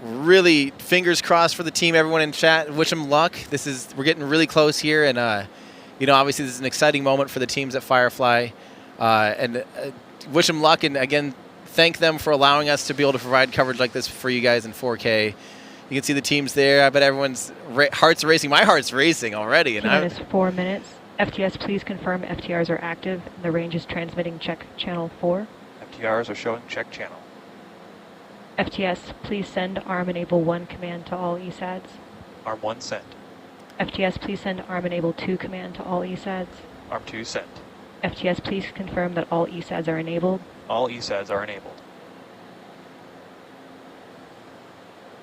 Really, fingers crossed for the team. Everyone in chat, wish them luck. We're getting really close here, and obviously this is an exciting moment for the teams at Firefly. Wish them luck, and again, thank them for allowing us to be able to provide coverage like this for you guys in 4K. You can see the teams there. I bet everyone's heart's racing. My heart's racing already. T-minus 4 minutes. FTS, please confirm FTRs are active. The range is transmitting check channel 4. FTRs are showing check channel. FTS, please send ARM enable 1 command to all ESADs. ARM 1 sent. FTS, please send ARM enable 2 command to all ESADs. ARM 2 sent. FTS, please confirm that all ESADs are enabled. All ESADs are enabled.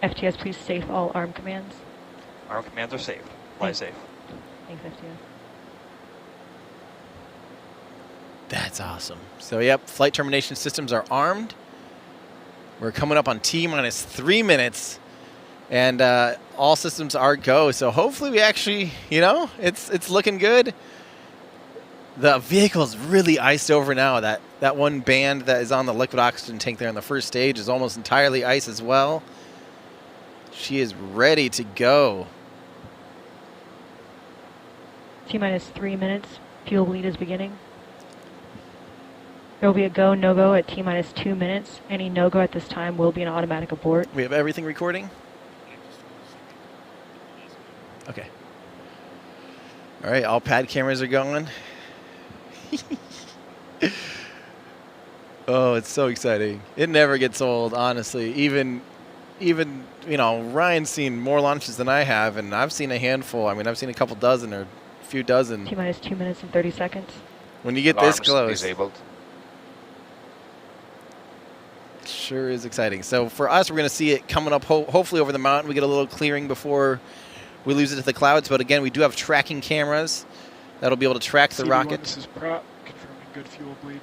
FTS, please safe all ARM commands. ARM commands are saved. Fly safe. Thanks, FTS. That's awesome. So, yep, flight termination systems are armed. We're coming up on T-minus 3 minutes, and all systems are go. So hopefully we actually, it's looking good. The vehicle's really iced over now. That one band that is on the liquid oxygen tank there on the first stage is almost entirely ice as well. She is ready to go. T-minus 3 minutes. Fuel bleed is beginning. There will be a go, no-go at T-minus 2 minutes. Any no-go at this time will be an automatic abort. We have everything recording? Okay. All right, all pad cameras are going. Oh, it's so exciting. It never gets old, honestly. Even Ryan's seen more launches than I have, and I've seen a handful. I mean, I've seen a couple dozen or a few dozen. T-minus 2 minutes and 30 seconds. When you get this Arms close. disabled. Sure is exciting. So for us, we're going to see it coming up hopefully over the mountain. We get a little clearing before we lose it to the clouds. But again, we do have tracking cameras that'll be able to track the rocket. This is prop, confirming good fuel bleed.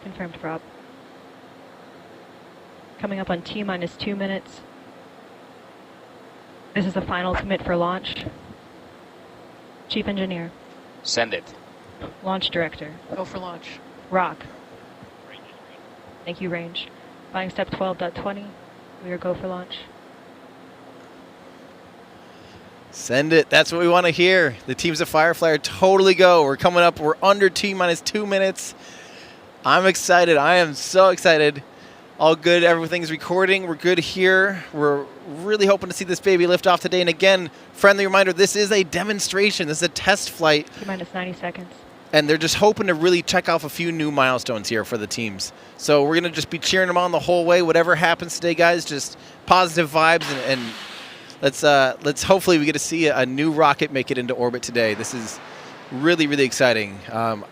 Confirmed prop. Coming up on T-minus 2 minutes. This is the final commit for launch. Chief Engineer. Send it. Launch Director. Go for launch. Rock. Thank you, range. Flying step 12.20. We are go for launch. Send it. That's what we want to hear. The teams at Firefly are totally go. We're coming up. We're under T-minus 2 minutes. I'm excited. I am so excited. All good. Everything's recording. We're good here. We're really hoping to see this baby lift off today. And again, friendly reminder, this is a demonstration. This is a test flight. T-minus 90 seconds. And they're just hoping to really check off a few new milestones here for the teams. So we're going to just be cheering them on the whole way. Whatever happens today, guys, just positive vibes. And let's hopefully we get to see a new rocket make it into orbit today. This is really, really exciting. Man.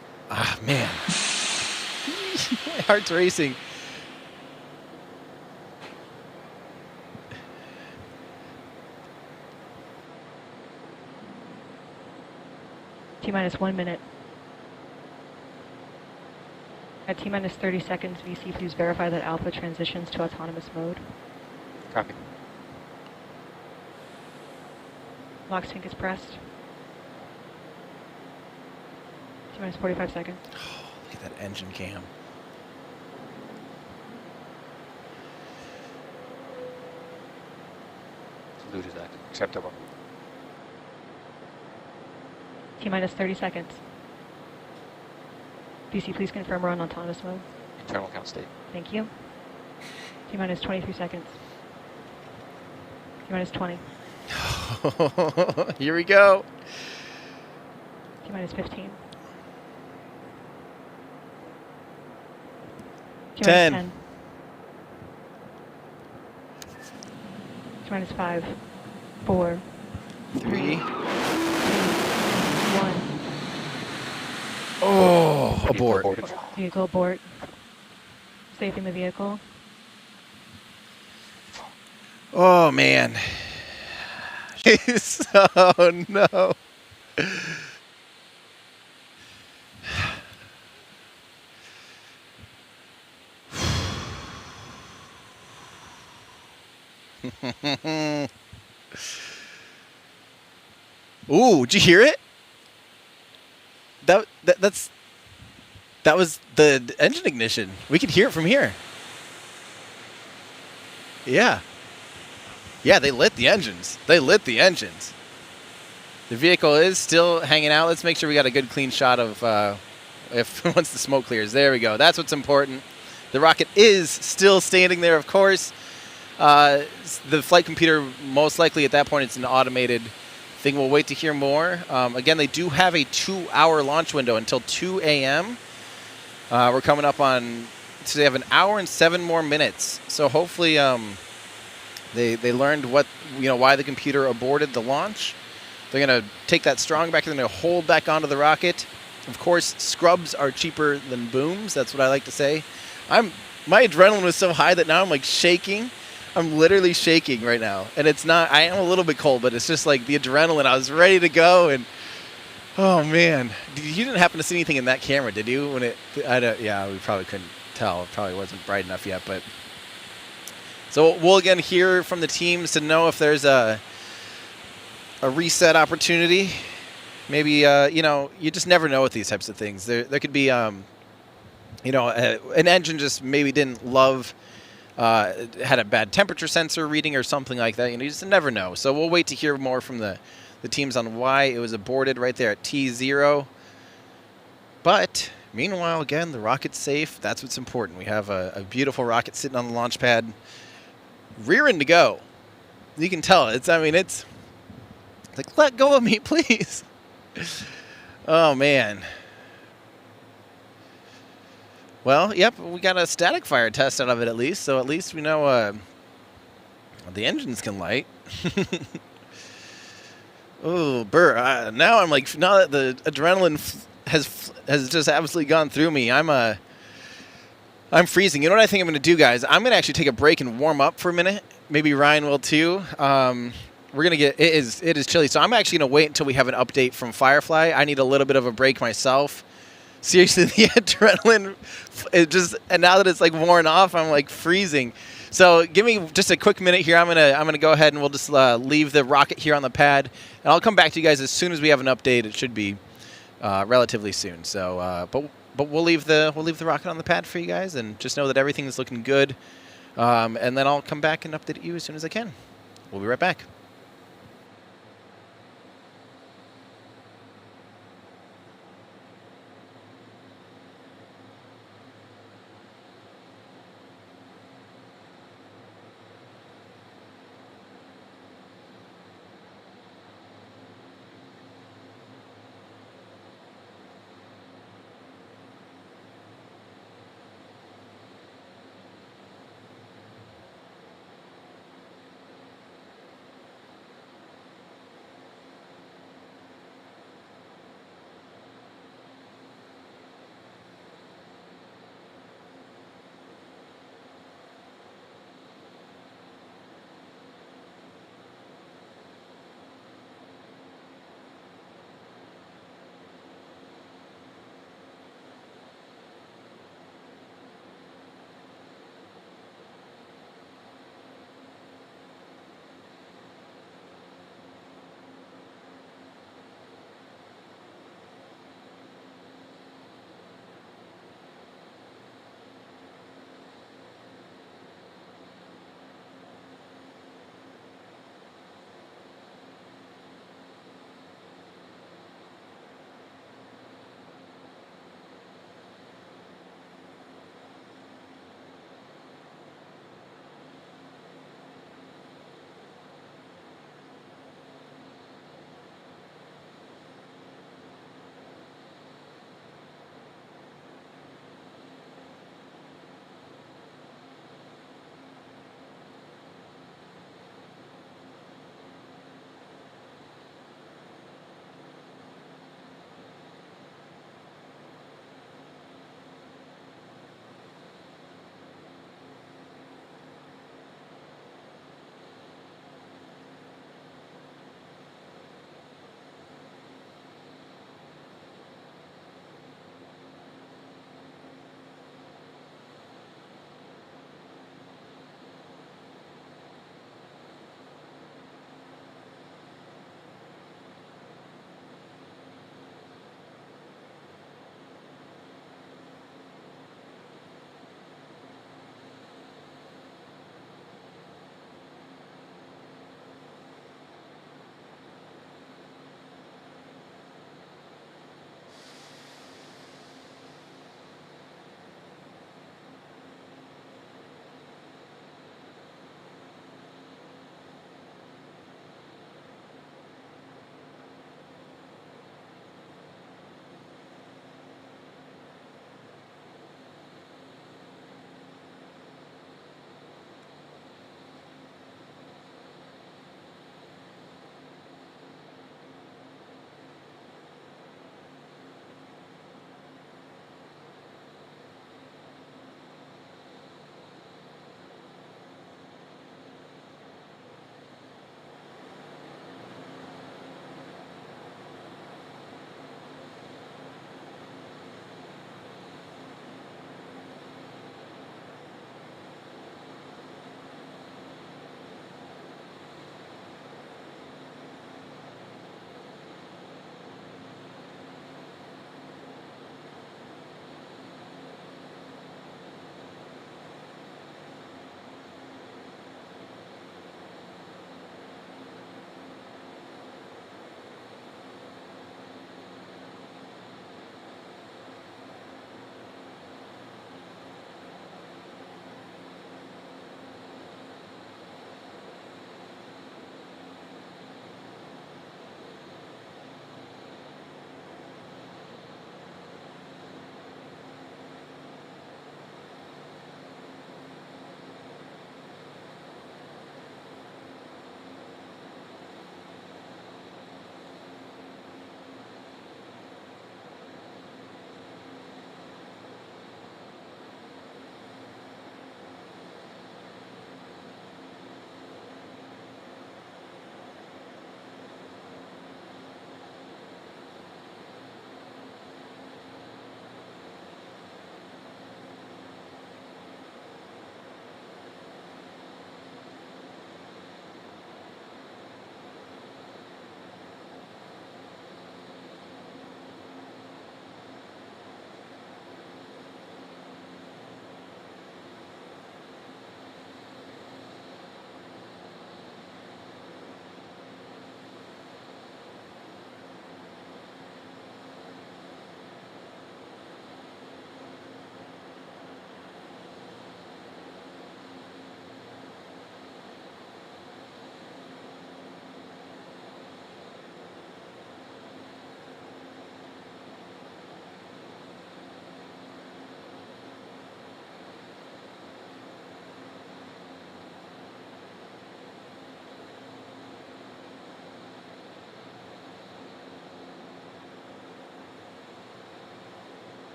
My heart's racing. T-minus 1 minute. At T-minus 30 seconds, VC, please verify that Alpha transitions to autonomous mode. Copy. Lock sync is pressed. T-minus 45 seconds. Oh, look at that engine cam. Salute is active. Acceptable. T-minus 30 seconds. VC, please confirm we're on autonomous mode. Internal count state. Thank you. T-minus 23 seconds. T-minus 20. Here we go. T-minus 15. 10. T-minus 5, 4, 3, 1. Oh, abort. Vehicle abort. Safing the vehicle. Oh, man. Oh, no. Ooh, did you hear it? That was the engine ignition. We could hear it from here. Yeah. Yeah, they lit the engines. They lit the engines. The vehicle is still hanging out. Let's make sure we got a good clean shot of once the smoke clears. There we go. That's what's important. The rocket is still standing there, of course. The flight computer, most likely at that point, it's an automated thing. We'll wait to hear more. Again, they do have a 2-hour launch window until 2 a.m. We're coming up on, so they have an hour and 7 more minutes. So hopefully they learned why the computer aborted the launch. They're going to take that strong back and they're going to hold back onto the rocket. Of course, scrubs are cheaper than booms. That's what I like to say. My adrenaline was so high that now I'm like shaking. I'm literally shaking right now. And it's not, I am a little bit cold, but it's just like the adrenaline. I was ready to go. And oh man, you didn't happen to see anything in that camera, did you? When yeah, we probably couldn't tell. It probably wasn't bright enough yet, but. So we'll again hear from the teams to know if there's a reset opportunity. Maybe, you just never know with these types of things. There could be, an engine just maybe didn't love, had a bad temperature sensor reading or something like that. You just never know. So we'll wait to hear more from the teams on why it was aborted right there at T0. But meanwhile, again, the rocket's safe. That's what's important. We have a beautiful rocket sitting on the launch pad, rearing to go. You can tell it's like, let go of me, please. Oh, man. Well, yep, we got a static fire test out of it at least, so at least we know the engines can light. Oh, Burr, now I'm like, now that the adrenaline has just absolutely gone through me, I'm freezing. You know what I think I'm going to do, guys? I'm going to actually take a break and warm up for a minute. Maybe Ryan will too. We're going to get, it is chilly, so I'm actually going to wait until we have an update from Firefly. I need a little bit of a break myself. Seriously, the adrenaline, and now that it's like worn off, I'm like freezing. So give me just a quick minute here. I'm gonna go ahead and we'll just leave the rocket here on the pad, and I'll come back to you guys as soon as we have an update. It should be relatively soon. So, but we'll leave the rocket on the pad for you guys, and just know that everything is looking good. And then I'll come back and update you as soon as I can. We'll be right back.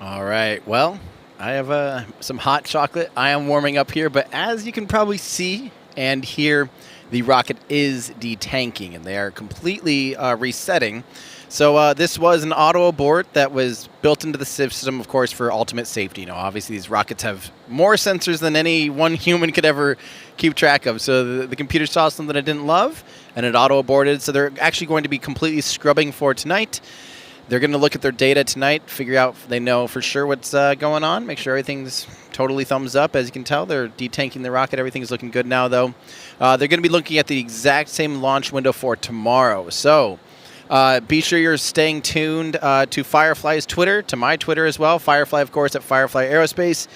All right. Well, I have some hot chocolate. I am warming up here, but as you can probably see and hear, the rocket is detanking, and they are completely resetting. So this was an auto abort that was built into the system, of course, for ultimate safety. You know, obviously these rockets have more sensors than any one human could ever keep track of. So the computer saw something it didn't love, and it auto aborted. So they're actually going to be completely scrubbing for tonight. They're going to look at their data tonight, figure out if they know for sure what's going on, make sure everything's totally thumbs up. As you can tell, they're detanking the rocket. Everything's looking good now, though. They're going to be looking at the exact same launch window for tomorrow. So be sure you're staying tuned to Firefly's Twitter, to my Twitter as well. Firefly, of course, at Firefly Aerospace.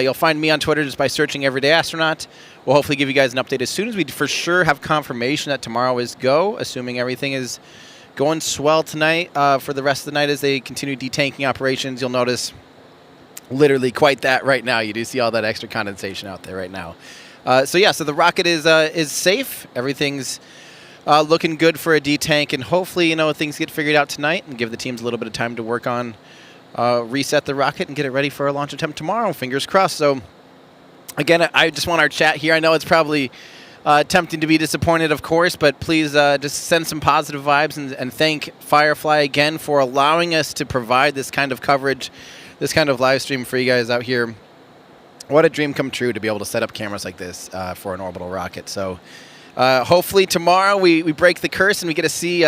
You'll find me on Twitter just by searching Everyday Astronaut. We'll hopefully give you guys an update as soon as we for sure have confirmation that tomorrow is go, assuming everything is going swell tonight for the rest of the night as they continue detanking operations. You'll notice literally quite that right now. You do see all that extra condensation out there right now. So the rocket is safe. Everything's looking good for a detank, and hopefully, things get figured out tonight and give the teams a little bit of time to work on reset the rocket and get it ready for a launch attempt tomorrow. Fingers crossed. So again, I just want our chat here. I know it's probably tempting to be disappointed, of course, but please just send some positive vibes and thank Firefly again for allowing us to provide this kind of coverage, this kind of live stream for you guys out here. What a dream come true to be able to set up cameras like this for an orbital rocket. So hopefully tomorrow we break the curse and we get to see,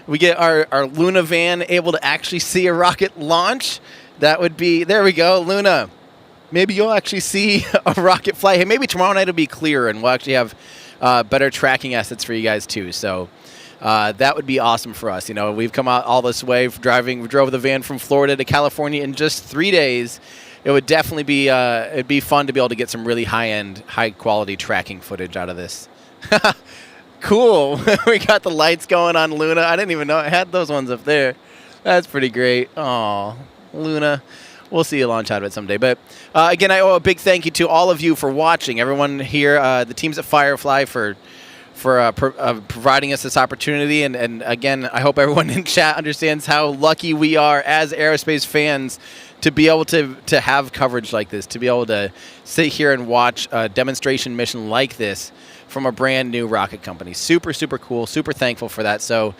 we get our Luna van able to actually see a rocket launch. That would be, there we go, Luna. Maybe you'll actually see a rocket fly. Hey, maybe tomorrow night it'll be clearer and we'll actually have better tracking assets for you guys too. So that would be awesome for us. We've come out all this way we drove the van from Florida to California in just 3 days. It would definitely be it'd be fun to be able to get some really high-end, high-quality tracking footage out of this. Cool. We got the lights going on Luna. I didn't even know I had those ones up there. That's pretty great. Aw, Luna. We'll see a launch out of it someday. But again, I owe a big thank you to all of you for watching. Everyone here, the teams at Firefly for providing us this opportunity. And again, I hope everyone in chat understands how lucky we are as aerospace fans to be able to have coverage like this, to be able to sit here and watch a demonstration mission like this from a brand new rocket company. Super, super cool. Super thankful for that. So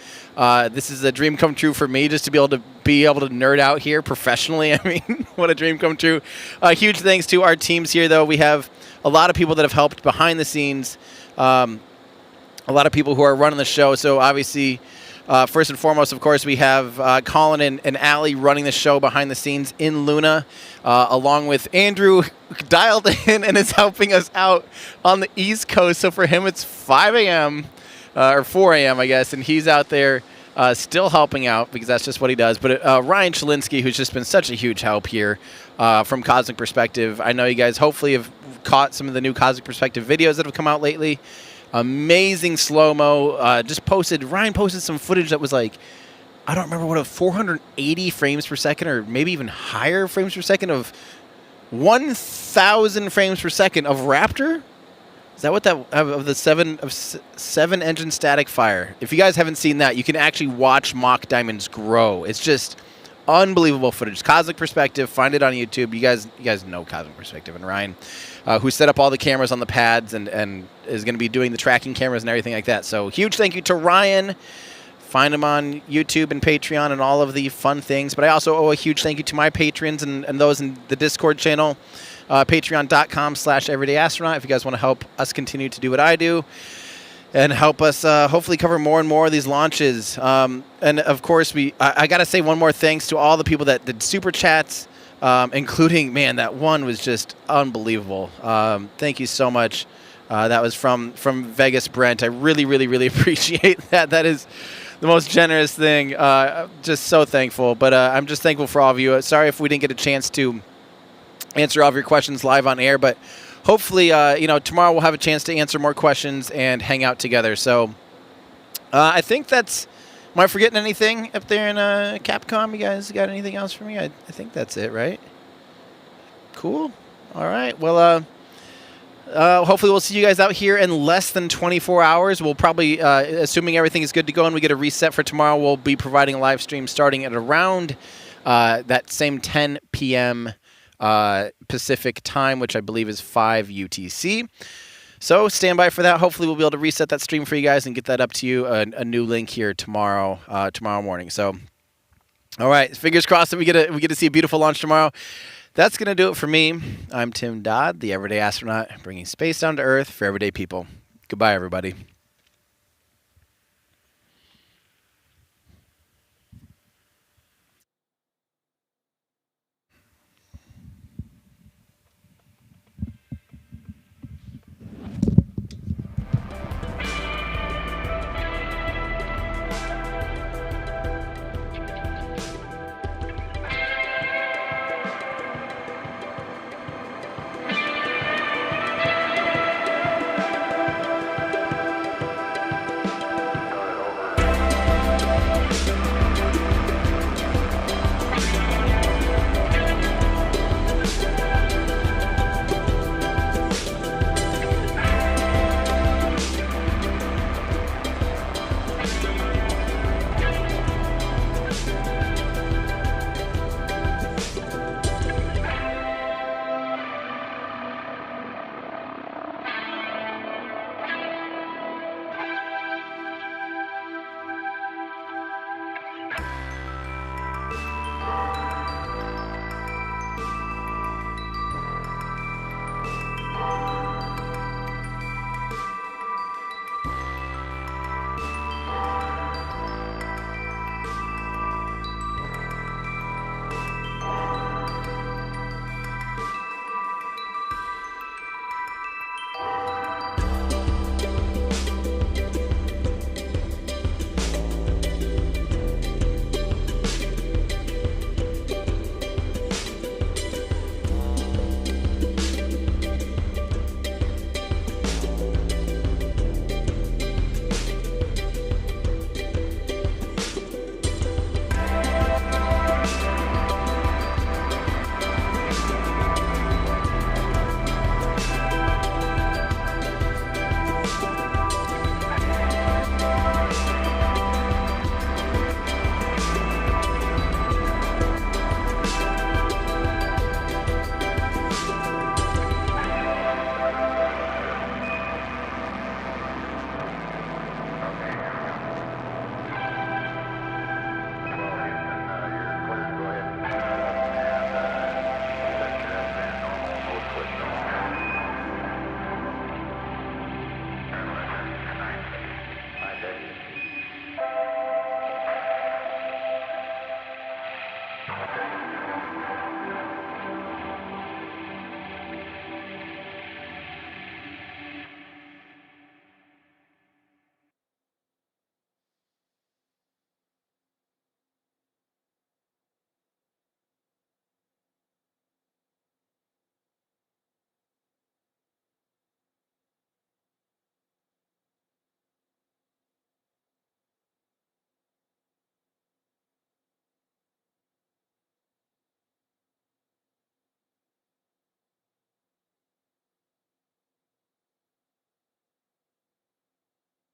this is a dream come true for me, just to be able to nerd out here professionally. I mean, what a dream come true. Huge thanks to our teams here, though. We have a lot of people that have helped behind the scenes. A lot of people who are running the show. So obviously, first and foremost, of course, we have Colin and Allie running the show behind the scenes in Luna, along with Andrew dialed in and is helping us out on the East Coast. So for him, it's 5 a.m. Or 4 a.m., I guess, and he's out there still helping out because that's just what he does. But Ryan Chalinsky, who's just been such a huge help here from Cosmic Perspective. I know you guys hopefully have caught some of the new Cosmic Perspective videos that have come out lately. Amazing slow-mo. Ryan posted some footage that was like, I don't remember what, 480 frames per second or maybe even higher frames per second of 1,000 frames per second of Raptor. Is that what that of the seven engine static fire? If you guys haven't seen that, you can actually watch mock diamonds grow. It's just unbelievable footage. Cosmic Perspective, find it on YouTube. You guys know Cosmic Perspective and Ryan, who set up all the cameras on the pads and is going to be doing the tracking cameras and everything like that. So huge thank you to Ryan. Find him on YouTube and Patreon and all of the fun things. But I also owe a huge thank you to my patrons and those in the Discord channel, patreon.com/everydayastronaut. If you guys want to help us continue to do what I do and help us hopefully cover more and more of these launches. And of course, I got to say one more thanks to all the people that did super chats, including, man, that one was just unbelievable. Thank you so much. That was from Vegas Brent. I really, really, really appreciate that. That is the most generous thing. Just so thankful. But I'm just thankful for all of you. Sorry if we didn't get a chance to answer all of your questions live on air, but hopefully, tomorrow we'll have a chance to answer more questions and hang out together. So I think that's, am I forgetting anything up there in Capcom? You guys got anything else for me? I think that's it, right? Cool. All right. Well, hopefully we'll see you guys out here in less than 24 hours. We'll probably, assuming everything is good to go and we get a reset for tomorrow, we'll be providing a live stream starting at around that same 10 p.m. Pacific time, which I believe is 5 UTC. So stand by for that. Hopefully we'll be able to reset that stream for you guys and get that up to you, a new link here tomorrow morning. So, all right, fingers crossed that we get to see a beautiful launch tomorrow. That's going to do it for me. I'm Tim Dodd, the Everyday Astronaut, bringing space down to Earth for everyday people. Goodbye, everybody.